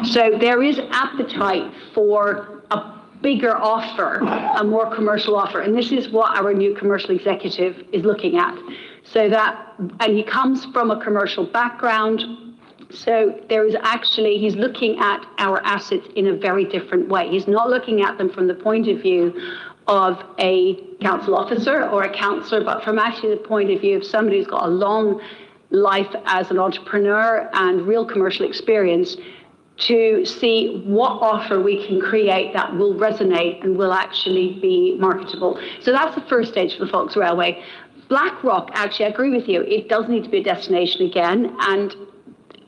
S: So there is appetite for a bigger offer, a more commercial offer. And this is what our new commercial executive is looking at. And he comes from a commercial background. So he's looking at our assets in a very different way. He's not looking at them from the point of view of a council officer or a councillor, but from actually the point of view of somebody who's got a long life as an entrepreneur and real commercial experience, to see what offer we can create that will resonate and will actually be marketable. So that's the first stage for the Volks Railway. Blackrock, actually, I agree with you, it does need to be a destination again, and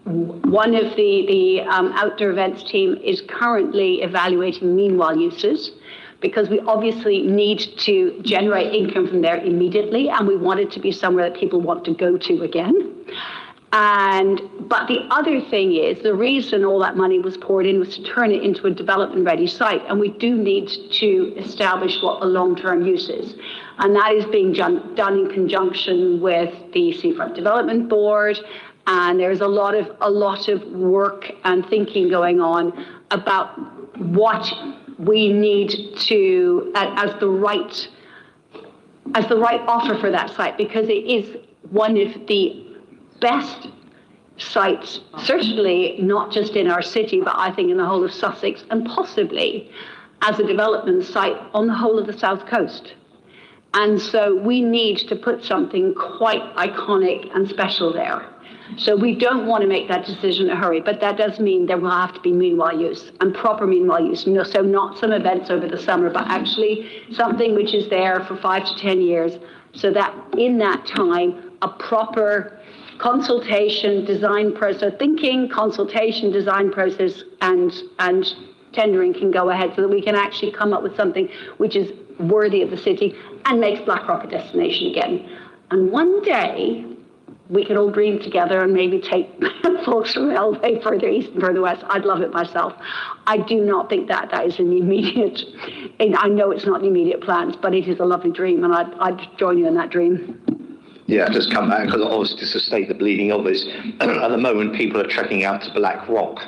S: one of the outdoor events team is currently evaluating meanwhile uses, because we obviously need to generate income from there immediately, and we want it to be somewhere that people want to go to again. But the other thing is, the reason all that money was poured in was to turn it into a development-ready site, and we do need to establish what the long-term use is. And that is being done in conjunction with the Seafront Development Board, and there's a lot of work and thinking going on about what we need to as the right offer for that site, because it is one of the best sites, certainly not just in our city, but I think in the whole of Sussex, and possibly as a development site on the whole of the south coast. And so we need to put something quite iconic and special there. So we don't want to make that decision in a hurry, but that does mean there will have to be meanwhile use and proper meanwhile use. So not some events over the summer, but actually something which is there for 5 to 10 years, so that in that time, a proper consultation, design process, consultation, design process, and tendering can go ahead, so that we can actually come up with something which is worthy of the city and makes Blackrock a destination again. And one day, we could all dream together and maybe take Volks Railway further east and further west. I'd love it myself. I do not think that is an immediate, and I know it's not the immediate plans, but it is a lovely dream, and I'd join you in that dream.
B: Yeah, just come back, because obviously just to state the bleeding obvious, at the moment people are trekking out to Black Rock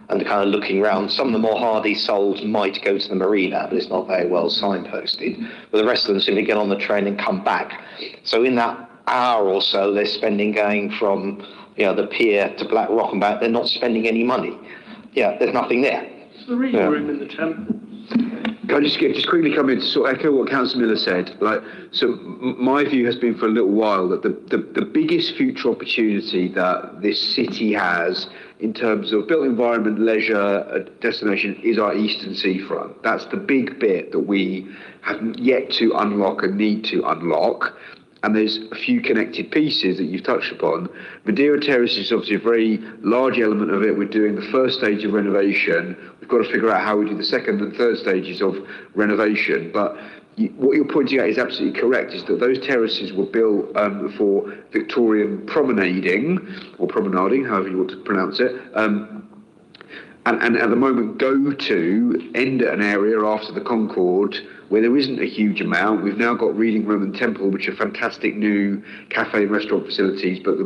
B: and kind of looking around. Some of the more hardy souls might go to the marina, but it's not very well signposted. But the rest of them simply get on the train and come back. So in that hour or so they're spending going from the pier to Black Rock and back, they're not spending any money. Yeah, there's nothing there.
H: It's the reading room in the temple.
C: Can I just quickly come in to sort of echo what Councillor Miller said? So my view has been for a little while that the biggest future opportunity that this city has in terms of built environment, leisure, destination is our eastern seafront. That's the big bit that we have yet to unlock and need to unlock. And there's a few connected pieces that you've touched upon. Madeira Terrace is obviously a very large element of it. We're doing the first stage of renovation. We've got to figure out how we do the second and third stages of renovation. But what you're pointing out is absolutely correct, is that those terraces were built for Victorian promenading, or promenading, however you want to pronounce it. And at the moment go to end at an area after the Concorde where there isn't a huge amount. We've now got Reading Room and Temple, which are fantastic new cafe and restaurant facilities, but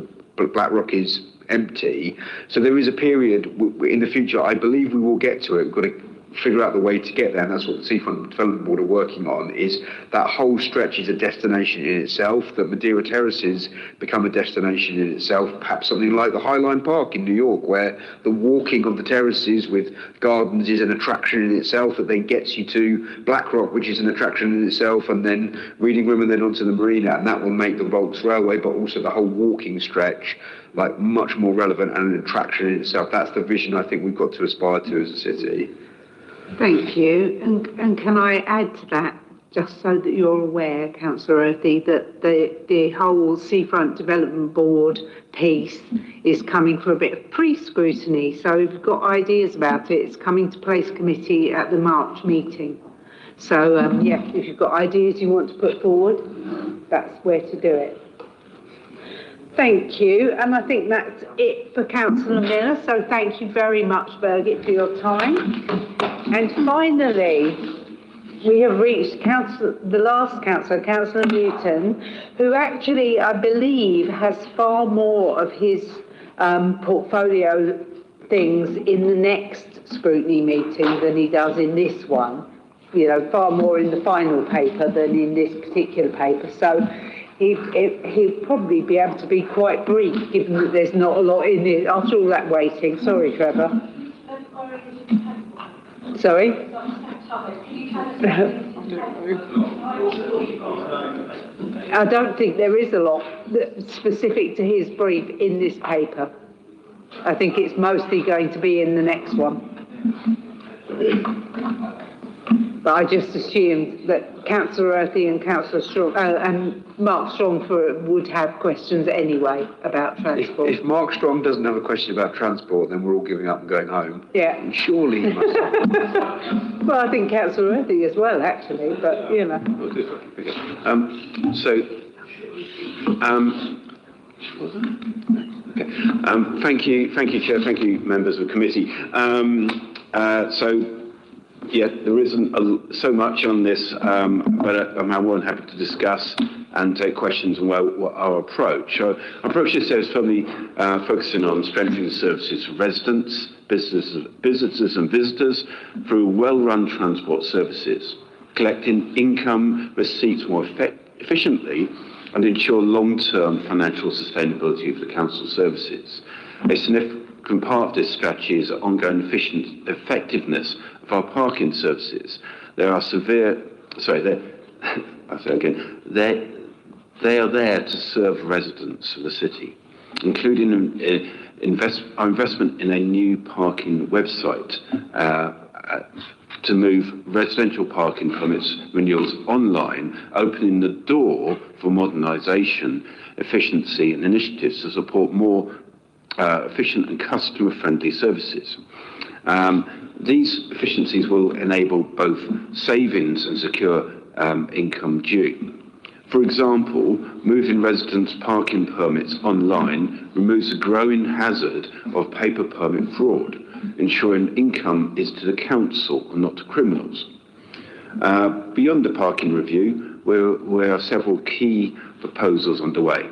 C: Black Rock is empty. So there is a period in the future, I believe we will get to it. We've got to figure out the way to get there, and that's what the Seafront Development Board are working on, is that whole stretch is a destination in itself, that Madeira Terraces become a destination in itself, perhaps something like the Highline Park in New York, where the walking of the terraces with gardens is an attraction in itself, that then gets you to Black Rock, which is an attraction in itself, and then Reading Room and then onto the marina, and that will make the Volks Railway, but also the whole walking stretch, much more relevant and an attraction in itself. That's the vision I think we've got to aspire to as a city.
A: Thank you. And can I add to that, just so that you're aware, Councillor Earthy, that the whole Seafront Development Board piece is coming for a bit of pre-scrutiny. So if you've got ideas about it, it's coming to Place Committee at the March meeting. So, if you've got ideas you want to put forward, that's where to do it. Thank you, and I think that's it for Councillor Miller, so thank you very much, Birgit, for your time. And finally, we have reached the last councillor, Councillor Newton, who actually, I believe, has far more of his portfolio things in the next scrutiny meeting than he does in this one. You know, far more in the final paper than in this particular paper. So he'll probably be able to be quite brief, given that there's not a lot in it after all that waiting. Sorry, Trevor. Sorry? I don't think there is a lot specific to his brief in this paper. I think it's mostly going to be in the next one. But I just assumed that Councillor Earthy and Councillor Strong and Mark Strongford would have questions anyway about transport.
C: If Mark Strong doesn't have a question about transport, then we're all giving up and going home.
A: Yeah.
C: And surely he must.
A: Well, I think Councillor Earthy as well, actually, but you know.
C: Thank you, Chair. Thank you, members of the committee. Yeah, there isn't so much on this, but I'm more than happy to discuss and take questions on our approach. Our approach is firmly focusing on strengthening services for residents, businesses and visitors through well-run transport services, collecting income receipts more efficiently and ensure long-term financial sustainability of the council services. A significant part of this strategy is the ongoing effectiveness of our parking services. They are they are there to serve residents of the city, including our investment in a new parking website to move residential parking permits renewals online, opening the door for modernisation, efficiency and initiatives to support more efficient and customer-friendly services. These efficiencies will enable both savings and secure income due. For example, moving residents' parking permits online removes the growing hazard of paper permit fraud, ensuring income is to the council and not to criminals. Beyond the parking review, there are several key proposals underway.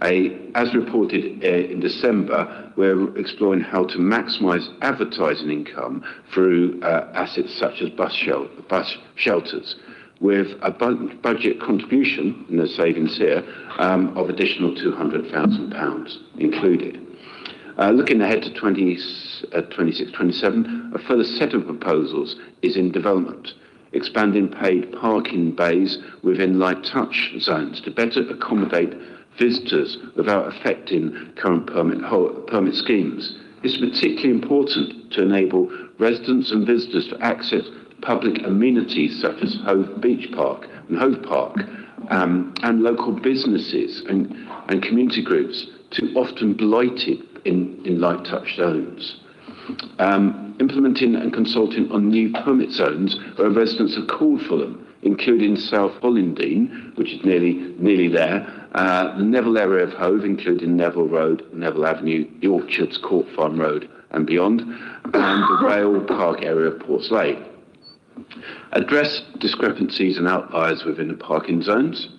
C: As reported in December, we're exploring how to maximise advertising income through assets such as bus shelters, with a budget contribution, and the savings here, of additional £200,000 included. Looking ahead to 26-27, a further set of proposals is in development, expanding paid parking bays within light touch zones to better accommodate visitors without affecting current permit schemes. It's particularly important to enable residents and visitors to access public amenities such as Hove Beach Park and Hove Park, and local businesses and community groups too often blighted in light touch zones. Implementing and consulting on new permit zones where residents have called for them, including South Hollandine, which is nearly there, the Neville area of Hove, including Neville Road, Neville Avenue, the Orchards, Court Farm Road and beyond, and the Rail Park area of Portslade. Address discrepancies and outliers within the parking zones,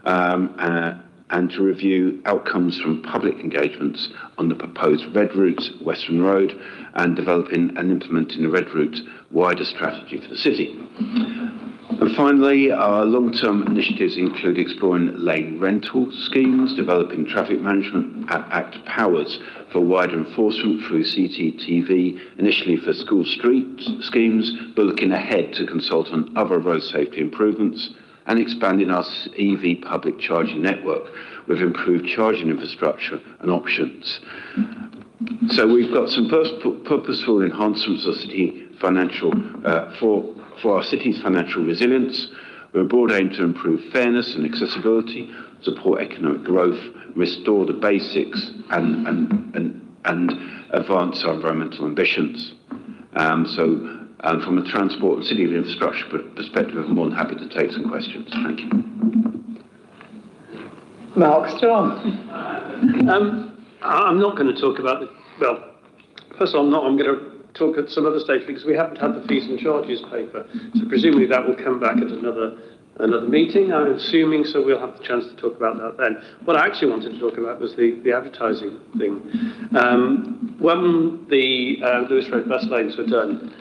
C: and to review outcomes from public engagements on the proposed Red Route Western Road and developing and implementing the Red Route wider strategy for the city. And finally, our long-term initiatives include exploring lane rental schemes, developing Traffic Management Act powers for wider enforcement through CCTV, initially for school street schemes, but looking ahead to consult on other road safety improvements, and expanding our EV public charging network with improved charging infrastructure and options. So we've got some purposeful enhancements of city financial for our city's financial resilience, with a broad aim to improve fairness and accessibility, support economic growth, restore the basics, and advance our environmental ambitions. From a transport and city infrastructure perspective, I'm more than happy to take some questions. Thank you.
A: Mark Strong.
H: I'm not going to talk about well, first of all, I'm going to talk at some other stage, because we haven't had the fees and charges paper. So presumably that will come back at another meeting, I'm assuming, so we'll have the chance to talk about that then. What I actually wanted to talk about was the advertising thing. When the Lewis Road bus lanes were done,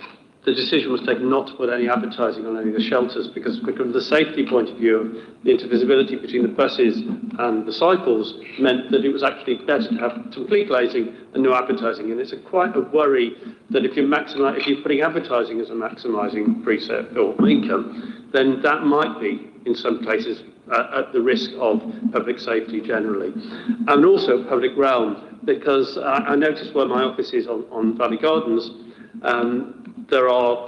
H: the decision was taken not to put any advertising on any of the shelters, because from the safety point of view, the intervisibility between the buses and the cycles meant that it was actually better to have complete glazing and no advertising. And it's quite a worry that if you're putting advertising as a maximising preset or income, then that might be, in some places, at the risk of public safety generally. And also public realm, because I noticed where my office is on Valley Gardens, there are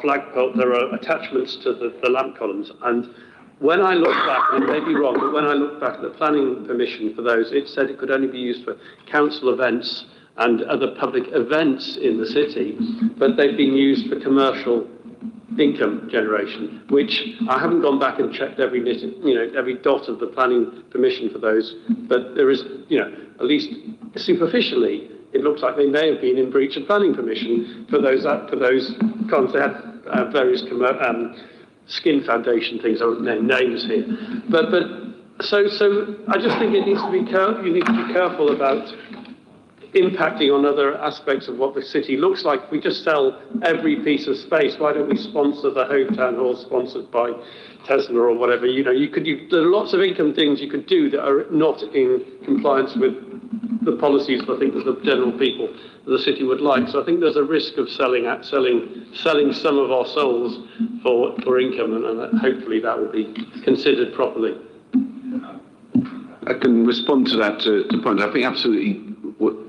H: attachments to the lamp columns, and when I look back, and it may be wrong, but when I look back at the planning permission for those, it said it could only be used for council events and other public events in the city, but they've been used for commercial income generation, which I haven't gone back and checked every dot of the planning permission for those, but there is, at least superficially, it looks like they may have been in breach of planning permission for those cons. They had various skin foundation things. I won't name names here, but so I just think it needs to be you need to be careful about impacting on other aspects of what the city looks like. If we just sell every piece of space, why don't we sponsor the Hove Town Hall sponsored by Tesla or whatever? There are lots of income things you could do that are not in compliance with the policies I think that the general people of the city would like. So I think there's a risk of selling some of our souls for income, and hopefully that will be considered properly.
C: I can respond to that to point. I think absolutely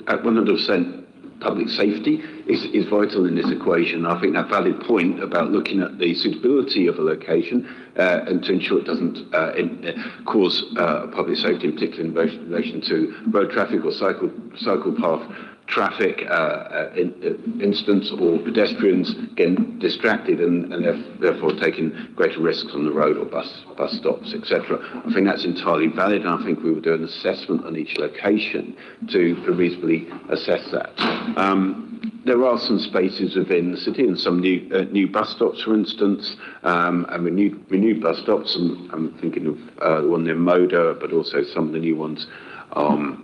C: at 100% public safety is vital in this equation. I think that valid point about looking at the suitability of a location and to ensure it doesn't cause public safety, in particular in relation to road traffic or cycle path traffic incidents or pedestrians getting distracted and therefore taking greater risks on the road or bus stops, etc. I think that's entirely valid, and I think we will do an assessment on each location to reasonably assess that. There are some spaces within the city and some new bus stops, for instance, and renewed bus stops. I'm thinking of the one near Moda, but also some of the new ones on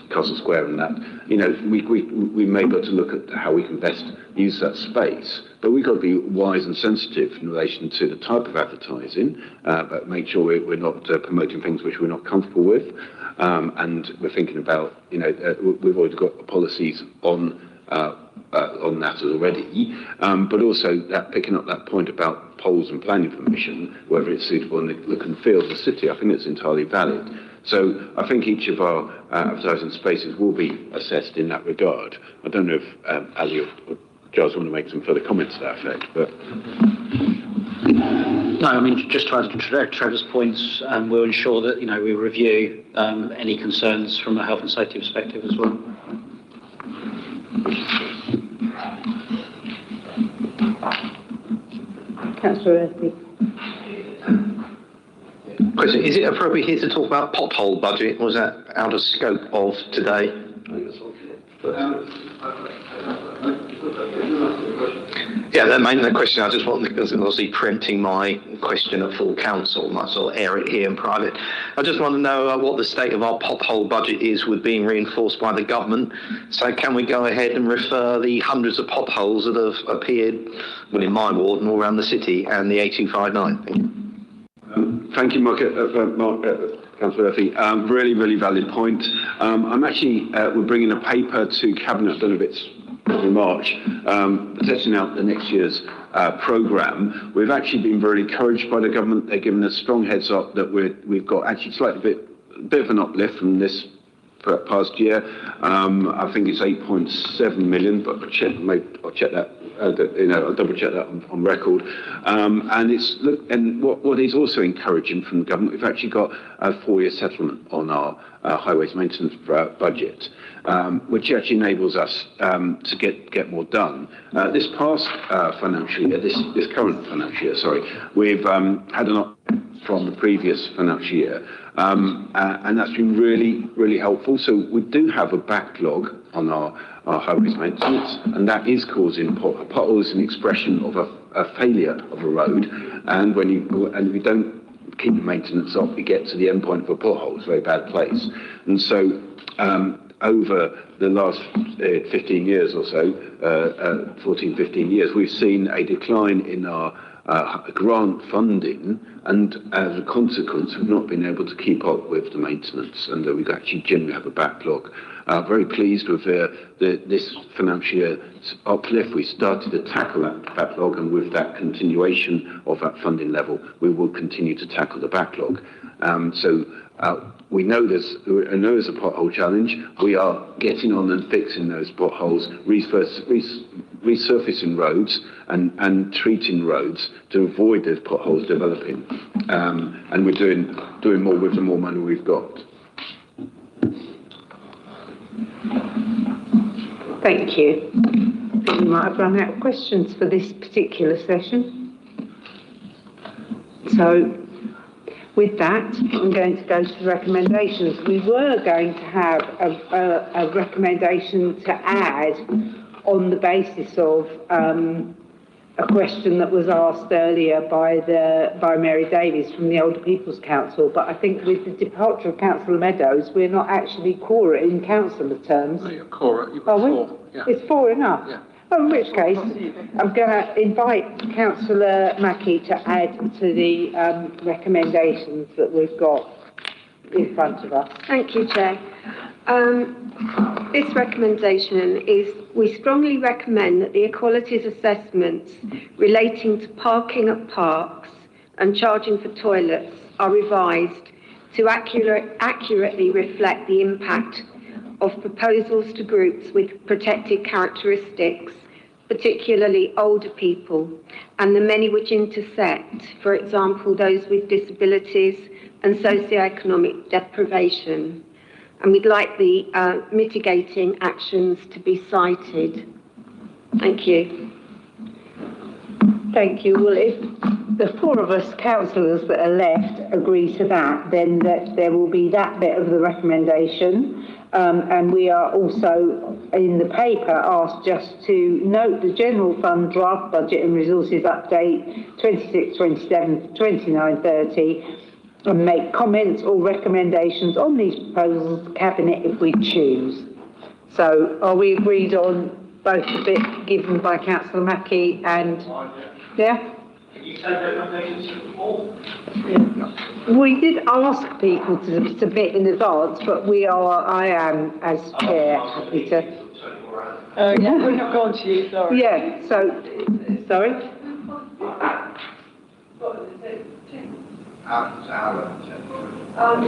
C: Castle Square and that. We may be able to look at how we can best use that space, but we've got to be wise and sensitive in relation to the type of advertising, but make sure we're not promoting things which we're not comfortable with. And we're thinking about, we've already got policies on that already, but also that picking up that point about polls and planning permission, whether it's suitable in the look and feel of the city, I think it's entirely valid. So I think each of our advertising spaces will be assessed in that regard. I don't know if Ali or Giles want to make some further comments to that effect, but...
T: No, I mean, just to add to Trevor's points, we'll ensure that, we review any concerns from a health and safety perspective as well.
A: Councillor Earthy.
B: Question, is it appropriate here to talk about pothole budget, or was that out of scope of today? Yeah, the question I just wanted, because obviously preempting my question at full council, might sort of air it here in private. I just want to know what the state of our pothole budget is with being reinforced by the government. So can we go ahead and refer the hundreds of potholes that have appeared, well, in my ward and all around the city, and the A259? Thank you.
C: Thank you, Mark, Councillor Murphy. Really, really valid point. I'm actually, we're bringing a paper to Cabinet, I don't know if it's in March, setting out the next year's programme. We've actually been very encouraged by the government. They're giving us strong heads up that we've got actually slightly bit of an uplift from this past year. I think it's 8.7 million, but I'll check that. I'll double check that on record. And what is also encouraging from the government, we've actually got a 4-year settlement on our highways maintenance budget, which actually enables us to get more done. This past financial year, this current financial year, sorry, we've had an from the previous financial year, And that's been really, really helpful. So we do have a backlog on our highways maintenance, and that is causing potholes, an expression of a failure of a road. And and we don't keep the maintenance up, we get to the end point of a pothole. It's a very bad place. And so over the last 15 years or so, 14, 15 years, we've seen a decline in our grant funding, and as a consequence, we've not been able to keep up with the maintenance, and we actually generally have a backlog. Very pleased with this financial year uplift. We started to tackle that backlog, and with that continuation of that funding level, we will continue to tackle the backlog. We know there's a pothole challenge. We are getting on and fixing those potholes, resurfacing roads and treating roads to avoid those potholes developing. And we're doing more with the more money we've got.
A: Thank you. We might have run out of questions for this particular session. So, with that, I'm going to go to the recommendations. We were going to have a recommendation to add on the basis of a question that was asked earlier by Mary Davies from the Older People's Council, but I think with the departure of Councillor Meadows, we're not actually quora in councillor terms.
H: No, you're quora. You've got four. Yeah.
A: It's four enough?
H: Yeah.
A: Oh, in which case, I'm going to invite Councillor Mackie to add to the recommendations that we've got in front of us.
O: Thank you, Chair. This recommendation is, we strongly recommend that the equalities assessments relating to parking at parks and charging for toilets are revised to accurately reflect the impact of proposals to groups with protected characteristics, particularly older people, and the many which intersect, for example, those with disabilities and socioeconomic deprivation. And we'd like the mitigating actions to be cited. Thank you.
A: Thank you. Well, if the four of us councillors that are left agree to that, then there will be that bit of the recommendation. And we are also in the paper asked just to note the General Fund Draft Budget and Resources Update 26-27 29-30 and make comments or recommendations on these proposals to Cabinet if we choose. So are we agreed on both the bit given by Councillor Mackie and... Yeah?
T: Can you take recommendations from all?
A: Yeah. We did ask people to submit in advance, but I am, as chair, happy to...
R: Yeah, we're not going to you, sorry.
A: Yeah, so, sorry?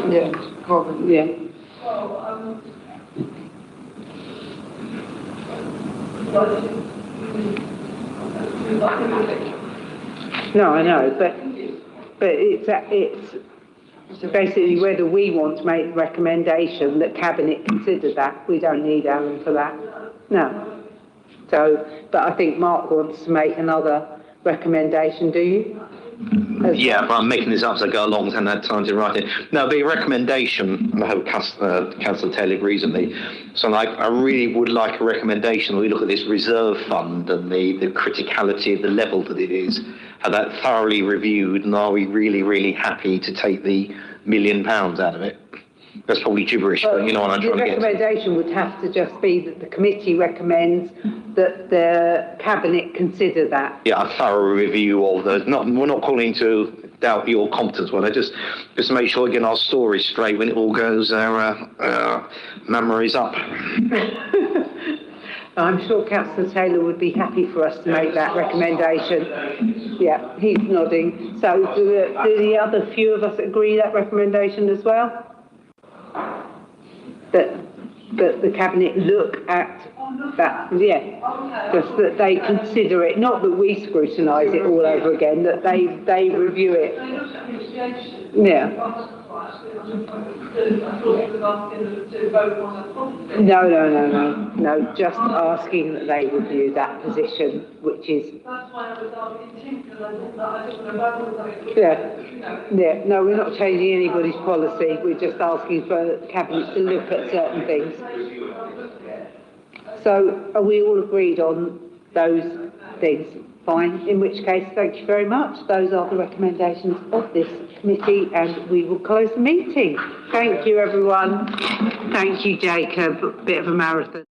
A: Yeah, probably, yeah. No, I know, but it's basically whether we want to make the recommendation that Cabinet consider that. We don't need Alan for that. No. So, but I think Mark wants to make another recommendation, do you?
B: Yeah, but I'm making this up as I go along, and I haven't had time to write it. No, the recommendation, and I hope Councillor Taylor agrees with me, so I really would like a recommendation when we look at this reserve fund and the criticality of the level that it is, have that thoroughly reviewed, and are we really, really happy to take the £1 million out of it? That's probably gibberish, but you know what I'm trying to get.
A: The recommendation would have to just be that the committee recommends that the Cabinet consider that.
B: Yeah, a thorough review of those. We're not calling to doubt your competence, but just to make sure we get our story straight when it all goes, our memories up.
A: I'm sure Councillor Taylor would be happy for us to make that recommendation. Yeah, he's nodding. So do the other few of us agree that recommendation as well? That the Cabinet look at that, yeah, just that they consider it, not that we scrutinise it all over again, that they review it. Yeah. No, just asking that they review that position, which is...
R: That's why I was asking Tim, because I thought that I didn't know about
A: Yeah, no, we're not changing anybody's policy, we're just asking for Cabinet to look at certain things. So, are we all agreed on those things? Fine, in which case, thank you very much. Those are the recommendations of this committee, and we will close the meeting. Thank you, everyone. Thank you, Jacob. A bit of a marathon.